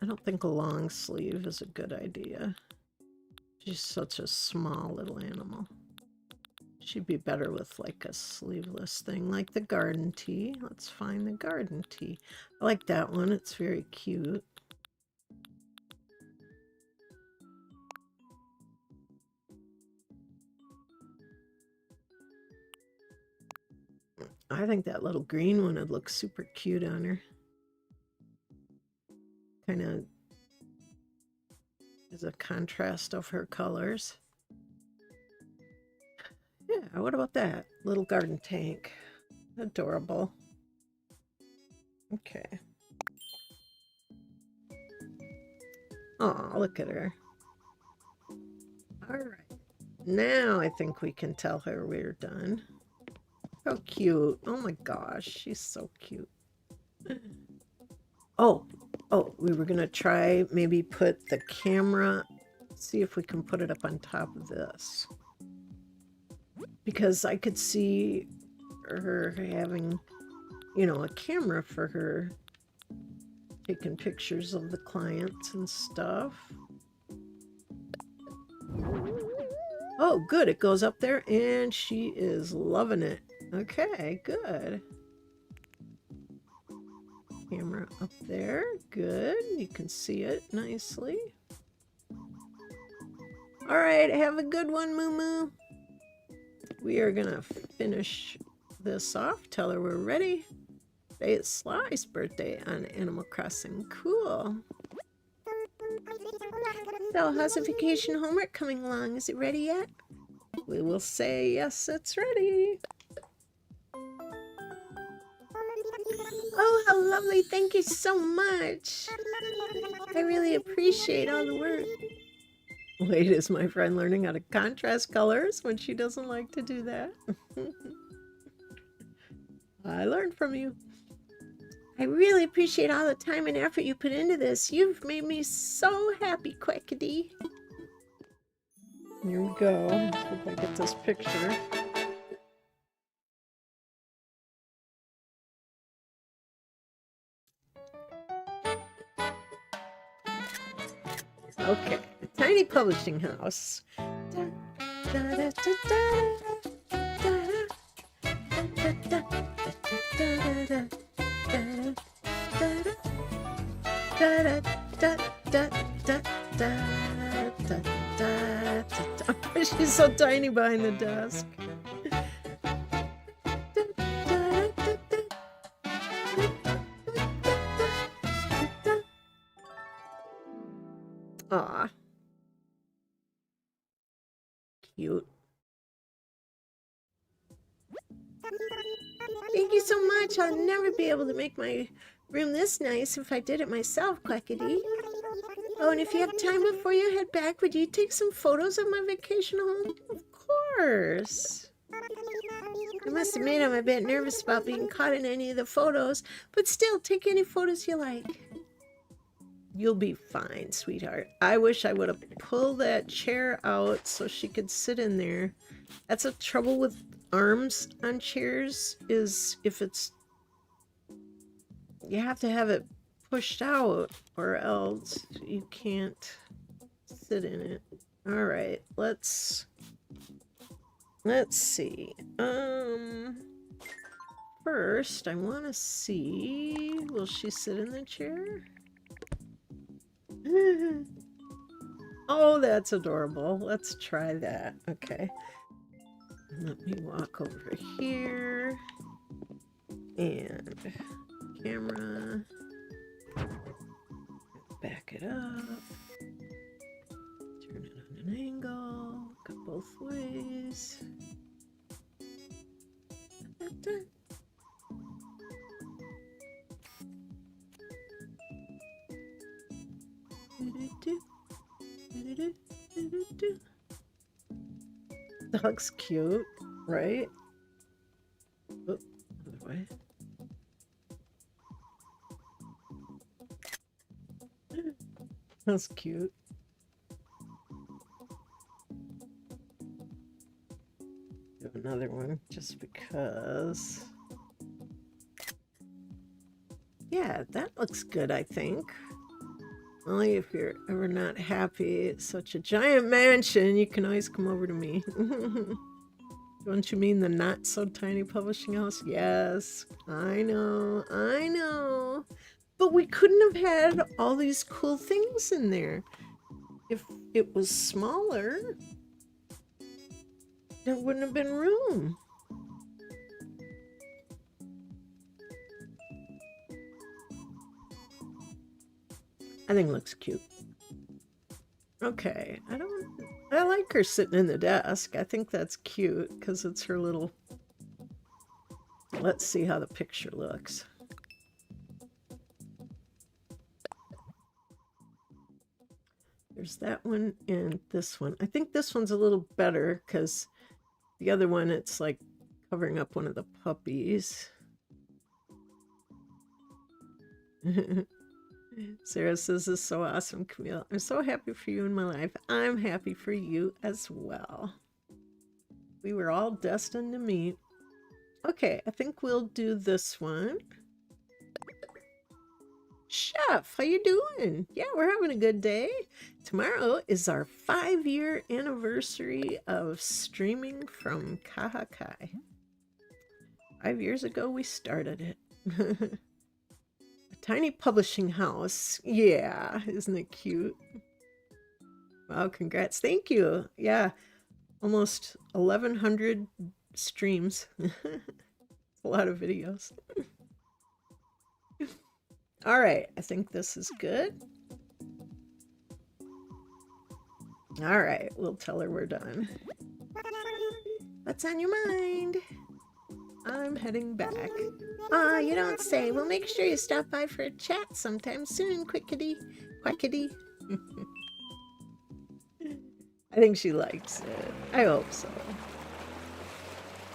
Speaker 1: I don't think a long sleeve is a good idea. She's such a small little animal. She'd be better with like a sleeveless thing, like the garden tee. Let's find the garden tee. I like that one. It's very cute. I think that little green one would look super cute on her. Kind of is a contrast of her colors. Yeah, what about that? Little garden tank. Adorable. Okay. Oh, look at her. All right. Now I think we can tell her we're done. How cute. Oh my gosh, she's so cute. Oh, we were going to try maybe put the camera, see if we can put it up on top of this. Because I could see her having, you know, a camera for her taking pictures of the clients and stuff. Oh, good. It goes up there and she is loving it. Okay, good. Camera up there. Good. You can see it nicely. All right, have a good one, Moo Moo. We are going to finish this off. Tell her we're ready. Today is Sly's birthday on Animal Crossing. Cool. So, how's the vacation homework coming along? Is it ready yet? We will say, yes, it's ready. Oh, how lovely. Thank you so much. I really appreciate all the work. Wait, is my friend learning how to contrast colors when she doesn't like to do that? I learned from you. I really appreciate all the time and effort you put into this. You've made me so happy, Quackity. Here we go. Let's see if I get this picture. Okay, a tiny publishing house. She's so tiny behind the desk. Aw. cute. Thank you so much. I'll never be able to make my room this nice if I did it myself, Quackity. Oh, and if you have time before you head back, would you take some photos of my vacation home? Of course. I must admit I'm a bit nervous about being caught in any of the photos, but still, take any photos you like. You'll be fine, sweetheart. I wish I would have pulled that chair out so she could sit in there. That's the trouble with arms on chairs, is if it's... You have to have it pushed out or else you can't sit in it. All right, let's see. First I want to see, will she sit in the chair? Oh, that's adorable. Let's try that. Okay. Let me walk over here and camera. Back it up. Turn it on an angle. Go both ways. Dog's cute, right? Oh, other way. That's cute. Do another one just because. Yeah, that looks good, I think. Only if you're ever not happy at such a giant mansion, you can always come over to me. Don't you mean the not so tiny publishing house? Yes, I know, I know. But we couldn't have had all these cool things in there. If it was smaller, there wouldn't have been room. I think it looks cute. Okay, I like her sitting in the desk. I think that's cute because it's her little... Let's see how the picture looks. There's that one and this one. I think this one's a little better because the other one, it's like covering up one of the puppies. Sarah says, this is so awesome, Camille. I'm so happy for you in my life. I'm happy for you as well. We were all destined to meet. Okay, I think we'll do this one. Chef, how you doing? Yeah, we're having a good day. Tomorrow is our 5-year anniversary of streaming from Kahakai. 5 years ago, we started it. Tiny publishing house. Yeah, isn't it cute? Wow, congrats. Thank you. Yeah, almost 1,100 streams. A lot of videos. All right, I think this is good. All right, we'll tell her we're done. What's on your mind? I'm heading back. Aw, you don't say. We'll make sure you stop by for a chat sometime soon, Quickity. Quackity. I think she likes it. I hope so.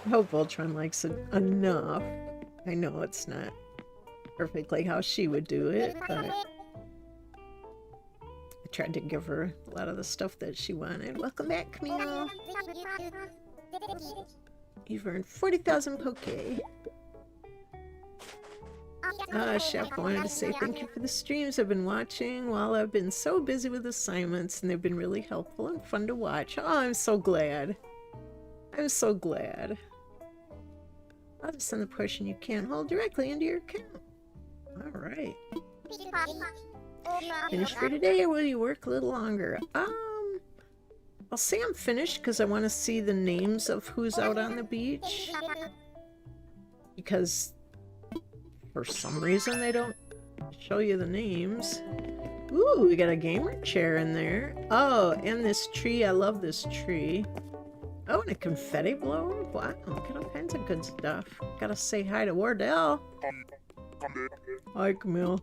Speaker 1: I hope Voltron likes it enough. I know it's not perfectly how she would do it, but I tried to give her a lot of the stuff that she wanted. Welcome back, Camille. You've earned 40,000 poke. Chef wanted to say thank you for the streams I've been watching while I've been so busy with assignments, and they've been really helpful and fun to watch. Oh, I'm so glad. I'm so glad. I'll just send the portion you can't hold directly into your account. All right. Finished for today, or will you work a little longer? I'll say I'm finished because I want to see the names of who's out on the beach. Because for some reason they don't show you the names. Ooh, we got a gamer chair in there. Oh, and this tree. I love this tree. Oh, and a confetti blower? Wow, get all kinds of good stuff. Gotta say hi to Wardell. Hi, Camille.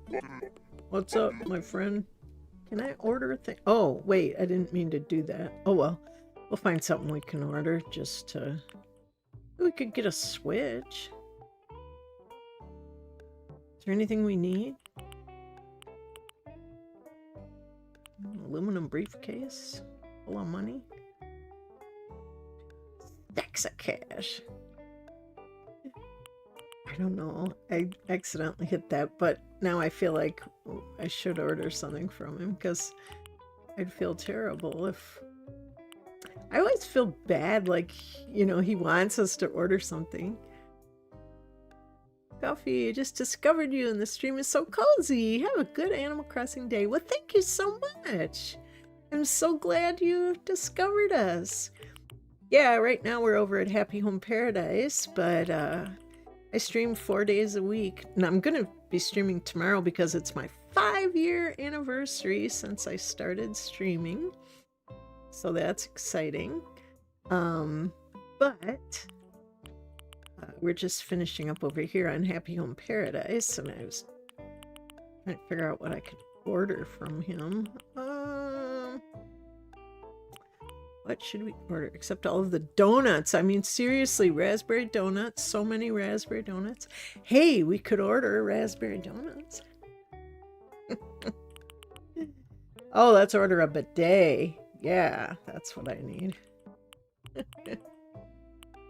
Speaker 1: What's up, my friend? Can I order a thing? Oh, wait, I didn't mean to do that. Oh, well. We'll find something we can order just to... We could get a Switch. Is there anything we need? Aluminum briefcase? Full of money? Stacks of cash. I don't know. I accidentally hit that, but now I feel like I should order something from him because I'd feel terrible if... I always feel bad, like, you know, he wants us to order something. Coffee, I just discovered you and the stream is so cozy. Have a good Animal Crossing day. Well, thank you so much. I'm so glad you discovered us. Yeah, right now we're over at Happy Home Paradise, but I stream 4 days a week. And I'm going to be streaming tomorrow because it's my 5-year anniversary since I started streaming. So that's exciting. But we're just finishing up over here on Happy Home Paradise, and I was trying to figure out what I could order from him. What should we order? Except all of the donuts. I mean, seriously, raspberry donuts. So many raspberry donuts. Hey, we could order raspberry donuts. Oh, let's order a bidet. Yeah, that's what I need.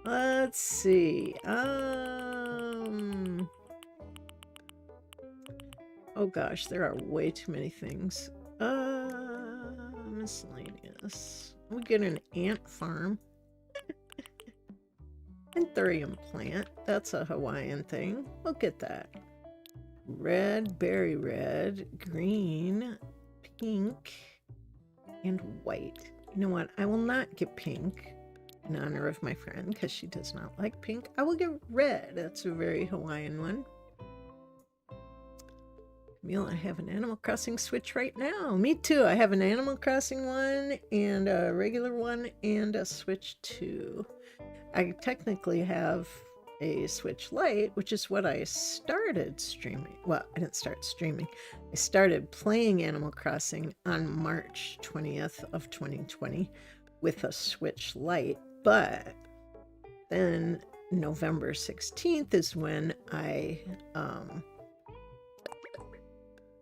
Speaker 1: Let's see. Oh gosh, there are way too many things. Miscellaneous. We get an ant farm. Anthurium plant. That's a Hawaiian thing. We'll get that. Red, berry red, green, pink, and white. You know what? I will not get pink in honor of my friend because she does not like pink. I will get red. That's a very Hawaiian one. Camille, I have an Animal Crossing Switch right now. Me too. I have an Animal Crossing one and a regular one and a Switch 2. I technically have a Switch Lite, which is what I started streaming. Well, I didn't start streaming. I started playing Animal Crossing on March 20th of 2020 with a Switch Lite, but then November 16th is when I,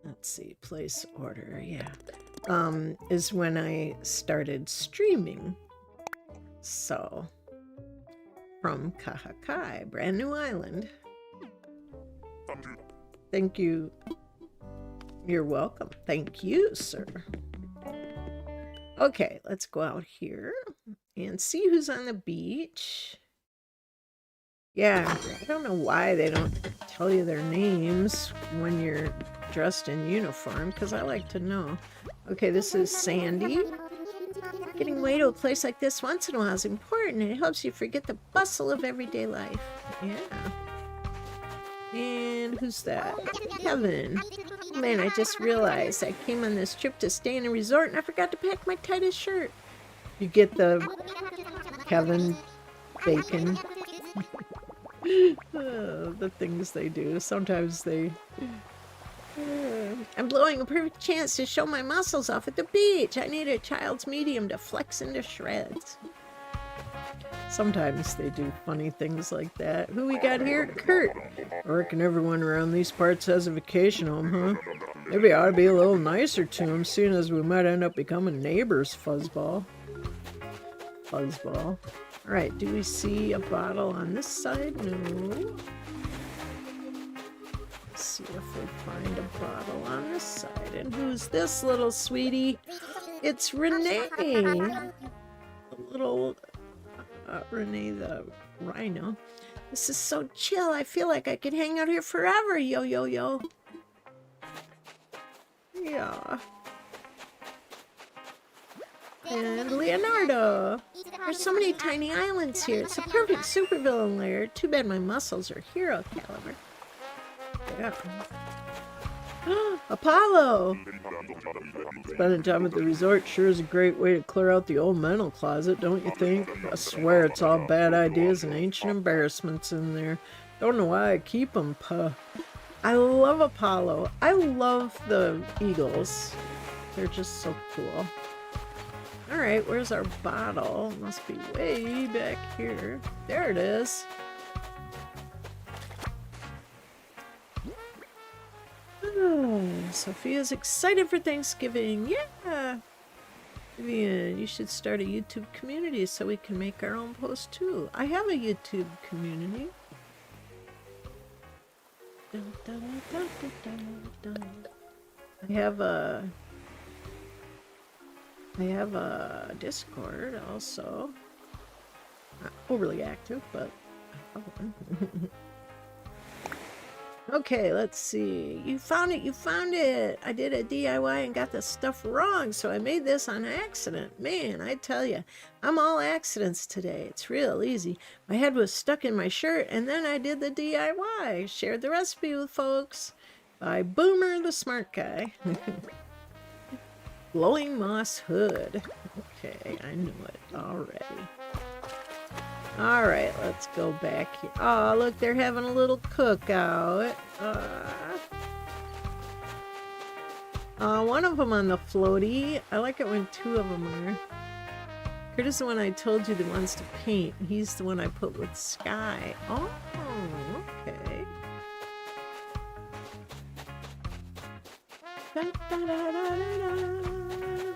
Speaker 1: let's see, place order, yeah, is when I started streaming. So... from Kahakai, brand new island. Thank you. You're welcome. Thank you, sir. Okay, let's go out here and see who's on the beach. Yeah, I don't know why they don't tell you their names when you're dressed in uniform, because I like to know. Okay, this is Sandy. Getting away to a place like this once in a while is important. It helps you forget the bustle of everyday life. Yeah. And who's that? Kevin. Oh, man, I just realized I came on this trip to stay in a resort and I forgot to pack my tightest shirt. You get the Kevin Bacon. The things they do. Sometimes they... I'm blowing a perfect chance to show my muscles off at the beach. I need a child's medium to flex into shreds. Sometimes they do funny things like that. Who we got here? Kurt. I reckon everyone around these parts has a vacation home, huh? Maybe I ought to be a little nicer to them, seeing as we might end up becoming neighbors, Fuzzball. Fuzzball. Alright, do we see a bottle on this side? No. See if we find a bottle on this side. And who's this little sweetie? It's Renee. The little Renee the rhino. This is so chill. I feel like I could hang out here forever. Yo, yo, yo. Yeah. And Leonardo. There's so many tiny islands here. It's a perfect supervillain lair. Too bad my muscles are hero caliber. Yeah. Apollo! Spending time at the resort sure is a great way to clear out the old mental closet, don't you think? I swear it's all bad ideas and ancient embarrassments in there. Don't know why I keep them, puh. I love Apollo. I love the eagles. They're just so cool. Alright, where's our bottle? Must be way back here. There it is. Oh, Sophia's excited for Thanksgiving. Yeah! Vivian, you should start a YouTube community so we can make our own posts too. I have a YouTube community. Dun, dun, dun, dun, dun, dun. I have a Discord also. Not overly active, but I have one. Okay, let's see. You found it, you found it! I did a DIY and got the stuff wrong, so I made this on accident. Man, I tell you, I'm all accidents today. It's real easy. My head was stuck in my shirt, and then I did the DIY. Shared the recipe with folks. By Boomer the Smart Guy. Glowing moss hood. Okay, I knew it already. Alright, let's go back here. Oh, look, they're having a little cookout. One of them on the floaty. I like it when two of them are. Kurt is the one I told you that wants to paint. He's the one I put with Sky. Oh, okay. Da, da, da, da, da, da.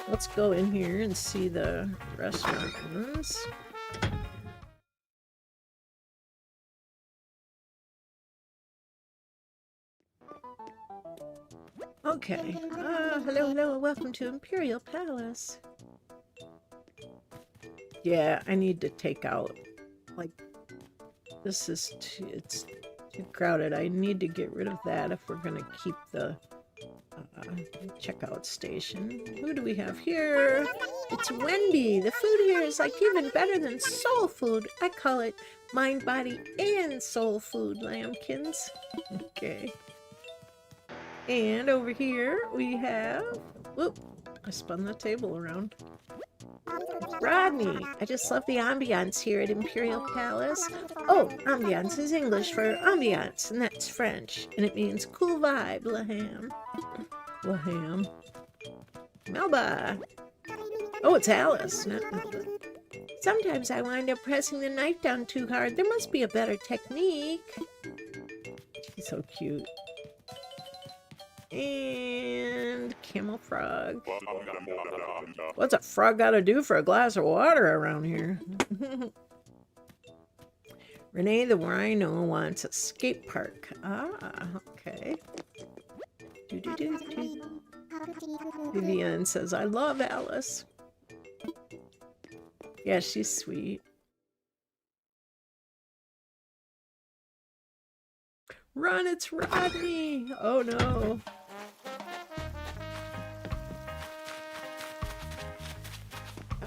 Speaker 1: Let's go in here and see the restaurants. Okay. Hello, hello, welcome to Imperial Palace. Yeah, I need to take out, like, this is it's too crowded. I need to get rid of that if we're gonna keep the checkout station. Who do we have here? It's Wendy. The food here is like even better than soul food. I call it mind, body, and soul food, lambkins. Okay. And over here we have, whoop, I spun the table around. Rodney, I just love the ambiance here at Imperial Palace. Oh, ambiance is English for ambiance, and that's French, and it means cool vibe, Laham. Laham. Melba. Oh, it's Alice, not Melba. Sometimes I wind up pressing the knife down too hard. There must be a better technique. She's so cute. And Camel Frog. What's a frog gotta do for a glass of water around here? Renee the Rhino wants a skate park. Ah, okay. Vivian says, I love Alice. Yeah, she's sweet. Run, it's Rodney! Oh no.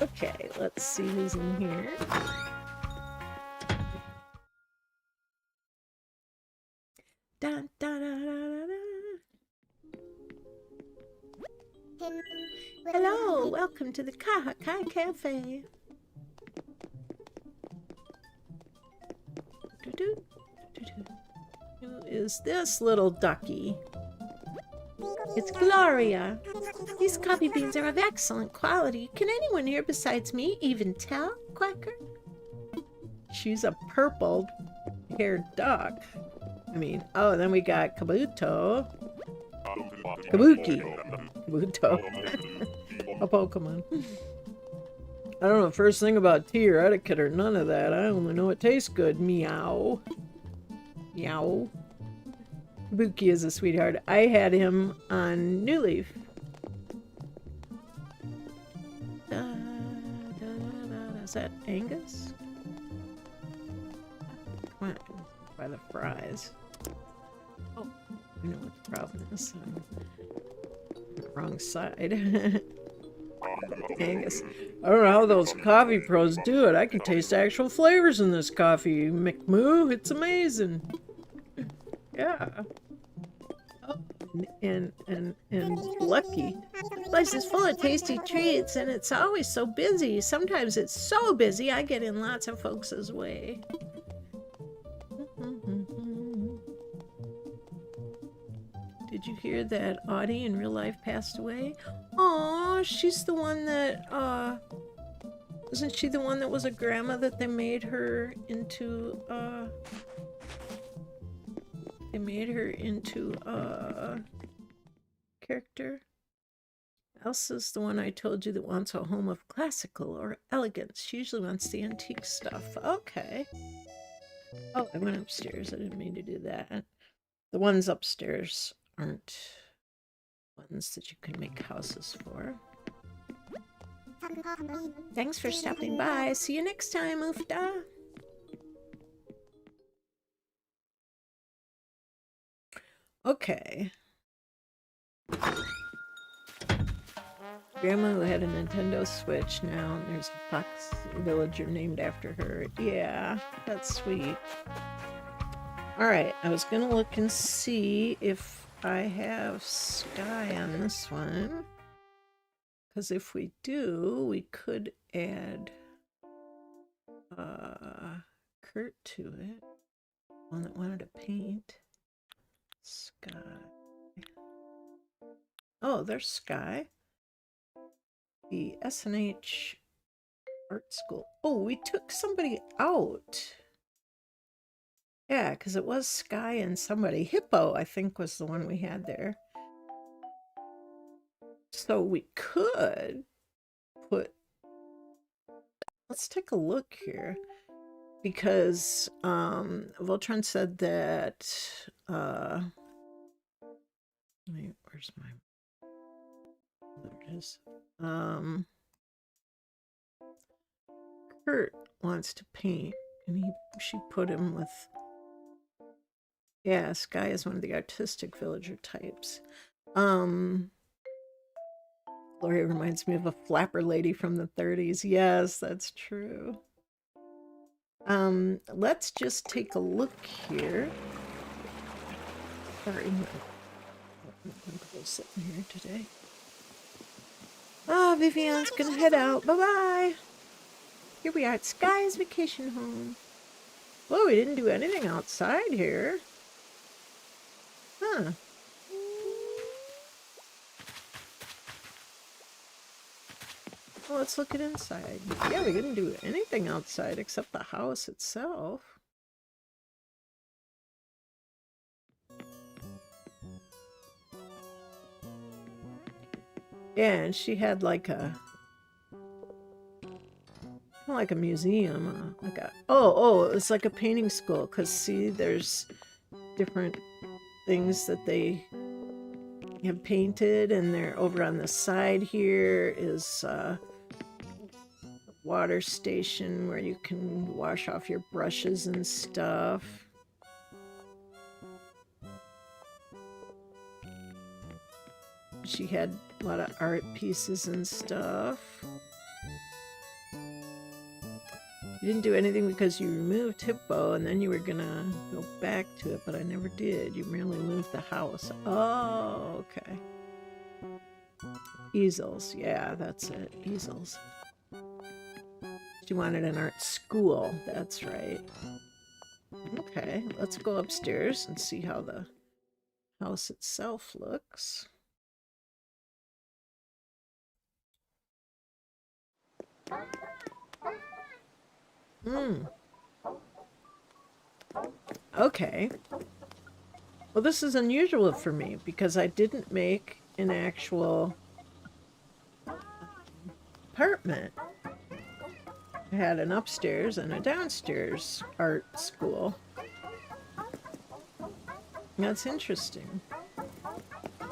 Speaker 1: Okay, let's see who's in here. Dun, dun, dun, dun, dun. Hello, welcome to the Kahakai Cafe. Who is this little ducky? It's Gloria. These coffee beans are of excellent quality. Can anyone here besides me even tell, Quacker? She's a purple-haired duck. I mean, oh, and then we got Kabuto. Kabuki. Kabuto. A Pokemon. I don't know the first thing about tea or etiquette or none of that. I only know it tastes good. Meow. Meow. Kabuki is a sweetheart. I had him on New Leaf. Is that Angus? Come on, by the fries. Oh, I know what the problem is. I'm on the wrong side. Angus. I don't know how those coffee pros do it. I can taste actual flavors in this coffee, McMoo. It's amazing. Yeah. Oh, and lucky. This place is full of tasty treats, and it's always so busy. Sometimes it's so busy, I get in lots of folks' way. Did you hear that Audie in real life passed away? Oh, she's the one that, wasn't she the one that was a grandma that they made her into, character? Elsa's the one I told you that wants a home of classical or elegance. She usually wants the antique stuff. Okay. Oh, I went upstairs. I didn't mean to do that. The ones upstairs aren't ones that you can make houses for. Thanks for stopping by. See you next time, Oofda. Okay. Grandma who had a Nintendo Switch now, and there's a fox villager named after her. Yeah, that's sweet. Alright, I was gonna look and see if I have Sky on this one. Because if we do, we could add Kurt to it. One that wanted to paint. Sky. Oh, there's Sky. The ACNH art school. Oh, we took somebody out. Yeah, because it was Sky and somebody. Hippo, I think, was the one we had there. So we could put... Let's take a look here. Because Voltron said that... Wait, where's my... There it is. Kurt wants to paint, and she put him with... Yeah, Sky is one of the artistic villager types. Gloria reminds me of a flapper lady from the 30s. Yes, that's true. Let's just take a look here. Sorry, I'm sitting here today. Ah, Vivian's gonna head out. Bye-bye. Here we are at Sky's vacation home. Whoa, we didn't do anything outside here. Huh. Well, let's look at inside. Yeah, we didn't do anything outside except the house itself. Yeah, and she had like a museum, like a it's like a painting school. Cause see, there's different things that they have painted, and they're over on the side. Here is a water station where you can wash off your brushes and stuff. She had a lot of art pieces and stuff. You didn't do anything because you removed Hippo, and then you were gonna go back to it, but I never did. You merely moved the house. Oh, okay. Easels. Yeah, that's it. Easels. She wanted an art school. That's right. Okay, let's go upstairs and see how the house itself looks. Okay. Well, this is unusual for me because I didn't make an actual apartment. I had an upstairs and a downstairs art school. That's interesting.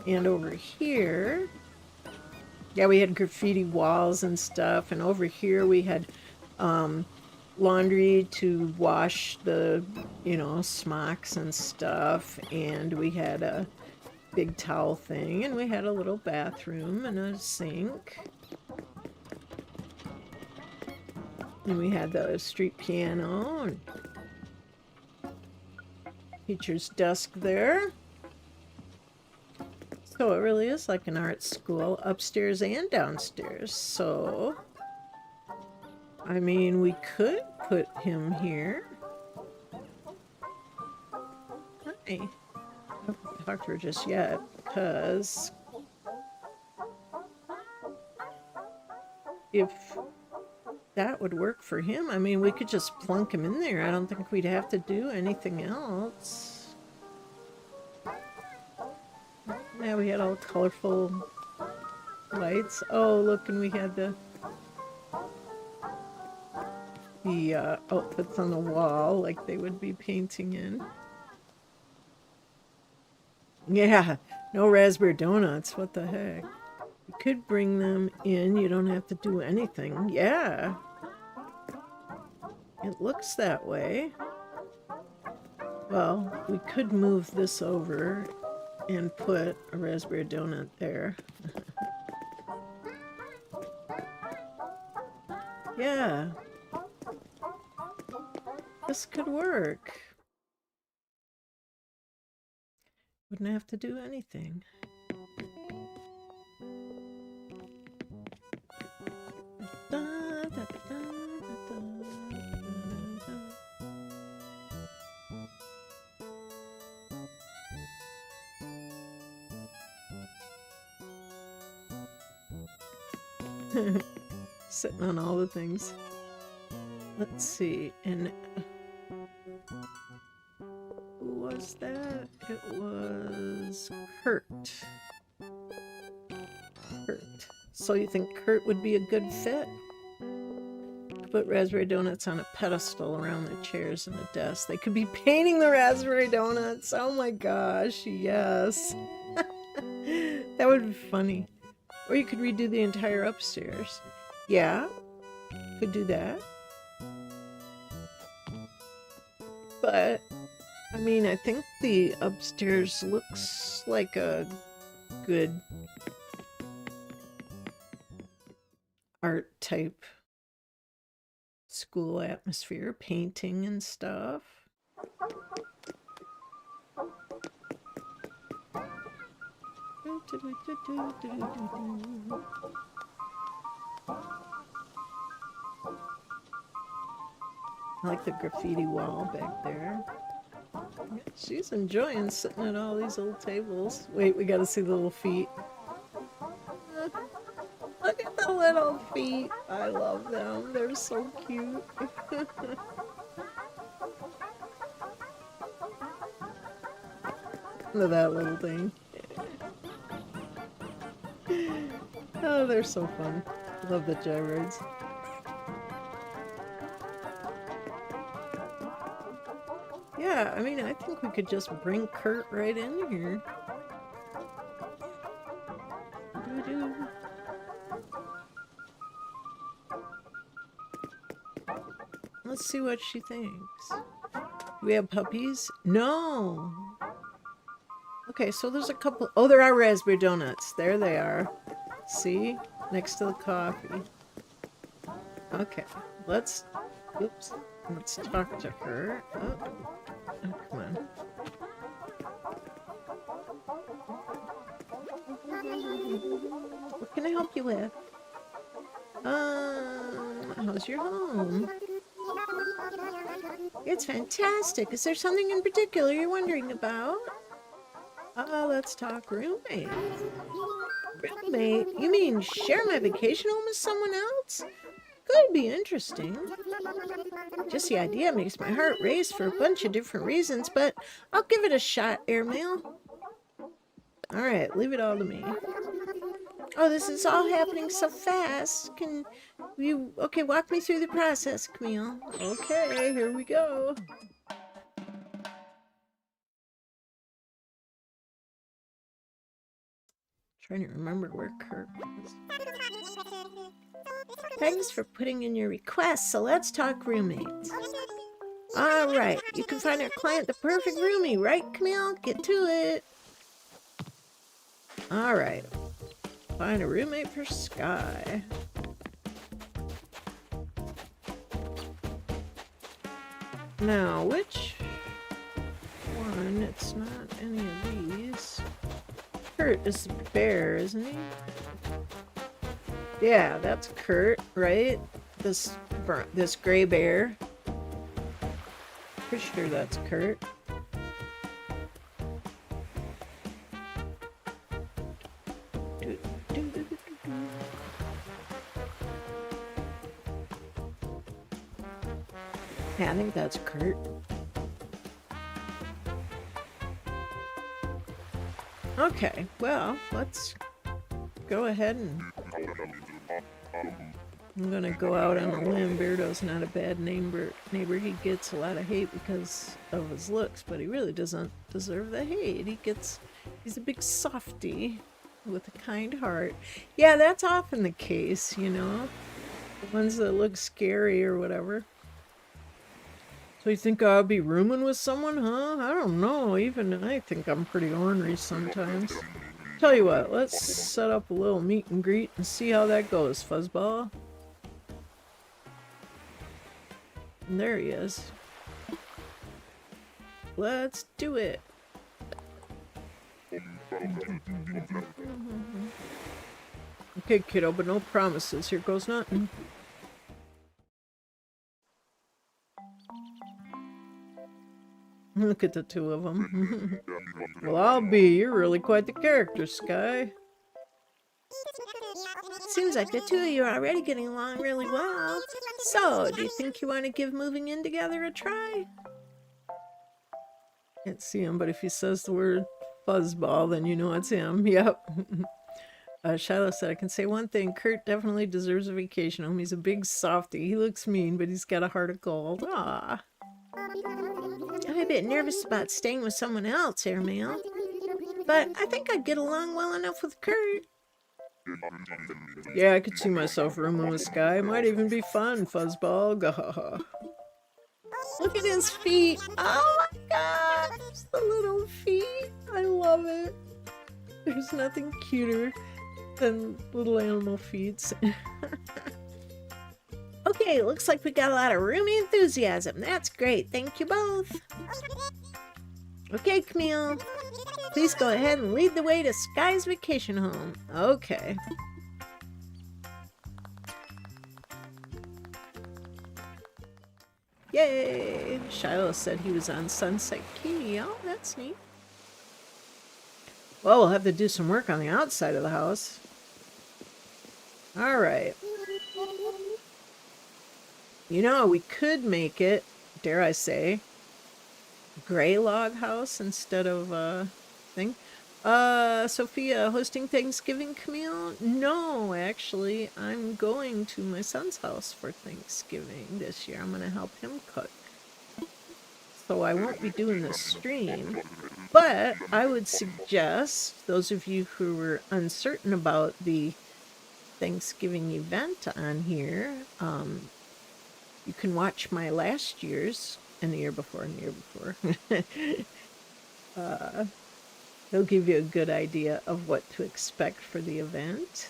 Speaker 1: And over here, yeah, we had graffiti walls and stuff, and over here we had laundry to wash the, smocks and stuff, and we had a big towel thing, and we had a little bathroom and a sink. And we had the street piano and teacher's desk there. So it really is like an art school, upstairs and downstairs. So, I mean, we could put him here. Hi. I haven't talked to her just yet because if that would work for him, I mean, we could just plunk him in there. I don't think we'd have to do anything else. Yeah, we had all colorful lights. Oh, look, and we had the outfits on the wall like they would be painting in. Yeah, no raspberry donuts. What the heck? You could bring them in. You don't have to do anything. Yeah. It looks that way. Well, we could move this over and put a raspberry donut there. Yeah. This could work. Wouldn't have to do anything. Sitting on all the things. Let's see, and who was that? It was Kurt. So you think Kurt would be a good fit? Put raspberry donuts on a pedestal around the chairs and the desk. They could be painting the raspberry donuts. Oh my gosh, yes. That would be funny. Or you could redo the entire upstairs. Yeah, could do that. But, I mean, I think the upstairs looks like a good art type school atmosphere, painting and stuff. I like the graffiti wall back there. She's enjoying sitting at all these little tables. Wait, we gotta see the little feet. Look at the little feet. I love them. They're so cute. Look at that little thing. Oh, they're so fun. Love the gyroids. Yeah, I mean, I think we could just bring Kurt right in here. Let's see what she thinks. Do we have puppies? No. Okay, so there's a couple. Oh, there are raspberry donuts. There they are. See? Next to the coffee. Okay, let's talk to her. Oh, come on. What can I help you with? How's your home? It's fantastic. Is there something in particular you're wondering about? Let's talk roommate. Roommate? You mean share my vacation home with someone else? Could be interesting. Just the idea makes my heart race for a bunch of different reasons, but I'll give it a shot, Airmail. Alright, leave it all to me. Oh, this is all happening so fast. Can you... Okay, walk me through the process, Camille. Okay, here we go. Trying to remember where Kurt was. Thanks for putting in your request, so let's talk roommates. Alright, you can find our client the perfect roomie, right, Camille? Get to it. Alright. Find a roommate for Sky. Now, which one? It's not any of these. Kurt is the bear, isn't he? Yeah, that's Kurt, right? This gray bear. Pretty sure that's Kurt. Yeah, I think that's Kurt. Okay, well, let's go ahead and... I'm gonna go out on a limb. Beardo's not a bad neighbor. He gets a lot of hate because of his looks, but he really doesn't deserve the hate. He's a big softie with a kind heart. Yeah, that's often the case, you know? The ones that look scary or whatever. So you think I'll be rooming with someone, huh? I don't know. Even I think I'm pretty ornery sometimes. Tell you what, let's set up a little meet and greet and see how that goes, Fuzzball. And there he is. Let's do it. Okay, kiddo, but no promises. Here goes nothing. Look at the two of them. Well, I'll be. You're really quite the character, Sky. Seems like the two of you are already getting along really well. So, do you think you want to give moving in together a try? Can't see him, but if he says the word fuzzball, then you know it's him. Yep. Shiloh said, I can say one thing. Kurt definitely deserves a vacation home. He's a big softie. He looks mean, but he's got a heart of gold. Ah. I'm a bit nervous about staying with someone else, Airmail. But I think I'd get along well enough with Kurt. Yeah, I could see myself rooming with Sky. Might even be fun, Fuzzball. Gahaha. Look at his feet. Oh my god. The little feet. I love it. There's nothing cuter than little animal feet. Okay, looks like we got a lot of roomy enthusiasm. That's great. Thank you both. Okay, Camille. Please go ahead and lead the way to Sky's vacation home. Okay. Yay! Shiloh said he was on Sunset Key. Oh, that's neat. Well, we'll have to do some work on the outside of the house. Alright. You know, we could make it, dare I say, gray log house instead of thing. Sophia, hosting Thanksgiving, Camille? No, actually, I'm going to my son's house for Thanksgiving this year. I'm going to help him cook. So I won't be doing the stream. But I would suggest, those of you who were uncertain about the Thanksgiving event on here, you can watch my last year's and the year before and the year before. They'll give you a good idea of what to expect for the event.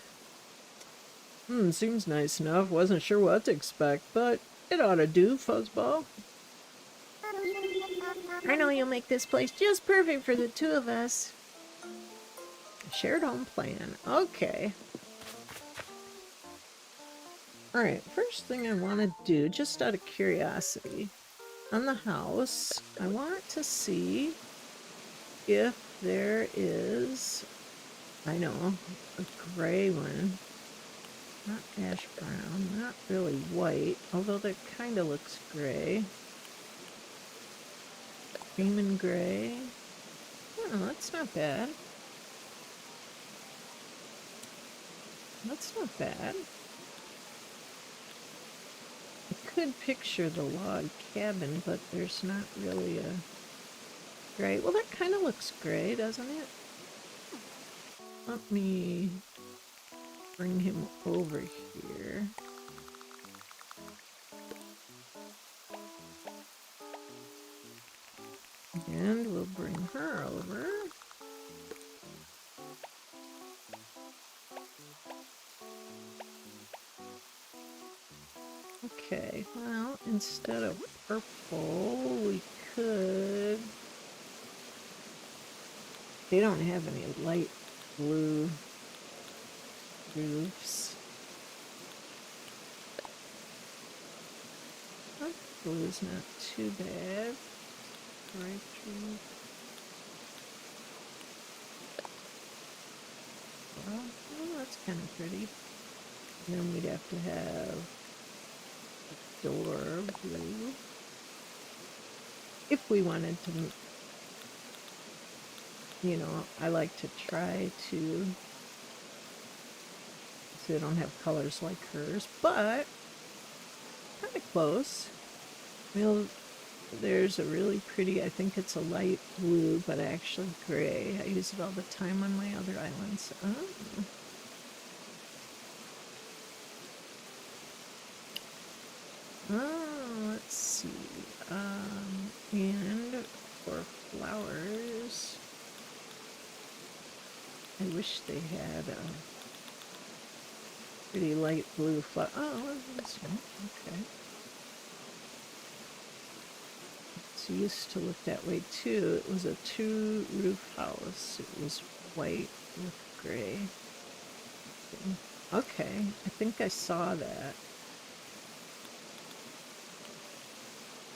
Speaker 1: Seems nice enough. Wasn't sure what to expect, but it ought to do, Fuzzball. I know you'll make this place just perfect for the two of us. Shared home plan. Okay. Alright, first thing I want to do, just out of curiosity, on the house, I want to see if there is, I know, a gray one. Not ash brown, not really white, although that kind of looks gray. Cream and gray. Oh, that's not bad. That's not bad. I could picture the log cabin, but there's not really a gray. Well, that kind of looks gray, doesn't it? Let me bring him over here. And we'll bring her over. Okay, well, instead of purple, we could... They don't have any light blue roofs. Oh, blue's not too bad. Right roof. Well, that's kind of pretty. And then we'd have to have a door blue. If we wanted to, you know, I like to try to, so they don't have colors like hers, but kind of close. Well, there's a really pretty, I think it's a light blue, but actually gray. I use it all the time on my other islands. Oh. Oh, let's see. And for flowers, I wish they had a pretty light blue flower. Oh, this one. Okay. It used to look that way too. It was a two-roof house. It was white with gray. Okay, I think I saw that.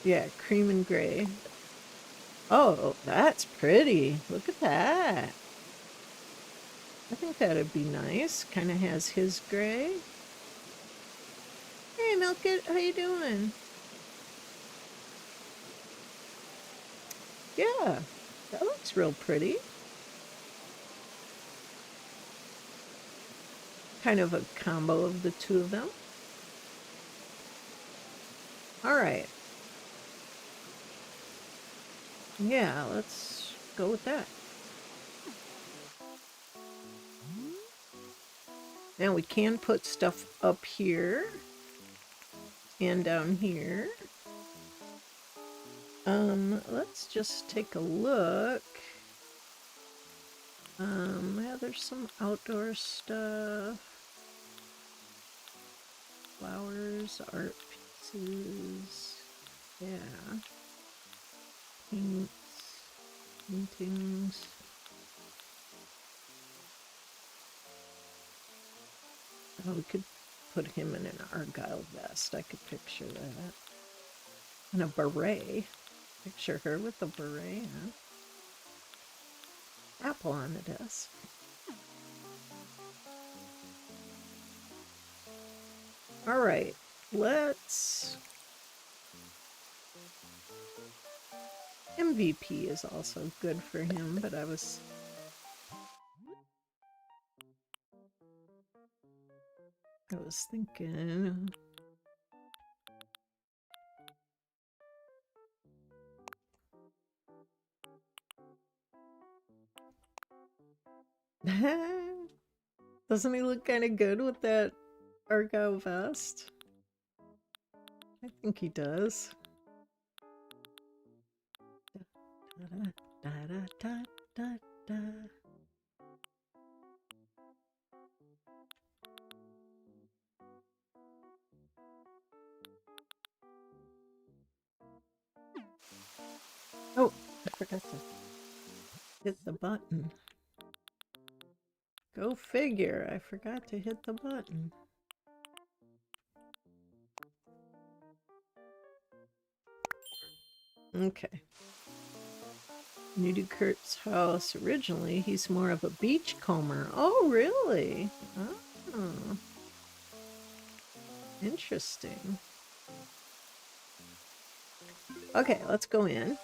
Speaker 1: Yeah, cream and gray. Oh, that's pretty. Look at that. I think that'd be nice. Kind of has his gray. Hey, Milkit, how you doing? Yeah, that looks real pretty. Kind of a combo of the two of them. All right. Yeah, let's go with that. Now we can put stuff up here and down here. Let's just take a look. Yeah, there's some outdoor stuff. Flowers, art pieces. Yeah. Paints, paintings. Oh, we could put him in an argyle vest. I could picture that. And a beret. Picture her with a beret on. Apple on the desk. All right, let's... MVP is also good for him, but I was thinking... Doesn't he look kind of good with that argyle vest? I think he does. Da, da, da, da, da. Oh, I forgot to hit the button. Go figure, I forgot to hit the button. Okay. New to Kurt's house. Originally, he's more of a beachcomber. Oh, really? Oh. Interesting. Okay, let's go in.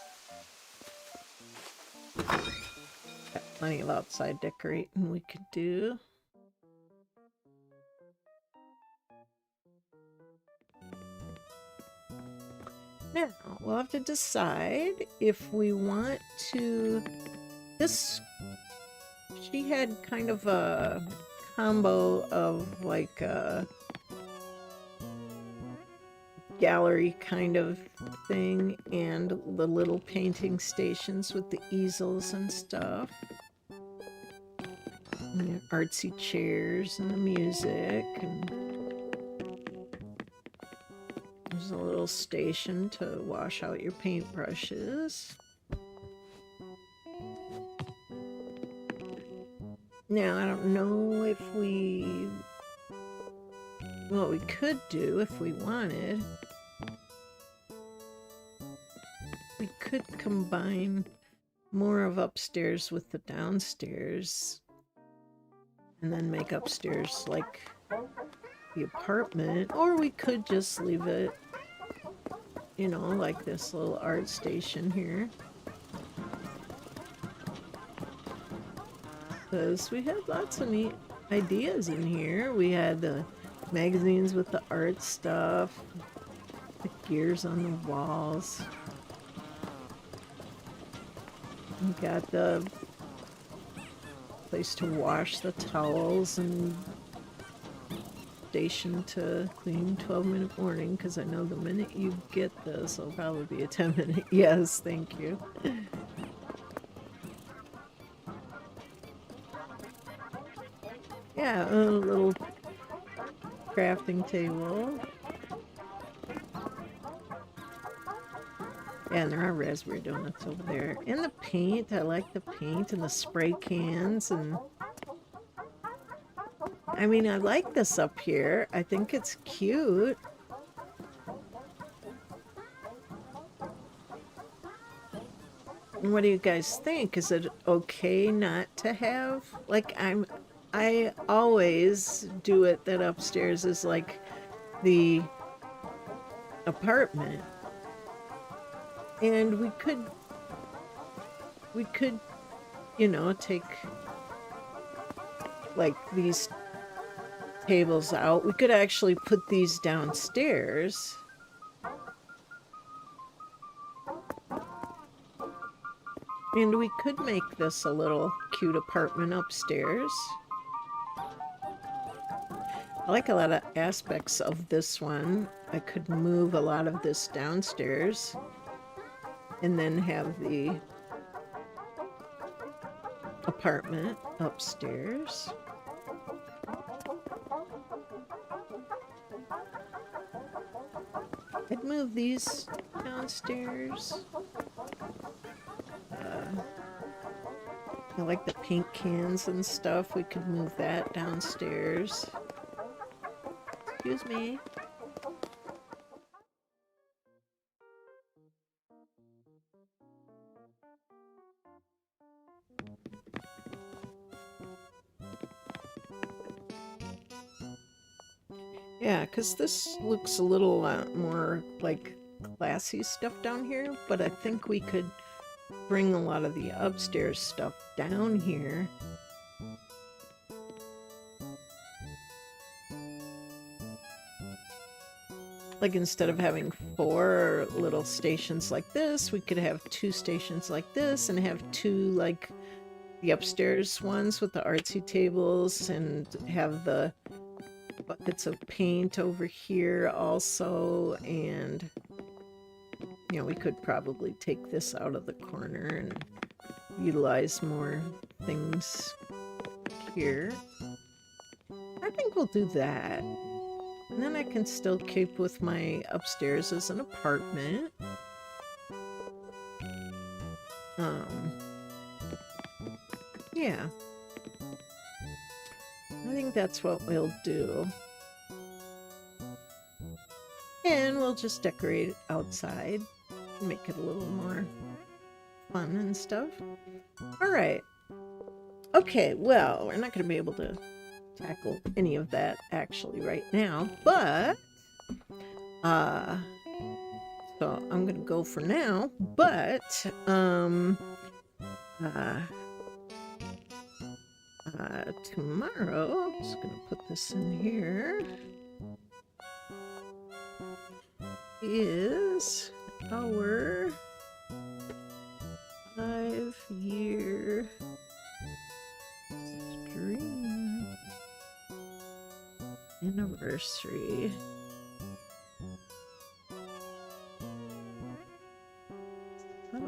Speaker 1: Got plenty of outside decorating we could do. Now, we'll have to decide if we want to... This... She had kind of a combo of like a gallery kind of thing and the little painting stations with the easels and stuff. And the artsy chairs and the music, and there's a little station to wash out your paintbrushes. Now, I don't know if what we could do if we wanted. We could combine more of upstairs with the downstairs and then make upstairs like the apartment, or we could just leave it, you know, like this little art station here. Because we had lots of neat ideas in here. We had the magazines with the art stuff, the gears on the walls. We got the place to wash the towels and station to clean 12-minute warning, because I know the minute you get this, it'll probably be a 10-minute. Yes, thank you. Yeah, a little crafting table. Yeah, and there are raspberry donuts over there. And the paint, I like the paint and the spray cans. And I mean, I like this up here. I think it's cute. What do you guys think? Is it okay not to have, like, I always do it that upstairs is like the apartment. And we could, you know, take like these tables out. We could actually put these downstairs. And we could make this a little cute apartment upstairs. I like a lot of aspects of this one. I could move a lot of this downstairs and then have the apartment upstairs. I'd move these downstairs. I like the paint cans and stuff. We could move that downstairs. Excuse me. Yeah, because this looks a little more like classy stuff down here, but I think we could bring a lot of the upstairs stuff down here. Like, instead of having 4 little stations like this, we could have 2 stations like this and have 2 like the upstairs ones with the artsy tables, and have the buckets of paint over here also. And you know, we could probably take this out of the corner and utilize more things here. I think we'll do that. And then I can still keep with my upstairs as an apartment. Yeah. I think that's what we'll do. And we'll just decorate it outside and make it a little more fun and stuff. Alright. Okay, well, we're not going to be able to tackle any of that actually right now, but so I'm going to go for now, but tomorrow, I'm just going to put this in here, is our 5-year stream anniversary. So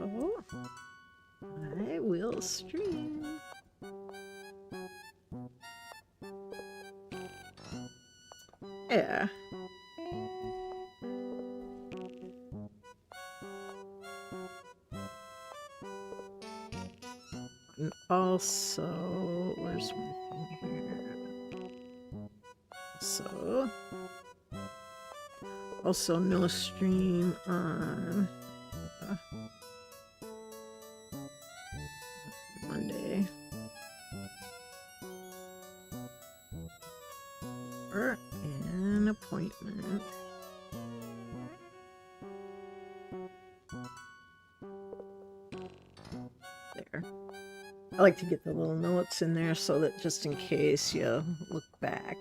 Speaker 1: I will stream. Yeah. And also, where's one thing here? So, also no stream on Monday. Or an appointment. There. I like to get the little notes in there so that just in case you look back,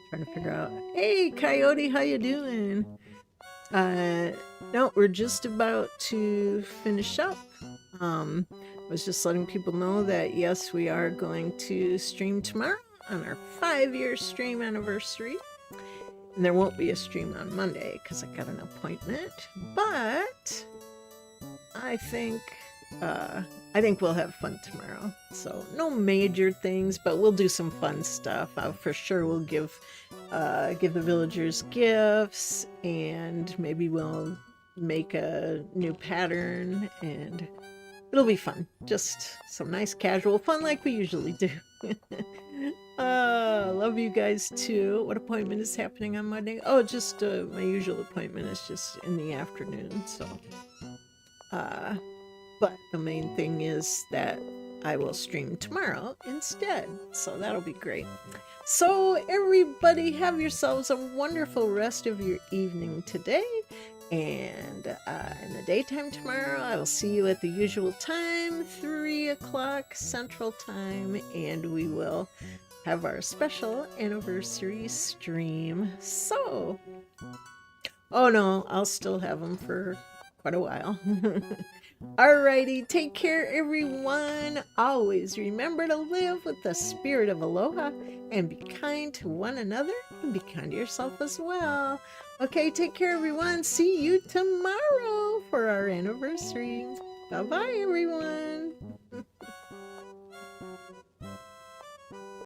Speaker 1: trying to figure out, hey Coyote, how you doing? No, we're just about to finish up. I was just letting people know that yes, we are going to stream tomorrow on our 5-year stream anniversary. And there won't be a stream on Monday because I got an appointment, but I think we'll have fun tomorrow. So no major things, but we'll do some fun stuff. For sure we'll give the villagers gifts, and maybe we'll make a new pattern, and it'll be fun. Just some nice casual fun like we usually do. Love you guys too. What appointment is happening on Monday? Oh, just my usual appointment is just in the afternoon. So, but the main thing is that I will stream tomorrow instead. So that'll be great. So everybody have yourselves a wonderful rest of your evening today. And in the daytime tomorrow, I will see you at the usual time, 3 o'clock Central Time, and we will have our special anniversary stream. So, oh no, I'll still have them for quite a while. Alrighty, take care everyone. Always remember to live with the spirit of aloha and be kind to one another and be kind to yourself as well. Okay, take care everyone. See you tomorrow for our anniversary. Bye-bye everyone.